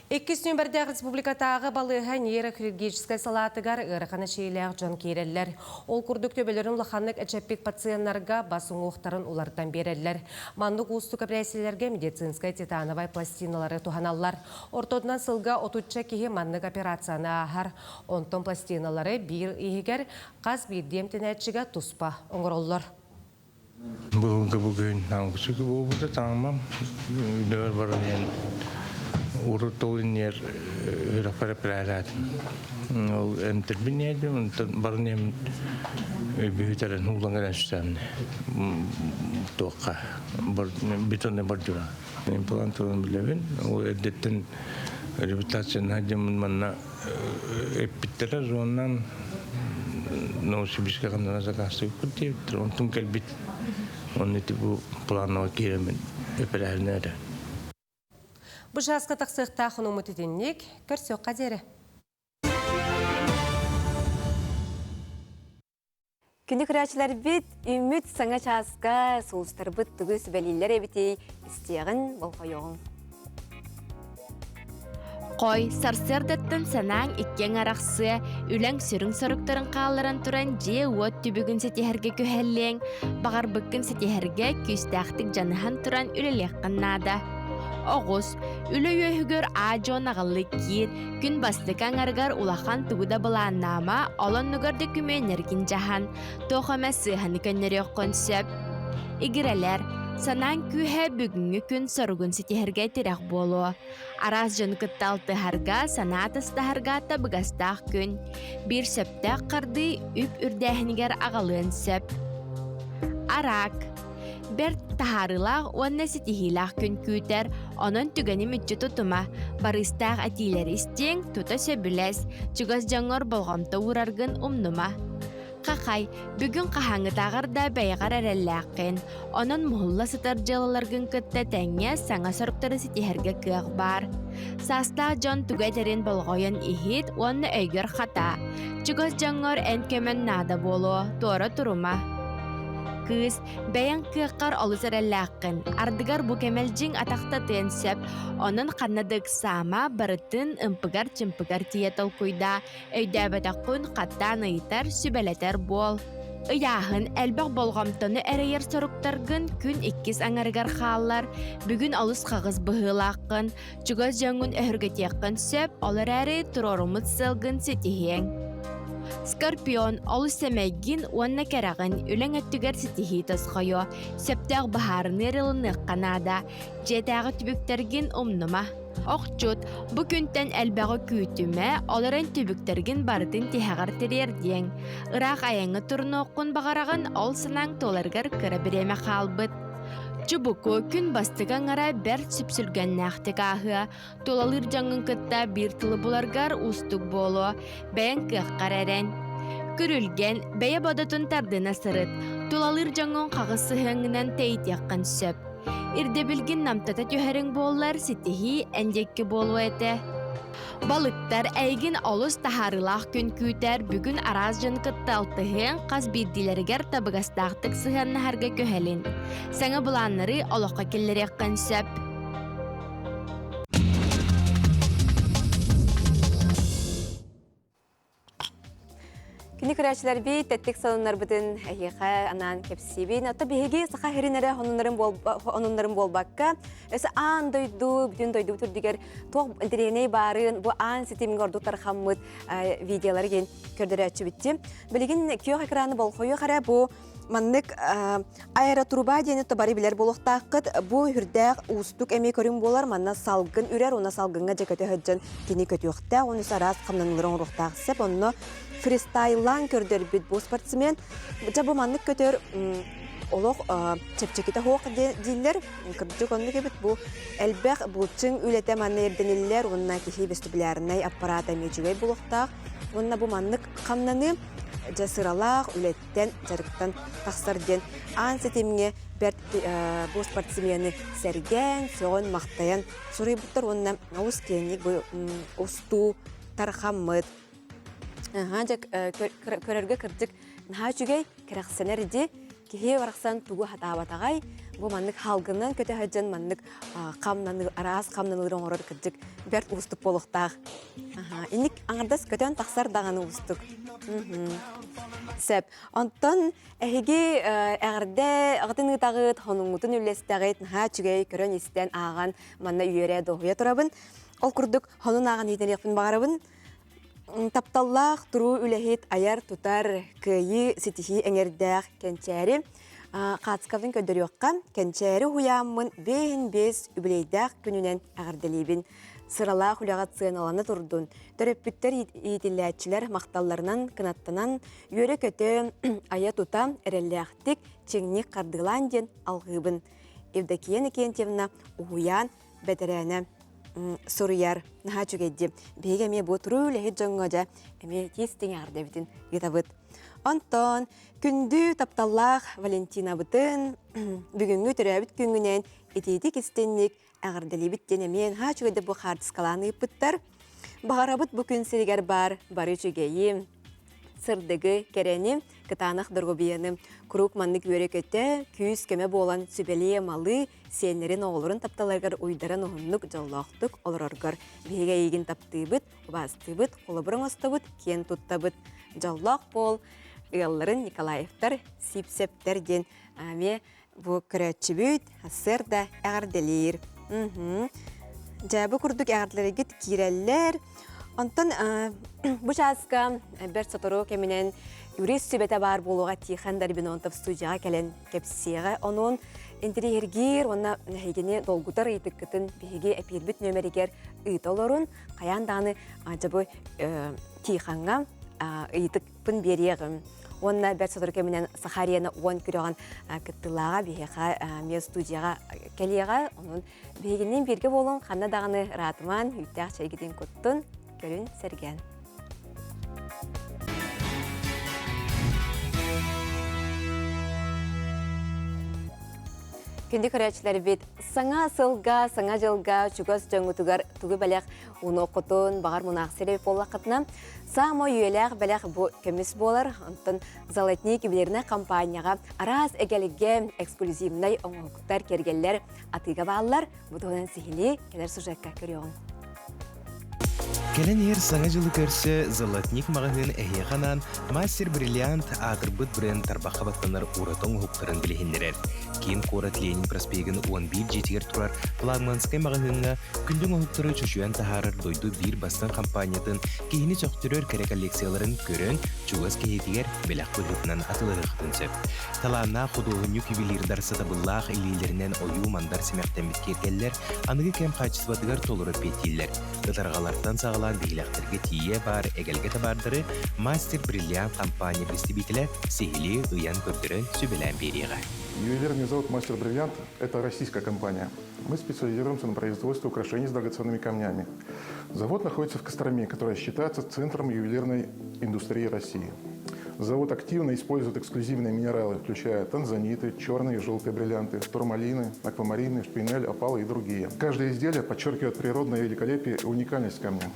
2 нөмірді республикатағы балыға нейрохирургическай салатығар ұрықаны шейләғ жон кейрелер. Ол күрдік төбелерін лұқанлық әчәппек пациенларға басың оқтарын олардан берелер. Мандық ұсты көпірәселерге медицинскай титановай пластиналары туғаналар. Ортодынан сылға отутча кейі мандық операцияны ағар. Онтон пластиналары бір егер қаз бір демтін әтшіға тұспа оңғыролылар. Бүгін аңғысы көбі таңмам. Дөр барын ең ұры толын ер үрақпары пірәрәдім. Ол әмтірбін едім, барын ең бүйітәрін ұлаңғар әшістәміне. Тоққа бетонны бар жүра. Имплантырын білебін. Ол әрдеттен реабилитацияны әдемін манна әппіттері жоғынан Новосибирская қандана закасы өкілдейбіттір. Онтың кәлбет. Оны бұл планова керемен өпірәріне әрі. Бұл жасқа тақсықта құны ұмытетіннік көрсек қадері. Күні күрәчілер бет, үміт саңа жасқа сұлыстар бұт түгіс бәлелер әбітей істеғін бұл қойоғын. Қой сарсырдаттан санаң иккен арақсы, үләң сүрің сұрықтарын қалыран тұран же от түбігін сетехерге көхәллең, бағар бүккін сетехерге күстәқтік жаныхан тұран үлелек қаннады. Оғыз, үлі өйігір ажон ағылы кир, күн бастық аңарғар улақан тұғыда бұланнама, олон нүгірді күменерген жахан, тоқама сыханы көннері өққонсөп. Игірелер, санаң күйе бүгінгі күн сұрғын сетехерге тірек болу. Араз жон кытталты харға, санатысты харға табығастақ күн. Bir сөптәк қарды үп үрдәхінігер ағалын сөп. Арак. Бір тахарылақ онна сетихилақ күн күйтер, onun түгені мүтчі тұтыма. Барыстақ әтилер істен тұта сөбілес, чүгіз жаңыр болғамта урарғын умнума. Қақай, бүгін қахаңы тағырда бәйғар әрәлләқін. Оның мұхылла сытар жылыларғын күтті тәңе саңа сұрықтары сетихерге күйіқ бар. Саста жон түгәдерін болғойын ихит, оны өйгір қата. Чүгіз жаңыр ән көмен нада болу, торы тұрыма. Кыз, бәйін күйіққар олыс әрәлләқін. Ардығар бұ кәмәлжің атақта тенсеп, оның қанадық сама барытын ұмпығар чымпығар тиетіл көйда, өйдәбәтақын қаттан ұйтар сүбәлетер бол. Ыяхын әлбәқ болғамтыны әрейер сұрықтарғын күн 2 аңарғар қалар, бүгін олыс қағыз бұғылақын, чүгіз жаңын өргетеқін сөп, олар әрі тұрорымыт сылғын сетихең. Скорпион олыс сәмәйгін онна кәрағын үләң әттігер сетихи тасқайо, сөптәғ бағарын еріліні қанада, жетәғі түбіктерген ұмныма. Оқчут, бұ күнтен әлбәғі күйтіме, оларын түбіктерген бардың тихағар терерден. Ирақ аяңы тұрын оқын бағарағын ол сылаң толарғар кірі біреме қалбыт. Чубуку күн бастыған ара бәр сүпсілген нәқтік ағы, толалыр жаңын кытта бір тылы бұларғар ұстық болу, бәйін кіққар әрен. Күрілген бәйі бадатын тардына сырыт, толалыр жаңын қағысы хыңынан тәйт яққан сөп. Ирде билгин намтата тюхерин боллар ситихи эндекки болу эте. Балыктар әйгін олыс тахарылақ күн күйтер бүгін араз жынкытты алтығын қаз бірділергер табығастақтық сығанны харға көхелін. Саңа бұланлары олыққа келлерек қынсап. Кини көрәчілер бей, тәттік салынар бұдын әйеға анан кепсибин. Ата бейге сақа херинері онынларын болбаққа. Өсі аан дойду, бүтін дойду түрдігер тоқ діреней барын, бұл аан сетемін ордуқтар қаммыд видеолары ген көрдері әтші бітті. Білігін күйоқ экраны бол қойы қара бұл маннык аэротруба дені табары білер болуқтаққыд. Бұл үрдәқ ұстық әмей көрін болар, манна салғын үрер, она салғынға жекөті хөджін кені көті өқті. Оны сарас қамнанылырын ұрықтақсып, оны фристайлан көрдер бит бұл спортсмен. Жабы маннык көтер олық чепчекеті хоқ дейлер. Кірджік онды кебіт бұл әлбәқ бұлчың үлеті манны ерденелер, онына кехей вестибулярнай аппарат әмейчігей болуқтақ. Онына бұл маннык қамнаны жасыралақ үлеттен жарықтан тақсарден аң сетемге бұл спортсмені сәрген, соғын мақтаян сұрай бұттар. Онына ауыз кенік ұсту тарқамыд. Көрерге кірдік наға жүгей керақсенерді кехе барақсан туғы хатабатағай. Бұл маннык халғынан көте хаджан маннык араз қамнанылырын орыр кірдік бәрт ұстық болуқтақ. Инік аңырдас көтен тақсар дағаны ұстық. Сәп, онтан әйге әғірде ағытын ұтағыт, хоныңғытын үлестәғыт, наға жүгей көрен істен аған манна үйере доғуя тұрабын. Ол күрдік хонын аған етен еқпін бағарабын. Тапталлақ тұру үләхет аяр тұтар күйі сетихи әңердәқ кәнчәрі. Қатсқавын көдірі оққа кәнчәрі хуямын бейін-бес үбілейдәқ күнінен әғірделейбін. Сыралақ үләғат сыйыналаны тұрдың. Төрөппіттер етіләтчілер мақталларынан, кынаттынан, үйері көті ая тұта әрелләқтік чеңнік қардылан ден алғыбын. Евдокиен екентевна ұғуян бәдірәні сұрыяр наға жүгейді. Бейге ме бұ тұру үләхет жоңғаja әме тестің ардебітін етабыд. Онтон, күнді тапталлақ Валентина бұтын бүгінгі түрәбіт күнгінен етейді кестенник әғірделебіт денемен ға жүгейді бұ қардысқаланы бұттар. Бағарабыт бұ күн сірігер бары жүгейі. Сырдығы керені, кытанық дұрғыбияны, күрік маннык өрекетті, күйіз кеме болан сүбелі малы, сенерін оғылырын тапталарғар ұйдарын ұғынлық жаллақтық олырарғар. Бейге егін таптыбыт, бастыбыт, қолыбырың остабыт, кен тұттабыт. Жаллақ бол, ұялларын Николаевтар сип-септерден әме бұ күрәтші бүт, асыр да әғірделер. Жабы күрдік әғірделергет киреллер. Онтан бұ жазға бір сотыру кемінен юрист сүбеті бар болуға тихан дарбин онтап студияға кәлен кепсеға. Оның интерьергер, онна хейгене долгутар ыйтыккытын беге әпирбіт нөмерігер ыйтолорун, қаяндағыны жабы тиханға ыйтыкпын береғім. Онна бір сотыру кемінен Сахарияны 10 күріған кіттілаға беге мен студияға кәлеға. Оның бегенен берге болуын қанадағыны ратыман үйтәқ чайгеден көттін. Көрін сәрген. Күнді көрәтшілер бет саңа сылға, саңа жылға, жүгіз жоңғытығар түгі бәләқ ұны оқытын, бағар мұнақ сәреп болақытына. Само үйеләқ бәләқ бұ көміс болар. Онтын залетні кебілеріне компанияға араз әгеліге эксклюзивнай оңғықтар кергелер атыға бағалар. Бұдығынан сихили келер сұжаққа көріуін. Келен ер саңа жылы көрсе Золотник мағығын әйеғанан Мастер Бриллиант атырбыт бренд тарбаққа баттанар ұратың ұқтырын білігіндерер. Кейін Қорат Ленин проспегін 11 жетігер тұрар флагманскай мағығынға күндің ұқтыры чөшуен тахарыр дойду бір бастан компаниятын кейіні чоқтырыр кәрі коллекцияларын көрін чуғыз кейетігер белақ бұлғытынан атылығы қытынсып. Таланна құдуғын юк ювелирдар садабыллақ илейлерінен ою мандар семектен біткергелер анығы кәм қачысбатығар толыры петелер. Дытарғалардан сағалан бейлектерге тие бар, әгелге табардыры Мастер Бриллиант компания представителі Сехили ұян көрдірін сөбелән береға. Ювелирный завод «Мастер Бриллиант» – это российская компания. Мы специализируемся на производстве украшений с драгоценными камнями. Завод находится в Костроме, которая считается центром ювелирной индустрии России. Завод активно использует эксклюзивные минералы, включая танзаниты, черные и желтые бриллианты, турмалины, аквамарины, шпинель, опалы и другие. Каждое изделие подчеркивает природное великолепие и уникальность камня.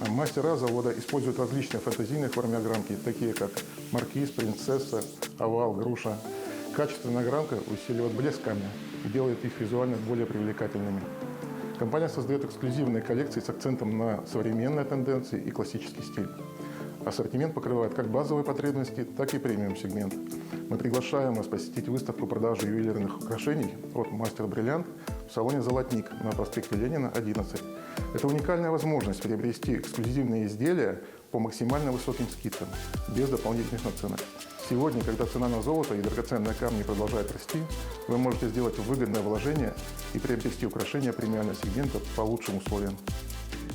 Мастера завода используют различные фантазийные формы огранки, такие как маркиз, принцесса, овал, груша. Качественная огранка усиливает блеск камня и делает их визуально более привлекательными. Компания создает эксклюзивные коллекции с акцентом на современные тенденции и классический стиль. Ассортимент покрывает как базовые потребности, так и премиум-сегмент. Мы приглашаем вас посетить выставку продажи ювелирных украшений от «Мастер Бриллиант» в салоне «Золотник» на проспекте Ленина, 11. Это уникальная возможность приобрести эксклюзивные изделия по максимально высоким скидкам, без дополнительных наценок. Сегодня, когда цена на золото и драгоценные камни продолжает расти, вы можете сделать выгодное вложение и приобрести украшения премиального сегмента по лучшим условиям.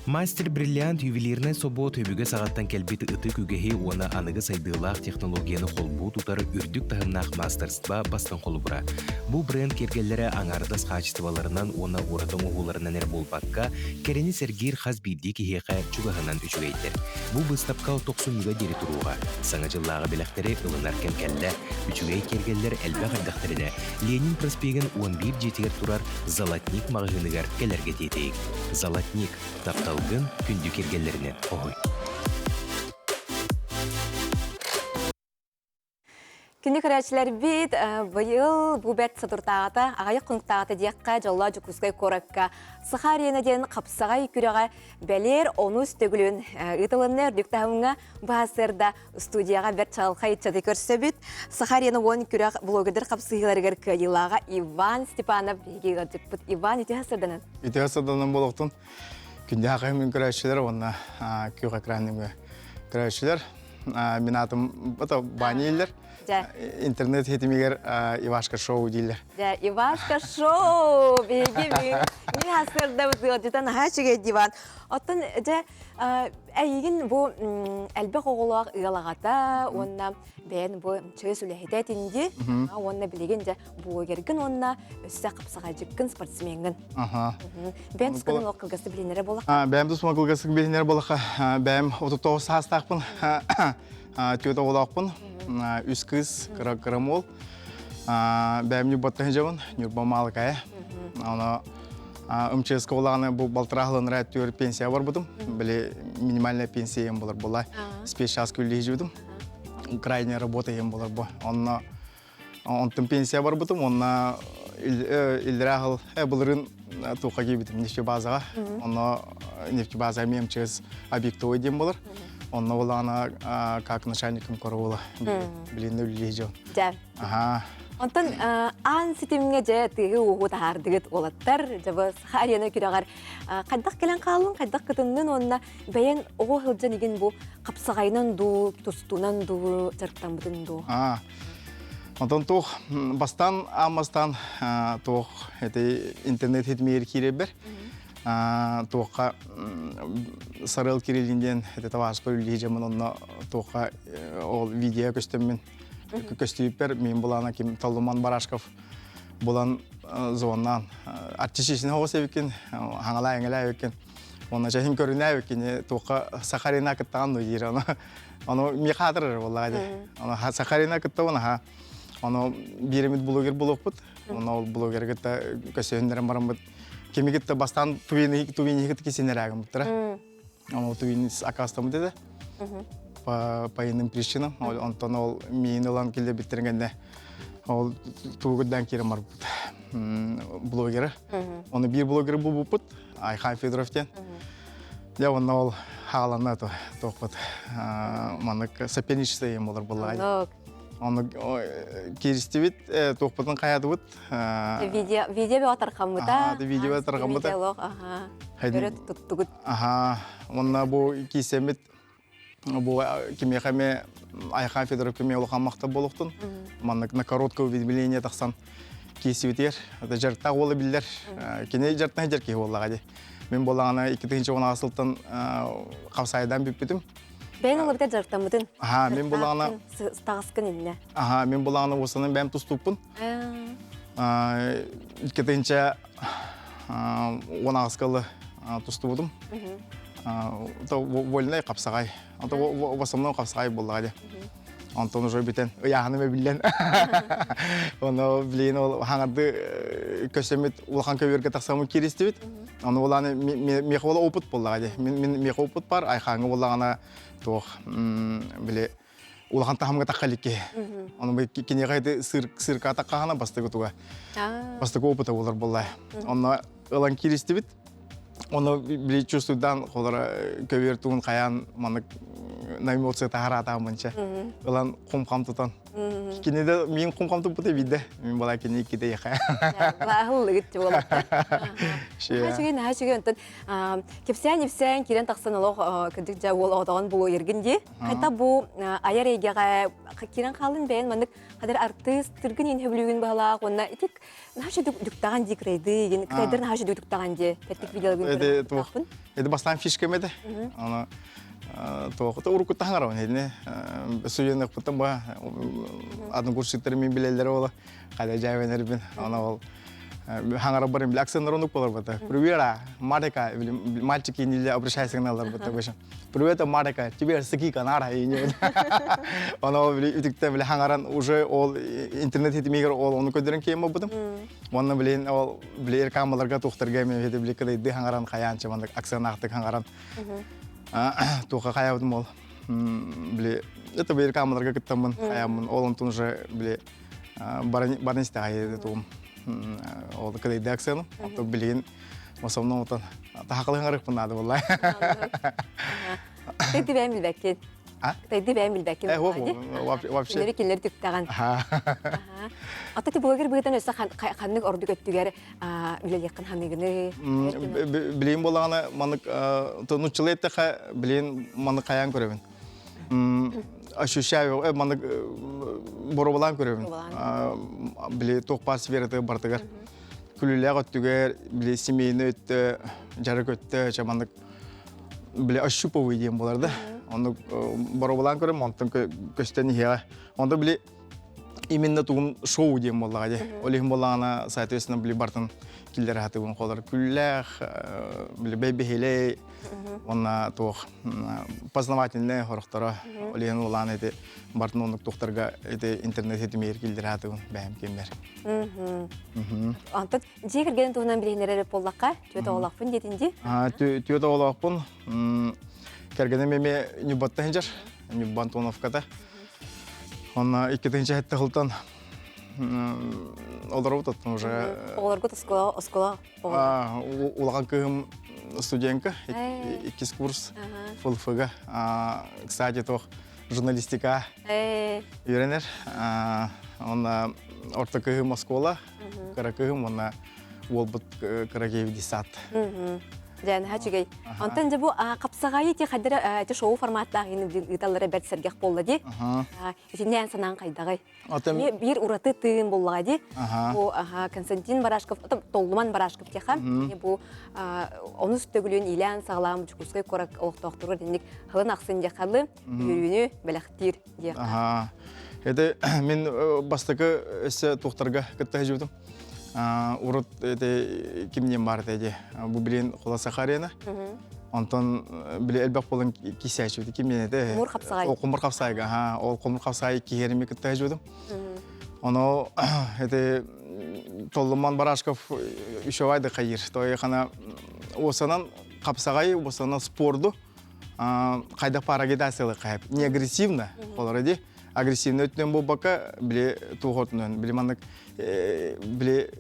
Мастер Бриллиант ювелирный собот өбігі сағаттан кәлбеті үті күгіхи оны анығы сайдылақ технологияны қолбу тұтары үрдік тағынақ мастерства бастан қолы бұра. Бұл бренд кергелері аңардас қачыстываларынан оны оратың оғыларынан әр болбаққа кәрені сәргер қаз бейді кехеқі чуғағынан үшігейтер. Бұл бұстапқа 90-ға дері тұруға. Саңа жыллағы біләқтері ылынар кәмкәлі. Үшігей кергелер әлбәқ ардақтарына Ленин проспегін 11 жетігер тұрар Золотник мағығынығар кәлерге тетейік. Золотник тапталғын күнді кергелерінен оғой. Күнді көрәтшілер бейт, бұйыл бұбәт сатыртағыта, ағайық құнықтағыта дейққа жолла жүкізгай қораққа, сықар енеден қапсағай күреға бәлер оны үстігілін ұтылынны үрдіктағыңа бағасырда студияға бәт чалқа етчады көрсі бүт. Сықар ені он күреғ блогердер қапсығыларығыр күйілаға Иван Степанов бейгеға жүкпіт. Иван, үте ғасырданын? Үте ғасырданын болуқтың күнде ағайымен көрәтшілер, онына күйіға кіранымға көрәтшілер. Мен атым Бани елдер. Интернет хетимигер Ивашка шоу дейлер. Ивашка шоу! Беги мен ғасырда бұтығыдытан ғашыға диван. Оттан әйгін бұл әлбек оғылақ ұялағата, онна бәйін бұл чөз үләхеті әтінде, онна білеген бұлгерген, онна өсі қапсаға жүккен спортсменгін. Бәйін тұскының ол қылғасы білінері болақ? Бәйім тұскының қылғасы білінері болақ. Бәйім 39 састақпын, түйеті олақпын. Үс кыз, қырамол. Бәйім нүбаттығын жауын, нүрбамалы кәе. МЧС олағаны бұл балтырағылын рәт төр пенсия бар бұдым. Біле минимальная пенсия ем болар болай. Спешчас күлі жүйдім. Крайняя работа ем болар бұл. Онтын пенсия бар бұдым. Онна илдірағыл бұлырын туқа кебітім нефте базаға. Онна нефте базаға мен МЧС объекті ойдем болар. Онна олағаны как начальникім көрі ола. Білені үлі жүйдім. Онтан аң сетіміңе жа тығы оғы тағардығыт олаттар, жабы сақарияны күріғар. Қайдақ келен қалың, қайдақ күтіннің онына бәйін оғы ғылжан еген бұл қапсағайынан ду, тұстуынан ду, жарықтан бұдың ду. Онтан тоқ бастан, амастан тоқ интернет хетмейір кере бір. Тоққа сарыл керелінден тавашқа үлі жамын онына тоққа ол видео көстеммен көстейіппер, мен бұлана кем Талдуман Барашков бұлан зоннан артишесіне оғыз әвекен, хаңала әңілі әвекен. Оны жәхін көріне әвекен, тоққа Сахарина күттаған дейір. Оны ме қатырыр болағады. Сахарина күтті оны беремет блогер блог бұд. Оны блогер күтті көсеуіндерін барым бұд. Кеме күтті бастан тувені күтті кесенер әгім бұттыра. Оны тувені акастамы деді. По иным причинам. Онтан ол мен олан келде біттіргенде ол туғыдан керім бар блогері. Оны бір блогері бұл бұпыт, Айхан Федоровтен. Оны ол хағаланы тоқпыт. Манық соперничество ем олар болағайды. Оны керісті бет, тоқпытын қаяды бұд. Видео бе атарқан бұда? Видео атарқан бұда. Көрі тұттығыд. Онына бұл кейсемет бұл кемеқаме Айхан Федоров кеме олыған мақта болуқтын. Манық на короткое уведомление тақсан кейсі өтер. Жарттақ олы білдер. Кене жарттан жер кей олағады. Мен болағана 2-10 асылтын қапсайдан бүп бітім. Бәйін олы бітер жарттан бұдын? Мен болағана... Тағысқын еліне? Мен болағана осының бәм тұступпын. 2-10 асқалы тұсту бұдым. Вольный қапсағай. В основном қапсағай болағады. Онтон уже битен яғаны билен. Оны билен ол хаңарды көсемет улахан көверге тақсамы кересті бит. Оны оланы меқы ола опыт болдағады. Мен меқы опыт бар, айқаңы олағана тоқ біле улахан тахамға таққаликке. Оны бұл кенеғайды сырқа таққағана бастығы туға. Бастығы опыты олар болай. Оны ылан кересті бит. Оны біле чувствуйдан қолары көвер туын қаян маңық на эмоция тахара тамынча. Ылан құм-қам тұтан. Кенеде мен құм-қам тұп бұты биді. Мен бала кене кеде еқа. Лағылы гітті болады. Нағашыген ұнтын. Кепсән керен тақсан олық күдік жа ол оғдаған бұл ергінде. Қайта бұл аяр егеға керен қалын бәйін мәнік қадар артист түргін ен өбілігін бағалақ. Онна етек нағашы дүктаған де кірейді. Кірейдер нағашы дүктаған де. Пәттік видеолығын көріп. Эди бастан фишкемеде. Аны тоқыта урукутта хаңарау недіне. Суйенек бұттан ба адын курситтері мен білелері ола. Қайда жайвенер бін. Ана ол хаңара барым біле аксенер онук болар бұта. Привера, Марика, мальчики нельзя обращайся к налар бұта бішін. Привет, Марика, тебе сыки канара. Ана ол ütükте біле хаңаран уже ол интернет хитимегер ол оны көдерін кейім бұдым. Оны білен ол біле еркамаларға тоқтырға мен хеті біле кедейді хаңаран қаянчы, аксен ақтық хаңаран. Тоқа қаябдым ол. Біле, это бір еркамаларға күттімін, қаябын. Олын тұн уже біле барнесті қайеді туым. Ол кедейді аксену. Білеген масамның отан. Тақылы хаңарық бұнады болай. Тәйді бәйін білбәккен. Тәйді бәйін білбәккен. Вообще. Кенлері кенлері түктаған. Ата блогер бұғыдан өсі қанның орды көттігер үлелеқін ханығыны. Білейін болағаны маңық тұнучылы еттіға білейін маңық қаян көремін. Ощущаю, маңық бору болан көремін. Білей тоқпар сфераты бартығар. Күлілер өттігер, білей семейні өтті, жарық өтті, маңық білей ощуповый дейін боларды. Оны бору болан көремін, онтын көстен ехеға. Онда білей именно тугум шоу дейм боллагади. Олихим боллагана, соответственно, били бартын килдер хатыбын қолар. Күлләх, били бейбехелей, онна тух познавательный хорохтара. Олихим боллагана эти бартын онық тухтарға эти интернет хетимейр килдер хатыбын бәйім кемдер. Антон, жей кіргенін туғынан білгенері боллаққа, түйеті олақпын детінде? Түйеті олақпын. Кәргені меме Нюбатта хенжар, Нюбантоновката. Он иккетинче хетте хылтан олар утаттым уже. Олар год оскола. Улаған кыгым студентка, иккис курс ФЛФГ. Кстати, тох журналистика үйренер. Он орта кыгым оскола, кара кыгым, он олбыт карагеев десат. Жан хачыгай. Антон жабу қапсағайы те қадыры шоу форматтағы ұйталары бәтсергек болды де. Итінен санан қайдағай. Бір ұраты тыын болуға де. Бұл Константин Барашков, Толлуман Барашков теха. Бұл оны сүттігілін илән сағылам жүкізгай қорак оқтақтырғы денек ғылын ақсын де қалы үйрені бәліқтір де. Это мен бастықы өсі тоқтарға күтті жүбдім. Урут это кимнен бар dedi. Bu bilen қоласа қарена. Антон биле элбек болын кисәчү ди кимнен это. Кумур қапсағай. Ол кумур қапсайга, ол кумур қапсай киерме китте жүдüm. Оны это Толлуман Барашков еще айды қайыр. Той хана осанан қапсағай, осанан спорду қайда парагидасылы қайып. Не агрессивно, олар ди. Агрессивно өтінен бұл бақа біле туғыртынын. Біле маңдық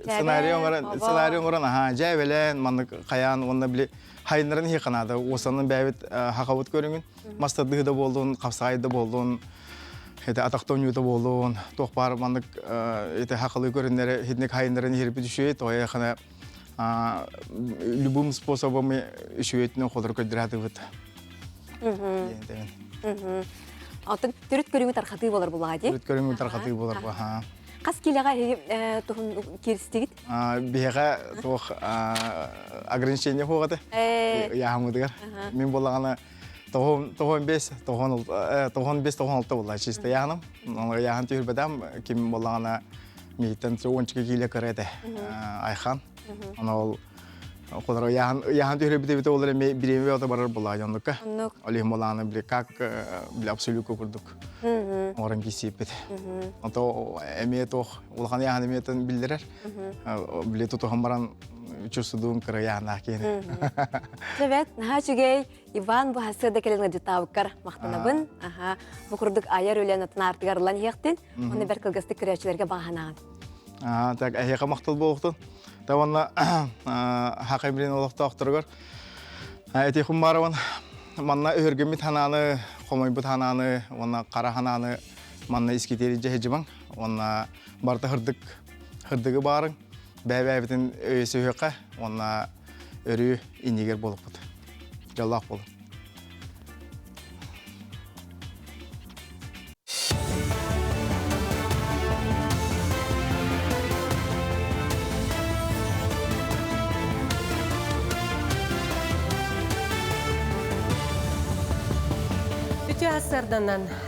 сценарий оңырын, жай белен, маңдық қаян, онда біле хайынларын хеқанады. Осанын бәйбет хақауыт көріңін. Мастадығы да болдың, қапсағайды болдың, атақтауын өті болдың. Тоқпар маңдық хақылы көрінлері, хетінек хайынларын херіпі düşüyor. Той қана любым способами үшуетінің қолыр көдірәді бұд. Антон, түріт көріңі тарқаты болар бұлға де? Түріт көріңі тарқаты болар бұлға. Қас келеға тұғын керістігіт? Беға тұқ ограничение қоғады. Яғымыдығар. Мен болағаны 95-96 болар. Чисті яғыным. Яғын түйір бәдім. Кем болағаны мейттен 12 келе көреді. Айхан. Ол Кодро яхан түйрі біте олар еме біреме ота барар бола жондыққа. Олихим оланы біле как біле абсолютко күрдік. Орын кесіп бет. Онта эме тоқ, олған яхан еметін білдірер. Біле тұтуған баран чувствуем кыры яхна кейді. Себет, нахачугей Иван bu hasırda kelin gıcıtavukar maqtanabın. Bu kurduk ayar ölen atın artıgarılan yeqtin. Onu bir kılgısты küreçilerge bağanağın. Так, әйеқа мақтал болуқтын. Таванна хақай білен олақты ақтырғыр. Әйте құм барыван. Манна өргімі тананы, қомайбы тананы, онна қара хананы, манна искетері жәхеджімің. Онна барты хырдығы барың. Бәбәбітін өйесі өйеқа, онна өрі инегер болып бұд. Жаллақ болу.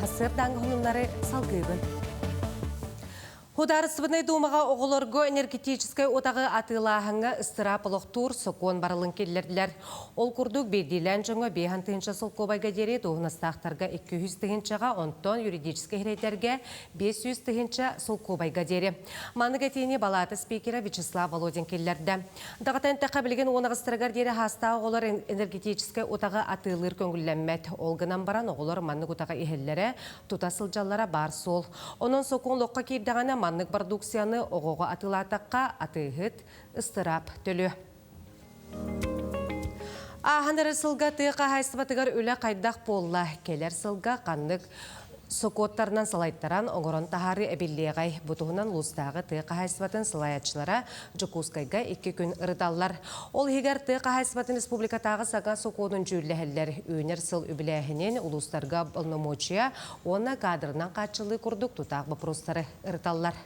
Hasırdan ғынымлары салгыбын. Хударысыбыны думаға оғылырғы энергетическай отағы атылағыңа ыстырап ұлықтур сокон барылын келдерділер. Ол күрдік бердейлен жоңа бейхан тыынша солқобайға дере доғыныстақтарға 200 тыыншаға, онтон юридическай херейтерге 500 тыынша солқобайға дере. Маныға тейіне балаты спикері Вячеслав Володин келдерді. Дағатан тәқа білген онағыстырғар дере хаста оғылар энергетическай отағы атылыр көңілленмет. Олғынан баран оғылар манық отаға ихеллері тұтасылжалара бар сол. Оның сокон лоққа кейдіғана маннык продукцияны оғоға атылатаққа атығыт ыстырап төлі. Аханары сылға тыға хайсыбатығар өлі қайдақ болла. Келер сылға қаннык сокоттарынан салайттаран оңырын тахары әбеллеғай бұтығынан лұстағы тыға хайсыбатын салаятшылара Жокускайға 2 күн ұрыталар. Ол егер тыға хайсыбатын республикатағы саға сокодың жүрләхілер өйнер сыл үбіләхінен ұлыстарға бұлнымочия, оны кадрынан қатшылы күрдік тұтақ бұпростары ұрыталар.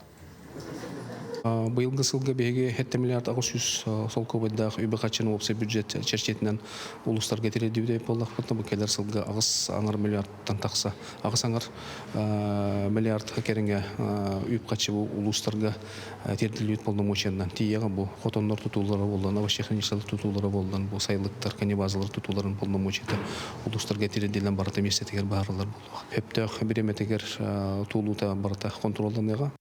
Быйылғы сылға беге 7 миллиард ағыз солқобайдағы үйбі қатшыны опсы бюджет черчетінен ұлыстарға тередеуде болдақ бұтты. Бұл келер сылға ағыз аңыр миллиардтан тақса. Ағыз аңыр миллиард керінге үйіп қатшы бұл ұлыстарға терділует болдың мөченнен. Тиеға бұл қотонлар тұтулары болдан, авашеханишалық тұтулары болдан, бұл сайлықтар, канибазылар тұтуларын болдың мөчеті ұлыстарға тереділен барыта месетігер бағарылар болуға. Өптіғ біреметігер тұлуыта барыта контролданеға.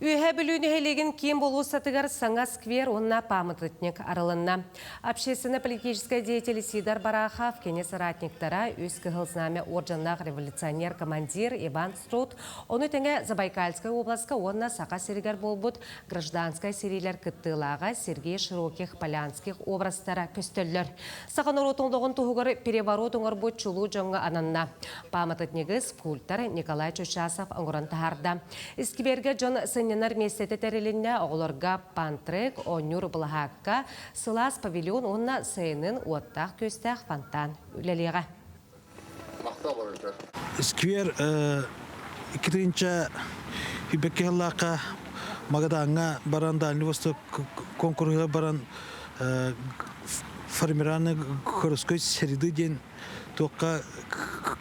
Үйе білуіне хелеген кем болу сатығар саңа сквер онна памытытнек арылынна. Общественно-политическая деятель Сидар Барахав кенес ратниктара өз кығылзнаме оржаннақ революционер командир Иван Струт, оны тәңе Забайкальская областка онна сақа серігер болбуд гражданская серилер кыттылаға Сергей Широких Полянских образтара көстөллер. Сақаныр отыңдығын тұғығыр переворот оңыр бұд чулу жоңға ананна. Памытытнегіз скульптор Николай Чучасов оңырын тахарда. Искиберге Джон Сыненар местеті тәрелінне оғылырға пантрек, онюр бұлғаққа, сылас павильон онна сайынын уаттақ көстәқ фонтан үлелеға. Сквер 2-нче үбекке ғылаққа мағадаңа баран Дальний Восток конкурсыға баран формираны көріскөй сәриді ден тоққа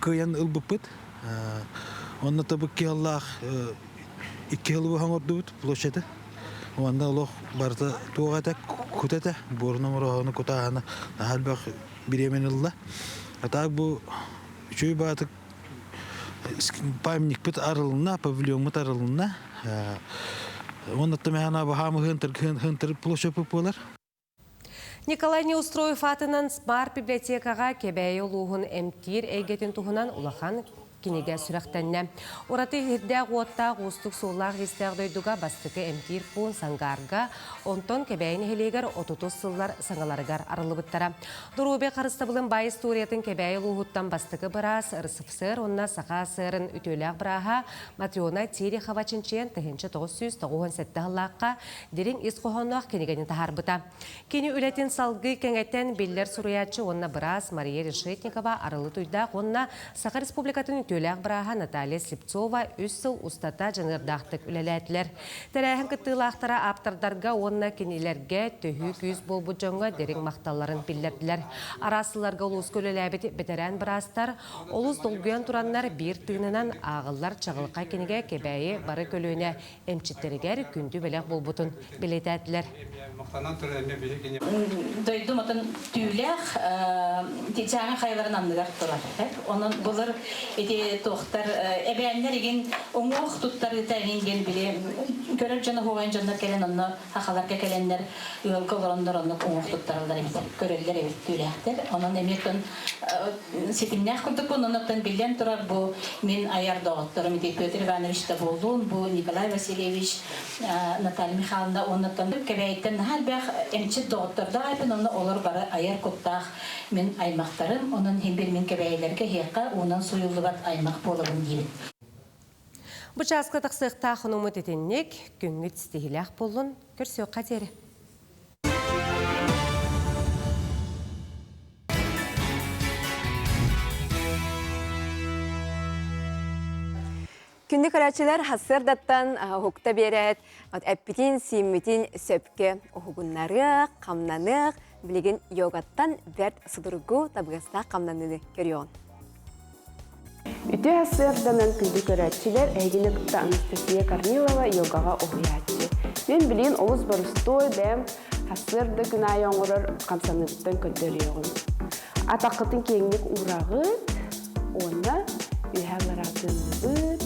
көйен ұлбыппыт. Онна табықке ғылақ 2 yıl bu hangi plощади, onda Allah barda tuğata kutata, borunun orağını kutağına halbak bir yemenilla. Atak bu çoğu batık payımnik bit aralığına, pavilyon bit aralığına. Onda tamamına bahamı hıntır plоща popular. Николай Неустроев атынан Смарт библиотекаға кебәйі ұлуғын әмтир әйгетін тұғынан ұлақан кенеге сүрәқтәнне. Ораты хирдәг оттақ ұстық соллақ естәғдойдуға бастықы әмтир пуын саңғарға, онтон кебәйін хелегер 30 сыллар саңғаларығар арылыбыттара. Дұрубе қарыстабылын бай историятын кебәйі ұлуғыттан бастықы біраз ырысып сыр, онна сақа сырын үтөләқ біраға Матриона Терехова чынчен 1997 ғылаққа дерін исқоғануақ кенегенін тахарбыта. Кені үлетін салғы кәңеттен беллер сұруячы онна біраз Мария Решетникова арылы тұйдақ, онна Сақа Республикатын төләк быраға Наталья Слепцова үс сыл устата жанырдақтық үлеләтілер. Тәрәхін кыттылақтара аптардарға онна кенелерге төхі күйіз болбу жоңға дерек мақталарын білдерділер. Арасыларға олус көлеләбет бетерән бұрастар, олус долгуян тураннар бір тыынынан ағылар чағылыққа кенеге кебәйі бары көлөне әмчеттерігер күнді бәлек болбутын білетәділер. Дойдум отын түүлэх течаңа хайварын андыгар турар. Onun bulur eti tohtar ebeğenler igen oğuq tuttar tәгин ген биле көрөр жана хуган жандар келен онно хахаларга келенler yol kolonlar onno oğuq tuttarlar көрөллөр эбит түүлэхтер. Onun эмектен сетимнях курдук оннотан билен турар бу мен аяр доктор Митей Петр Иванович да болдун бу Николай Васильевич Наталья Михайловна оннотан кебейттен халбах эмчи докторда айпын онно олар бары аяр коттах мен аймактарым онун хембер мен кебейлерге хекка онун суюлугат аймак болобун дейт. Бу часка тақсықта хынумы тетеннек күнгіт стихилях болын көрсеу қатері. Күнді көрәтшілер хасырдаттан хукта берет, әппетин, симметин, сөпке, оғығыннары, қамнанық, білеген йогаттан бәрт сұдырғу табығыста қамнанығы көріон. Үті хасырданан күнді көрәтшілер әйгінікті Анастасия Корнилова йогаға оғыятшы. Мен білген олыз барыстой бәм хасырды күн айоңырыр қамсанықтан көддер еғын. Атақытын кеңдік ұрағыт, онда үйә баратынығыт,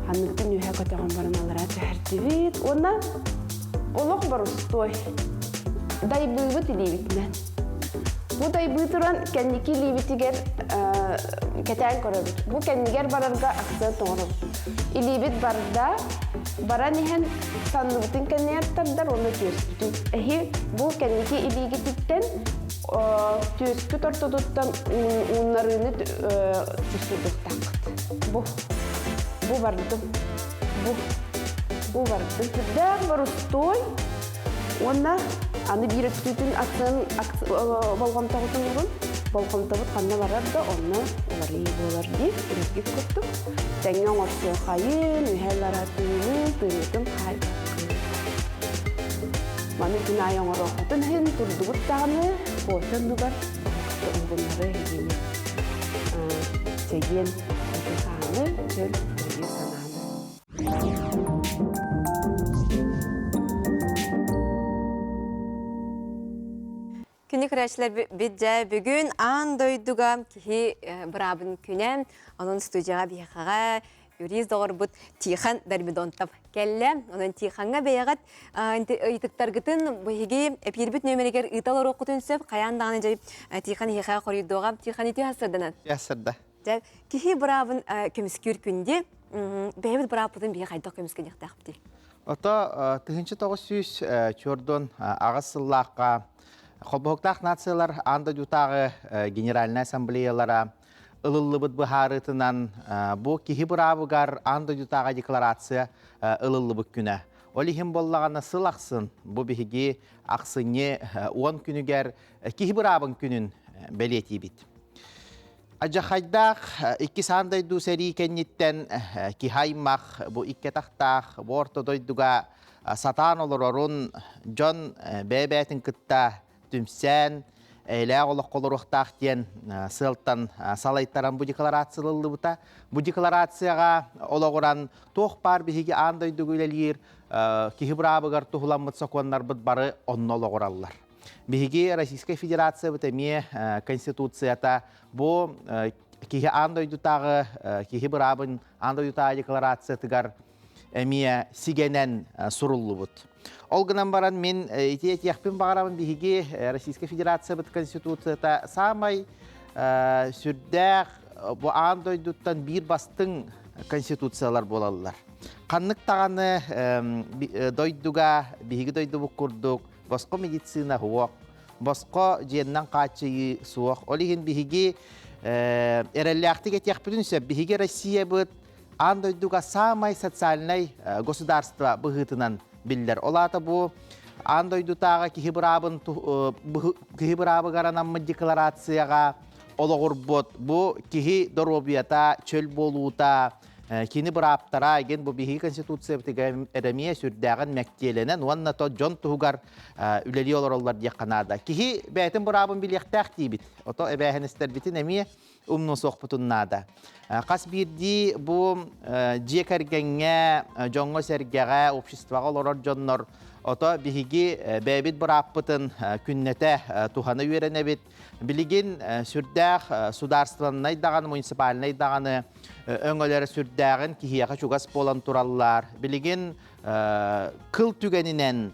Ханныктын үйә көтіған барыналара төхәртібет. Онда олық барыстой дайбыбыт илебітінен. Бұл дайбытыран кәндекі илебітігер кәтән көрөбіт. Бұл кәндегер барарға ақсы тоңырым. Илебіт барда бара нехен сандыбытын кәнеяттардар, онда түйістін. Әхи бұл кәндекі илегетіттен түйіскі тортудуттан ұнарыны түсірдіқтақыт. Бу бардым. Бу бардым. Күрдәк барыстой, онда аны бирек түтін атын болғамтағытын ұрын. Болғамтағыт қанна барарда, онна олары болар дейіп, үреккет көттім. Тәңген орсы қайын, үйәллар атының, бөлетім қайын. Маны күн айын ұры оқытын хен, тұрдығыт тағыны, қотын ұғар, ұғынары егене. Теген ұтын қағыны, жөл Күнді көрәтшілер бітжә бүгін андойдуға кихи бұрабын күнен, оның студияға бейхаға юрист доғыр бұд Тихан Дарбидонтап кәлі. Оның Тиханға бейғат ұйтықтарғытын бұйығы әпирбіт нөмерегер ұйталар оқытын сөп, қаяндағаны жайып Тихан хиқаға қорыйдуға. Тихан еті асырдынан? Асырда. Кихи бұрабын көміскер күнде бәйбіт бұрабыдың бейі қайдақ көміскен еқтақып дейі? Ото 1900 чордон ағасыллаққа Холбоқтақ нациялар анда jutағы Генеральная ассамблеялара ылылыбыт бұхарытынан бұ кихи бұрабығар анда jutағы декларация ылылыбыт күні. Олихим боллағаны сыл ақсын бұ біхіге ақсыне 10 күнігер кихи бұрабын күнін бәлеті бит. Ажахайдақ 2 сандай ду сәри кәнеттен кихаймақ бұ 2 тақтақ бұ ортодойдуға сатан олар орын жон бәбәтін күтті түмсән, әлі олық қолырықтақ ден сылттан салайттаран бұ декларациялылы бұта. Бұ декларацияға олығыран тоқ бар бігеге андайды көйлелер, кехі бұрабығар тұғыламыт соқуанлар бұд бары онын олығыралылар. Бігеге Российская Федерация бұта ме Конституцията бұ кехі андайдытағы, кехі бұрабын андайдытағы декларация тұғар әме сигенен сұрылы бұд. Олғынан баран мен етияқпен бағарамын бігеге Российская Федерация бұд Конституцията самай сүрдәқ бұ андайдыттан бір бастың конституциялар болалылар. Қаннық тағаны дойдуға, бігеге дойду бұқ күрдік, босқо медицина хуақ, босқо женнан қачығы суақ. Олеген бігеге әрәліяқтық етияқпен сөп, бігеге Россия бұд андойдуға самай социальный государство бұғытынан білдер. Олата бұ андойдутаға кихибырабы ғаранамы декларацияға олоғырбот, бұ кихи доробията, чөл болуыта, кини бұрааптара, еген бұ бихи конституция бітігі әрәмие сүрдәғін мәктеленен, уанна то жон тұғығар үлелі олар дияқанада. Кихи бәйтін бұрабын білектәқ дейбіт, ото әбәхіністер бітін әмие умну соқпытыннада. Қас бірді бұ жекәргенге, жоңғы сәргеға, обществаға олар жоннор, ото бихиги бәбит бұраппытын күннете туханы үйеріне бит. Билигин сүрдәқ сударстваннай дағаны, муниципалнай дағаны өңөлері сүрдәғын кихияға чугас болан тураллар. Билигин кыл түгенінен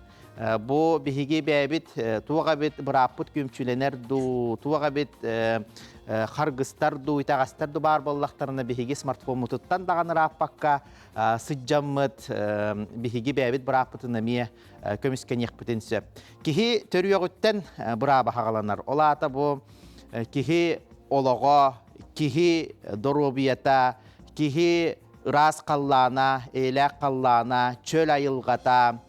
бұ бихиги бәбит туаға бит бұраппыт күмчүленер ду, туаға бит қарғыстар ду, итағастар ду бар боллақтарына бихиги смартфон мұтыттан дағаны раппаққа сыджаммыт бихиги бәбит бұраппытына мие көміскен еқпітінсі. Кихи төрүйеғіттен бұрабы хағаланар. Олата бұ кихи олоға, кихи доробията, кихи ырас қаллана, ейләк қаллана, чөл айылғата.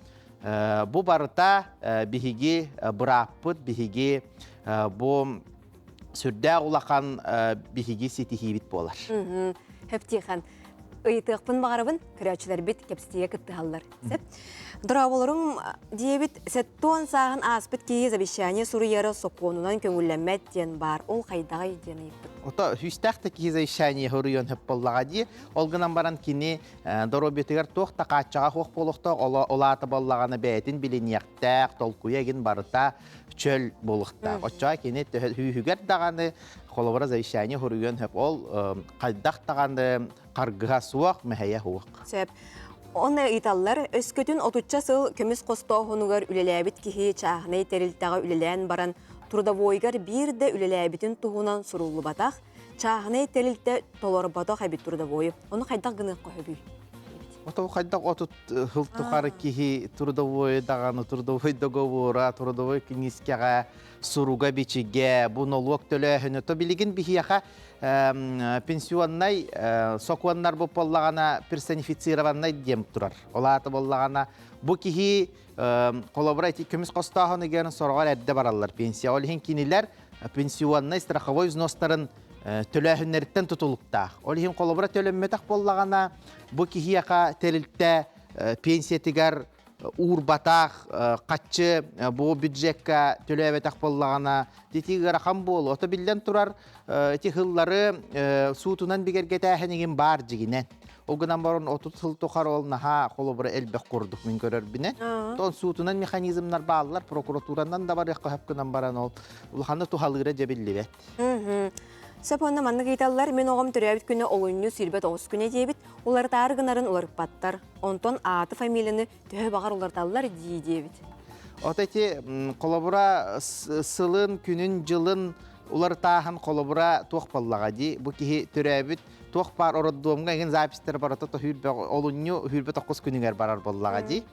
Бұ барыта бихиги бұраппыт, бихиги бұ сүрдә улақан бихиги сетихи бит болар. Хептихан. Ыйтықпын бағарабын, күрәчілер бит кепстеге күтті халлар. Дұраболырың дейбіт, сәттон сағын аспыт кейіз обещание сұры яры соқонынан көңілләмәт ден бар. Ол қайдағы ден айыпты? Ота хүстәқті кейіз обещание хұрыйон хөп боллаға дей. Олғынан баран кені доробетігер тоқта қатчаға хоқ болуқта олаты боллағаны бәйтін білінияқтақ, толкуя ген барыта чөл болуқта. Отчаға кені хүгер дағаны қолыбыра завещание хұрыйон хөп ол қайдақ дағаны қарғыға суақ, мәхәйе хуақ. Сөп, оны италлар өскөтін отуча сыл көміс қостау хонугар үлеләбіт кихи чағынай тәрілтаға үлелән баран турдавойгар бір де үлеләбітін туғынан сұрулы батақ, чағынай тәрілті толор батақ әбіт турдавойы. Оны қайдақ гынық қойбүй? Отау қайдақ отут хылтықары кихи турдавой дағаны, турдавой договора, турдавой кеңескеға, суруга бичиге, bu налог төлөһүнө то билигин бихияха пенсионнай сокуаннар бу боллагана персонифицированный дем турар. Олаты боллагана бу кихи коллаборати көмүс костаһыны генен соргар әддә бараллар. Пенсия олхин кинилер пенсионнай страховой взностарын төлөһүннәрдән тутулукта. Олхин коллабора төлөммәтәк боллагана бу кихияха терилтә пенсия тигәр урбатах качы бу бюджетка төлөбетак боллагана тетигер хам бол ото билден турар эти хыллары суутунан бигергетәһенеген бар жигинен огынан барон 30 жыл тохар олнаха колобра элбек курдук мен көрөр бине тон суутунан механизмнар баалар прокуратурандан да бар яккынан баран ол улханы тухалыра жебилли бет. Сапонна маннык италлар мен оғым түрәбіт күні олуынны сирбет оғыз күне дейбіт, олар тарғынарын олар баттар. Онтон аты фамилияны түйі бағар олар таллар дей дейбіт. Отети коллабора сылын, күнін, жылын олар тағын коллабора тоқ баллаға дей. Бұ кеге түрәбіт тоқ бар ородуымға еген запистер бар ата олуынны хүрбет оқыз күнігер барар баллаға дей.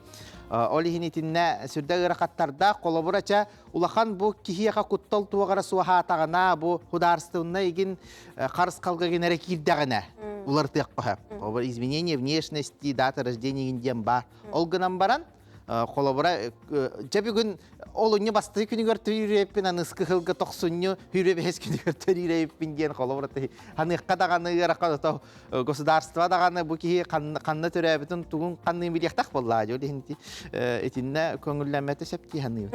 Олихин итинне сүрдә гыракаттарда коллаборача улахан бу кихияка куттал туагара суаха тагана бу хударстынна игин карыс калгыгын әрекирдәгенә улар тыякка. Бу изменение внешности, дата рождения индем бар. Ол гынан баран коллабора жабыгын олуңны басты күнүгөр төрүреппин аныскы хылга 90-ню хүребес күнүгөр төрүреппин ген коллабора аны кадаганы гыракка государство даганы бу ки канны төрөбүтүн тугун канны билектак болла жолинти этинне көңүлләмәте септи ханы.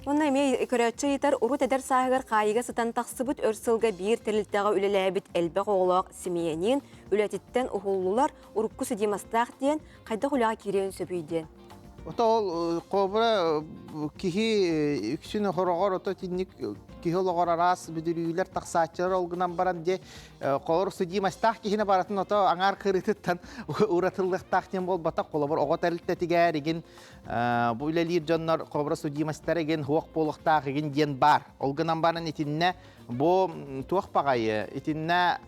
Онна эме көрөчө итер урут эдер сагыр кайыга сытан таксыбыт өрсылга бир тилилтеге үлеләбит элбек оглак семьянин үләтиттен ухуллулар урукку сидимастак диен кайда хулага кирен сөбүйден. Ото ол кобра кихи үксүнө хорогор ото тинник кихологор арас бүдүрүйлөр таксаачылар олгунан баран де колор судимастак кихине баратын ото аңар кырытыттан уратылыктак тем бол бата колобор ого тәрилтетигер еген бу үлелир жоннор кобра судимастар еген хуак болуктак еген ден бар. Олгунан баран этинне бу туак багайы этинне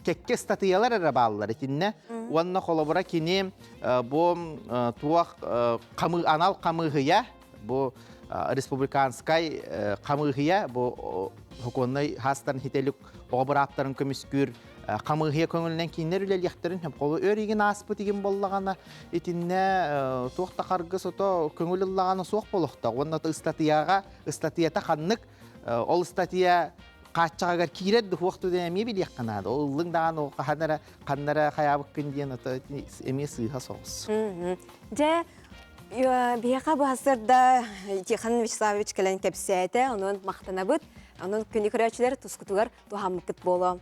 кекке статьялар арабаллар этинне уанна колобора кини бу туак анал камыгыя бу республиканскай камыгыя бу хоконной хастарын хителик обраптарын көмүскүр камыгыя көңүлүнөн кинер үлелияктерин hem колу өриген аспыт деген боллагана этинне туакта каргыс ото көңүлүллаганы суак болукта уанна статьята ханнык ол статья Kaççağagar kiret de huaqtu demi biliyek kanada. Oğlun dağın o kanlara hayabık gündien emi sığha soğuz. Je biyaqa bu hasırda Tihan Vячеславович kelen kepsiyete, onun maqtanabıt, onun küni kırıçları tuskutugar tuhamıkıt bolu.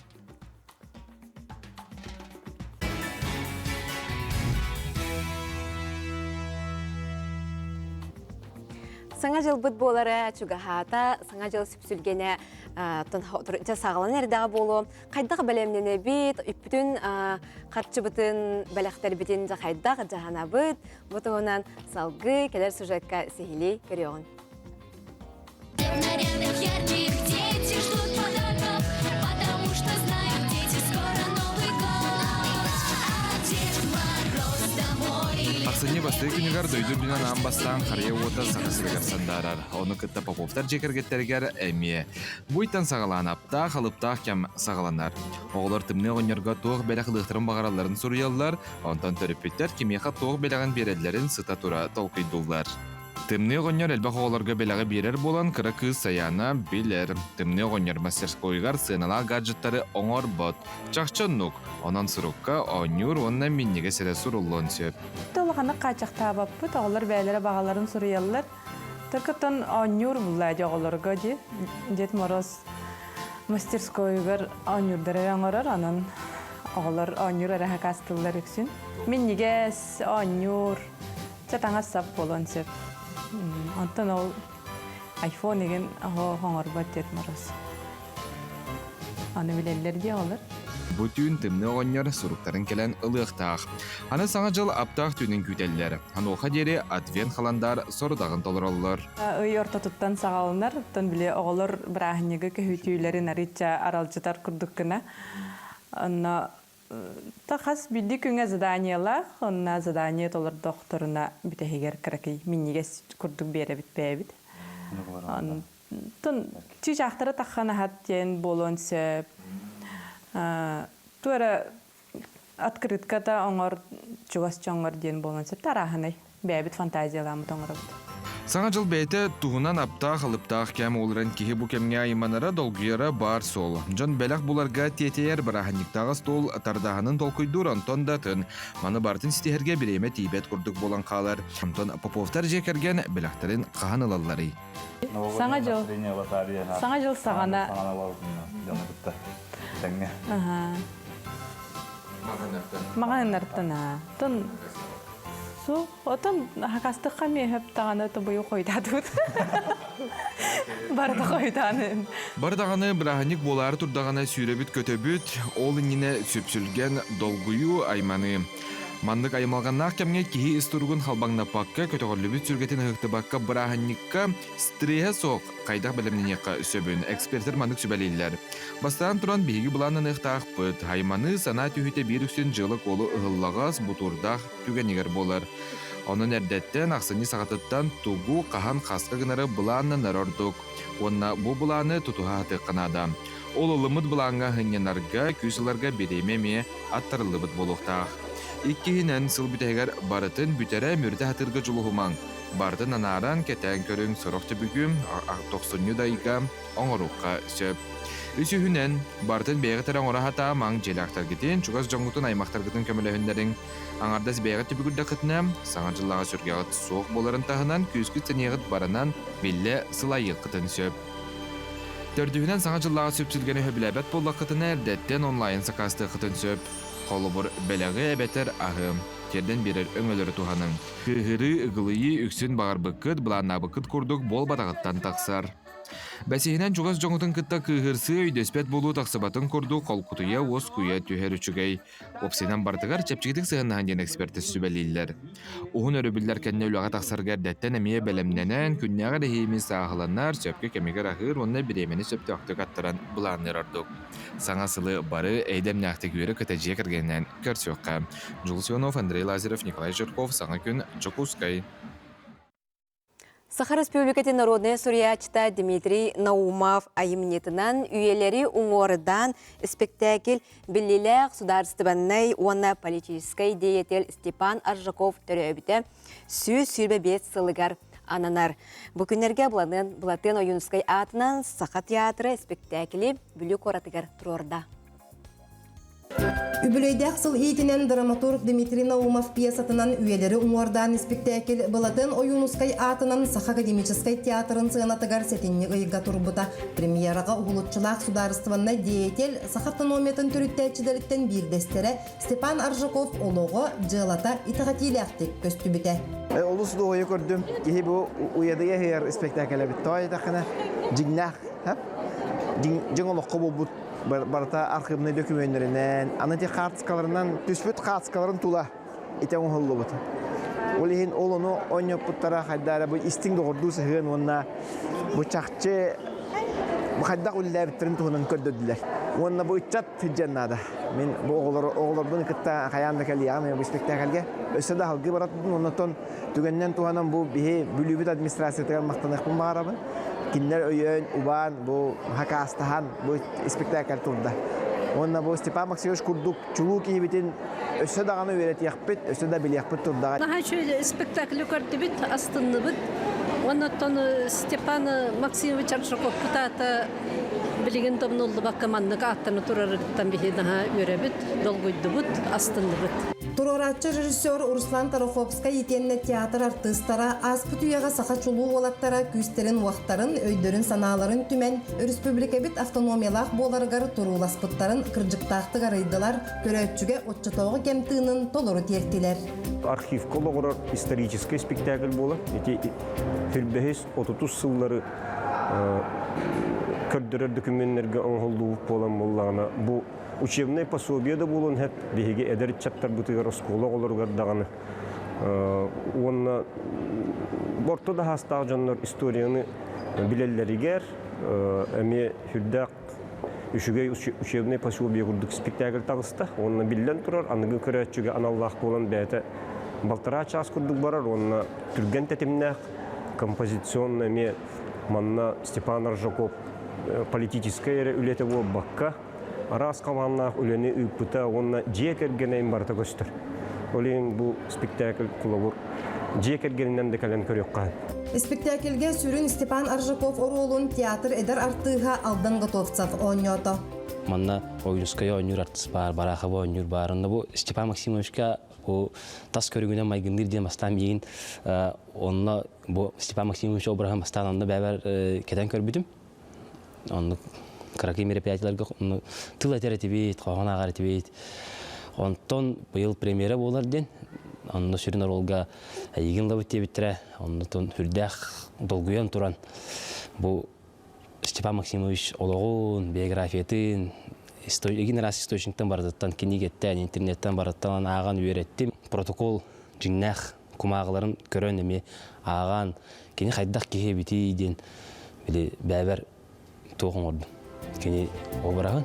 Саңа жыл бұд болары чугахата, саңа жыл сүпсүлгене сағылан әрдағы болу. Қайдағы бәлемнені бет, үппітін қатшы бұтын бәліқтер бітін қайдағы жағана бұд. Бұтығынан салғы келер сюжетка сехилей көріғын. Ақсыне басты күнігер дөйді дүнен амбастан қария ота сағасырығар сандарар. Оны күтті поповтар жекергеттерігер әмие. Бұйттан сағалан апта, қалыптақ кәм сағаланар. Оғылар тімне ғонерға тоғы бәлі қылықтырын бағараларын сұрыялар, онтан төріппеттер кемеға тоғы бәліған берелерін сыта тұра толқидулар. Тымны ғонер әлбақ оғыларға бәліғі берер болан кірі кыз саяна білер. Тымны ғонер мастерскойғар сынала гаджеттары оңор бот. Чақчаннук, онан сұрыққа оңюр онна миннеге сәрі сұрылуын сөп. Толғаны қачақта баппы, оғылар бәлері бағаларын сұрыялар. Тықытын оңюр бұлайды оғыларға де. Дет мороз мастерскойғар оңюрдары оңырар, анан оғылар оңюр әрі қастылар үксін. Миннеге оңюр чатаңа сап болуын сөп. Антон ол iPhone еген хоңор бат дет мороз. Аны білелер де олар. Бұтүйін тымны оңыр сұруқтарын келен ылықтақ. Аны саңа жыл аптақ түйінің күтелілер. Аны оқа дері адвент қаландар сорудағын толыр олар. Үй орта тұттан сағалынар, тұн біле оғылар бір ағынеге көхітейлерін аритча аралжытар күрдіккіна. Тақас білді күнге заданиялар, онна задания толар докторына бітегер кірекей. Миннеге күрдік бері бітпей. Тұн түйж ақтары таққаны хаттен болуын сөп. Туара открытката оңыр чугас чоңыр ден болуын сөп. Тарахынай бәбіт фантазияламы тоңыр бұд. Саңа жыл бәйті туғынан аптақ алыптақ кәм олырын кеге бұ кәмге айманара долгүйері бар сол. Жон бәләқ бұларға тетейер біраханниктағы стол тардағының толкүйдур онтон датын. Маны бартын стихерге біреме тейбет күрдік болан қалар. Онтон поповтар жекерген бәләқтарын қаған ылалары. Саңа жыл сағана. Маған нартына. Отын хақастыққа мехіп тағаны тұбыйы қойдадуд. Барды қойданы. Бардағаны бірағаник болары тұрдағана сүйребіт көтөбіт, ол иніне сөпсүлген долгую айманы. Мандык аймалганнақ кәмге кихи истургун халбаңна пакка көтөғырлүбіт сүргетін ғықты баққа бірағаникка стреhe соқ қайдақ бәлемненеққа сөбін экспертер мандык сүбәлейлер. Бастан тұран бейгі бұланын ұқтақ бұд, айманы сана түйіте бір үксін жылы қолы ұғыллағас бұтурдақ түгенегер болар. Onun erdеттен ақсыны сағатыттан тугу қахан қасқа гынары бұланын әрордық. Онна бұ бұланы тұтуға атыққанада. Ол ұлымыд бұланға хынненарға, күсіларға беремеме аттарылыбыд болуқтақ. Иккihinen сыл бүтәгәр барытын бүтәрә мөрдә хатырга жулуһумаң. Бардын анаран кетән көрүң сорохты бүгүм 90 дайга оңорукка сөп. Үсүһүнен бардын бәгәтәр оңора хата маң желактар гитен чугас жоңгутун аймактар гитен көмөлөһүндәрен аңардас бәгәт бүгүдә кытнам саңа жыллага сүргәгәт соқ боларын тахынан күскү тенегит барынан билле сылайык кытын сөп. Төрдүһүнен саңа жыллага сөпсүлгәне хөбиләбәт боллакытына эрдәттен онлайн сакасты кытын сөп. Қолыбыр бәләғі әбәтер ағым, терден берер өңөлері туғаның. Күйірі үгілейі үксін бағар бұқыт, бұланна бұқыт күрдік бол батағыттан тақсар. Бәсейінен жұғас жоңытын кытта күйірсі өйдеспет болу тақсыбатын күрді қол құтыя оз күйе түйер үчігей. Опсайнан бартығар чәпчігдік сығыннаған ден эксперті сүбәлейлер. Уғын өрібілдер кәнне үліға тақсарғар дәттен әмейе бәлемненен, күннеғі рейімі сағыланар, сөпке кәмегер ағыр, онына біремені сөпті ақтық аттыран бұланыр ардық. Саңа сылы бары әйдем нәқті күйері кітәже кіргеннен көрсөққа. Жул Сионов, Андрей Лазарев, Николай Жирков, Саңа күн, Джокускай. Саха Республикаты народная сурьячта Дмитрий Наумов айымнетынан үйелері уңорыдан спектакль «Беллилях сударственной уана политической деятель Степан Аржаков төрөбіті сүй сүрбе бет сылыгар ананар. Бу күннерге булатын Оюнускай атынан Саха театры спектакли бүлүк оратыгар турорда. Үбүлөйдәк сыл иетинен драматург Дмитрий Наумов пьесатынан үйелері уңордан спектакль болатын Оюнускай атынан Саха академической театрын сыйнатыгар сетинни ыйга турбута. Премьерага угулутчулак сударстванна деятель Саха автономиятын түрүттәчилерден бирдестере Степан Аржаков олого жылата итагатилектик көстүбүтә. Олус дойы көрдüm. Кихи бу уядыя хер спектакль бит. Той такына жигнах, жыңолокко болбут. Барта архивный документлеринен, анати карточкаларынан түспүт карточкаларын тула ите оңоллу бут. Олихин олону оньопуттара хайдара бу истиң догорду сыгын онна бу чакчы бу хайда уллабиттерин туунан көрдөдүлөр. Онна бу чат фиджаннада. Мен бу оголордун кытта хаянда келия мен бу спектакльге өсөдө халгы барат оннотон түгеннен туанан бу бихи бүлүбүт администрациятыгар мактаныкпын баарабы. Киндер өйөн, убан, бу хакастахан, бу спектакль турда. Онна бу Степан Максимович курдук чулуу кийбитин өсө даганы үйрөтиякпыт, өсө да билиякпыт турдага. Наха шөyle спектакль көрдүбүт, астынныбыт. Оннотон Степан Максимович Аршаков кутата билген домнолду баккаманнык аттаны турарыттан бихи наха үйрөбүт, долгуйдубут, астынныбыт. Туроратчы режиссер Руслан Тароховска етенне театр артыстара аспыт үйеға саха чулуу олаттара күстерин уақтарын, өйдөрін саналарын түмен республика бит автономиялақ боларығар туруласпыттарын кыржықтақты гарайдылар көрөтчүге отчотоғы кемтыынын толору тертилер. Архив колоғырар исторический спектакль болы. Эти фильбехес 30 сыллары көрдірер документтерге оңғылдуып болан болағына. Бұл учебный пособие да болын хәп беге эдер чаттар бутыгар школа оларгар даганы. Онна борто да хастаг жаннар историяны билеллеригер эме хүлдак үшүгей учебный пособие курдук спектакль тагыста. Онна биллен турар, аныгы көрөчүгө аналлах болан бәте балтара час курдук барар. Онна түрген тетимнак композиционный эме манна Степан Аржаков политическая үлете бол бакка. Арас каланнах үлени ыппыта, онна жекергенейн барта көстөр. Олен бу спектакль кулабур жекергенинен де кален көрөккан. Спектакльге сүрүн Степан Аржаков оролун театр эдер артыга алдан готовцов оньото. Манна Оюнускай ойнур артыс бар, барахаба ойнур барында бу Степан Максимовичка бу тас көрүгүнөн майгындыр дем астам егин онна бу Степан Максимович обрахам астанында бәбәр кетен көрбүдүм. Онны караки мероприятияларга тыл этеретибит, каган агаретибит. Онтон быйыл премьера болар ден. Онны сүрүн оролга егин лабыт тебиттере. Онтон хүрдәк долгуян туран. Бу Степан Максимович ологун, биографиятын, егин раз источниктен бардыттан, кинигеттен, интернеттен бардыттан аган үйреттим. Протокол жиңнах кумагыларын көрөн эме аган кини хайдак кихе бити ден били бәбәр тоғын орды. Кені обырағын.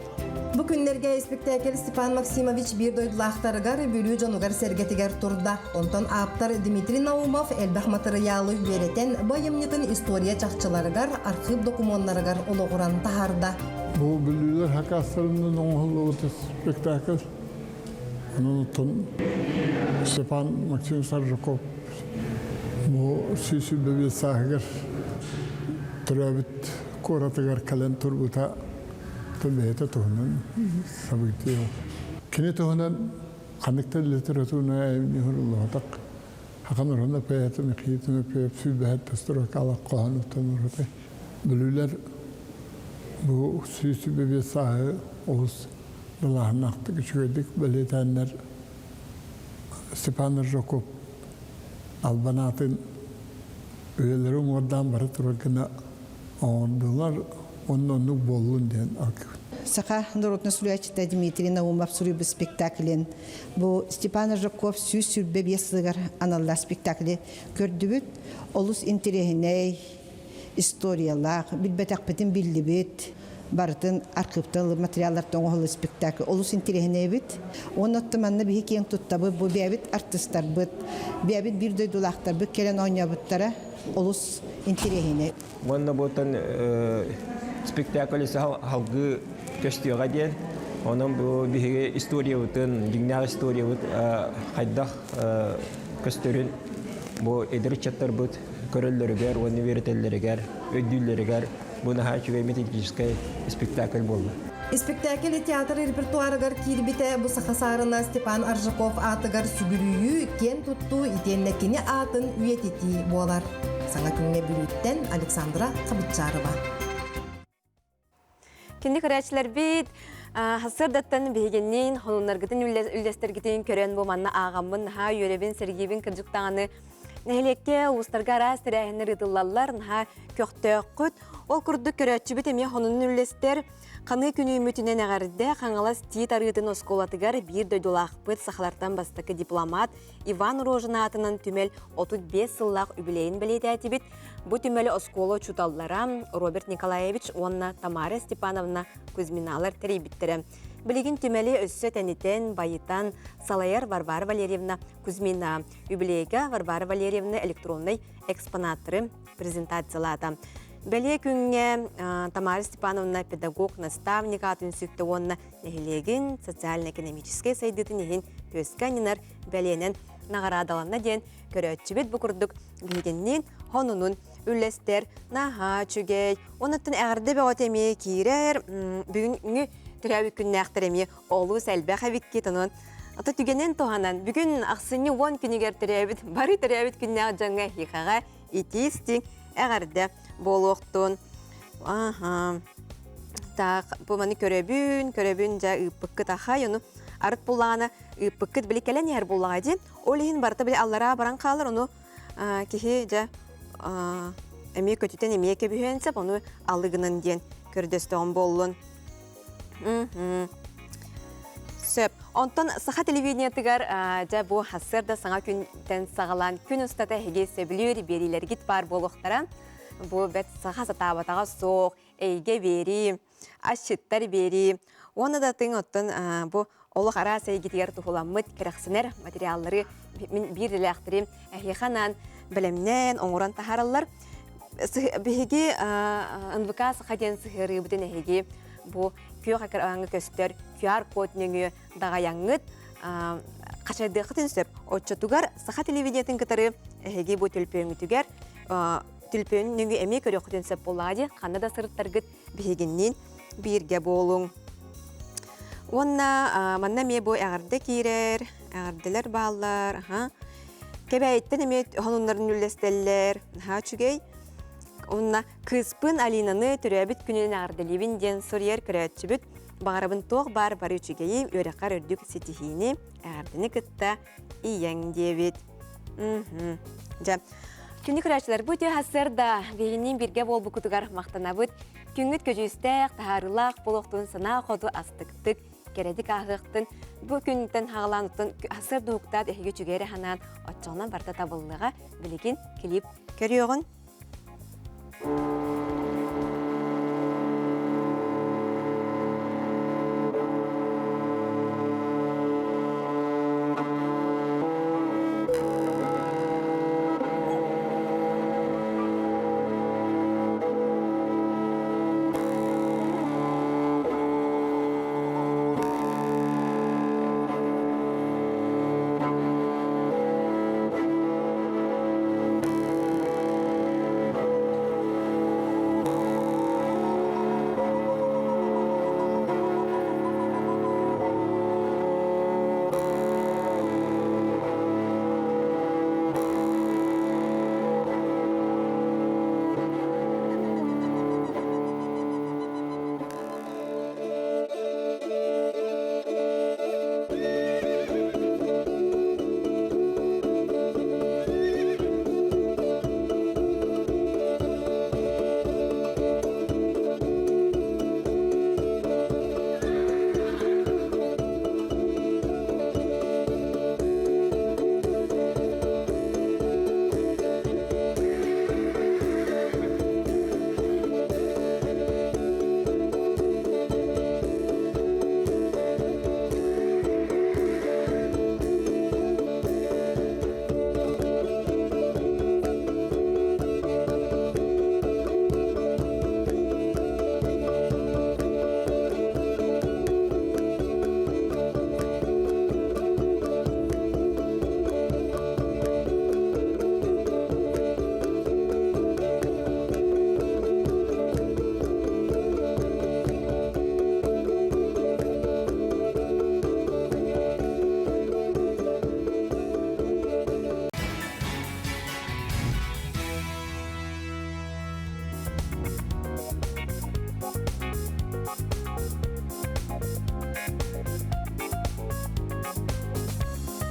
Бу күннерге спектакль Степан Максимович бир дойдулақтарыгар бүлүү жонугар сергетигер турда. Онтон аптар Дмитрий Наумов элбах материалы үйеретен байымнетін история чақчыларыгар архив документларыгар ологуран тахарда. Бу бүлүүлөр хакастарынын оңголуу спектакль. Онтон Степан Максимович Аржаков бу сүйсүлбөбү сагыр турабыт коратыгар кален турбута Бәйті тұғынан сабыйты ел. Кені тұғынан қанықта литературына әйіміне ғырылығатақ. Хақан ұрғанда пәйетіні қиетіні пәйіп сүй бәйет тастыры қалақ қоған ұттан ұрғатай. Бүлілер бұл сүйсі бәбе сағы оғыз бұлағын ақты күшігедік бәлетәнлер Степан Аржаков албанатын өйелері ұңырдан бары тұрғына оңырдылар оннук болуын ден аркив. Саха народный слушатель Дмитрий Наумов сүрүбү спектаклен. Бу Степан Аржаков сүз сүрбе бесыгар аналла спектакли көрдүбүт. Олус интерегиней историялар, билбетак бетин билдибит. Бартын архивтан материалдар тоңголу спектакль. Олус интерегиней бит. Оннаттыманны бихи кең туттабы бу бебит артисттар бит. Бебит бир дойдулактар бит келен ойнабыттара. Олус интерегиней. Онна ботан спектакль халгы көстüга ден. Onun bu bir история бүтін, dünya история бүт, хайдах көстөрүн bu эдер чаттар бүт көрөллөрүгер, университеттелеригер, өйдүллеригер бу нахачугай методический спектакль болду. Спектакль театр репертуарыгар кирбите бу сахасарына Степан Аржаков атыгар сүгүрүйү кен тутту итеннекини атын үйетити болар. Саңа күнгө бүрүттен Александра Кабытчарова. Кенди көрәчләр бит хасырдаттан бегеннен хонунаргытын үлдестергитин көрән бу манна агамын ха йөребин Сергейбин кыржыктаганы нәһлекке устарга рас тирәһенер идыллаллар ха көктөккүт ол курдук көрәчү бит эме хонун үлдестер каны күнү үмүтүнен агарды хаңалас тит арытын осколатыгар бир дөдөлакпыт сахалардан бастакы дипломат Иван Рожин атынан түмел 35 сыллак юбилейин белетәтибит. Бу түмел осколо чуталлара Роберт Николаевич онна Тамара Степановна Кузьминалар терибиттере. Билигин түмели өссө тенитен байытан Салаяр Варвара Валерьевна Кузьмина юбилейга Варвара Валерьевна электронный экспонаттары презентациялата. Беле күнгө Тамара Степановна педагог, наставник атын сүкті онна нехилегин социально-экономический сайдытын ехин төсканинар беленен нағарадаланна ден көрөтчүбет бұқырдық білгеннен хонунун үлестер наха чүгей. Онаттын әғірді бәғат әме кейрер бүгінгі түрәуі күнні әқтір әме олу сәлбәқ әвікке тонын. Ата түгенен тоғанан бүгін ақсыны 10 күнігер түрәуіт, бары түрәуіт күнні жаңға хиқаға итесті әғірді болуқтun. Так, bu mani köröbün ja ıpıkkı taha yonu arıt bulağına ıpıkkı bile kelen yer bulağıcı. Olihin barıta bile allara baran kalır onu kihi ja emeği kötüten emeği kebühensep onu allıgının diyen kördöstüğün bollun. Söp. Ondan saha televizyonetigar ja bu hasırda sana künden sağalan gün ustada hege söbülüyor beriler git bar boluqtara. Bu bet saha satabatağa soğuk, eyge beri, aşıttar beri. Onu da tığıntın bu oluq ara sevgitiyer tuhulanmıt kereksiner materyalları bir dilektirim. Ehyahanan bilimnen, onuran taharallar. Bihigi NVK sahaden sıhırı bütün ehigi bu köy hakarağını göster, QR kod nöngü dağayangıt kaçadıqıtın söp. Oçatugar saha televizyonetinin kıtarı ehigi bu tülpöngü tüger. Tülpön nöngü emek örüqtün söp boladı. Kanada sırıttargıt bihiginnin birge bolun. Onna manna me bu ağırda kirer, ağırdalar bağlar. Kebeyitten emet honunların üllesteller. Çügey. Onna kıspın Alina'nı türebit günün ağırdalivin den soruyer körötçübüt. Bağırabın toğ bar barı çügeyi örekar ördük setihini ağırdını kıtta iyen devit. Күнні күрәшілер бұд hasırda бейінен бірге бол бұқытығар мақтана бұд. Күнгіт көжістәқ, тағарылақ, болуқтың сына қоду астықтық, кередік ағықтың. Бұл күнттен хағыланықтың hasırda ұқтад әйге чүгері ханан отчоғынан барда табылыға білеген келіп көріоғын.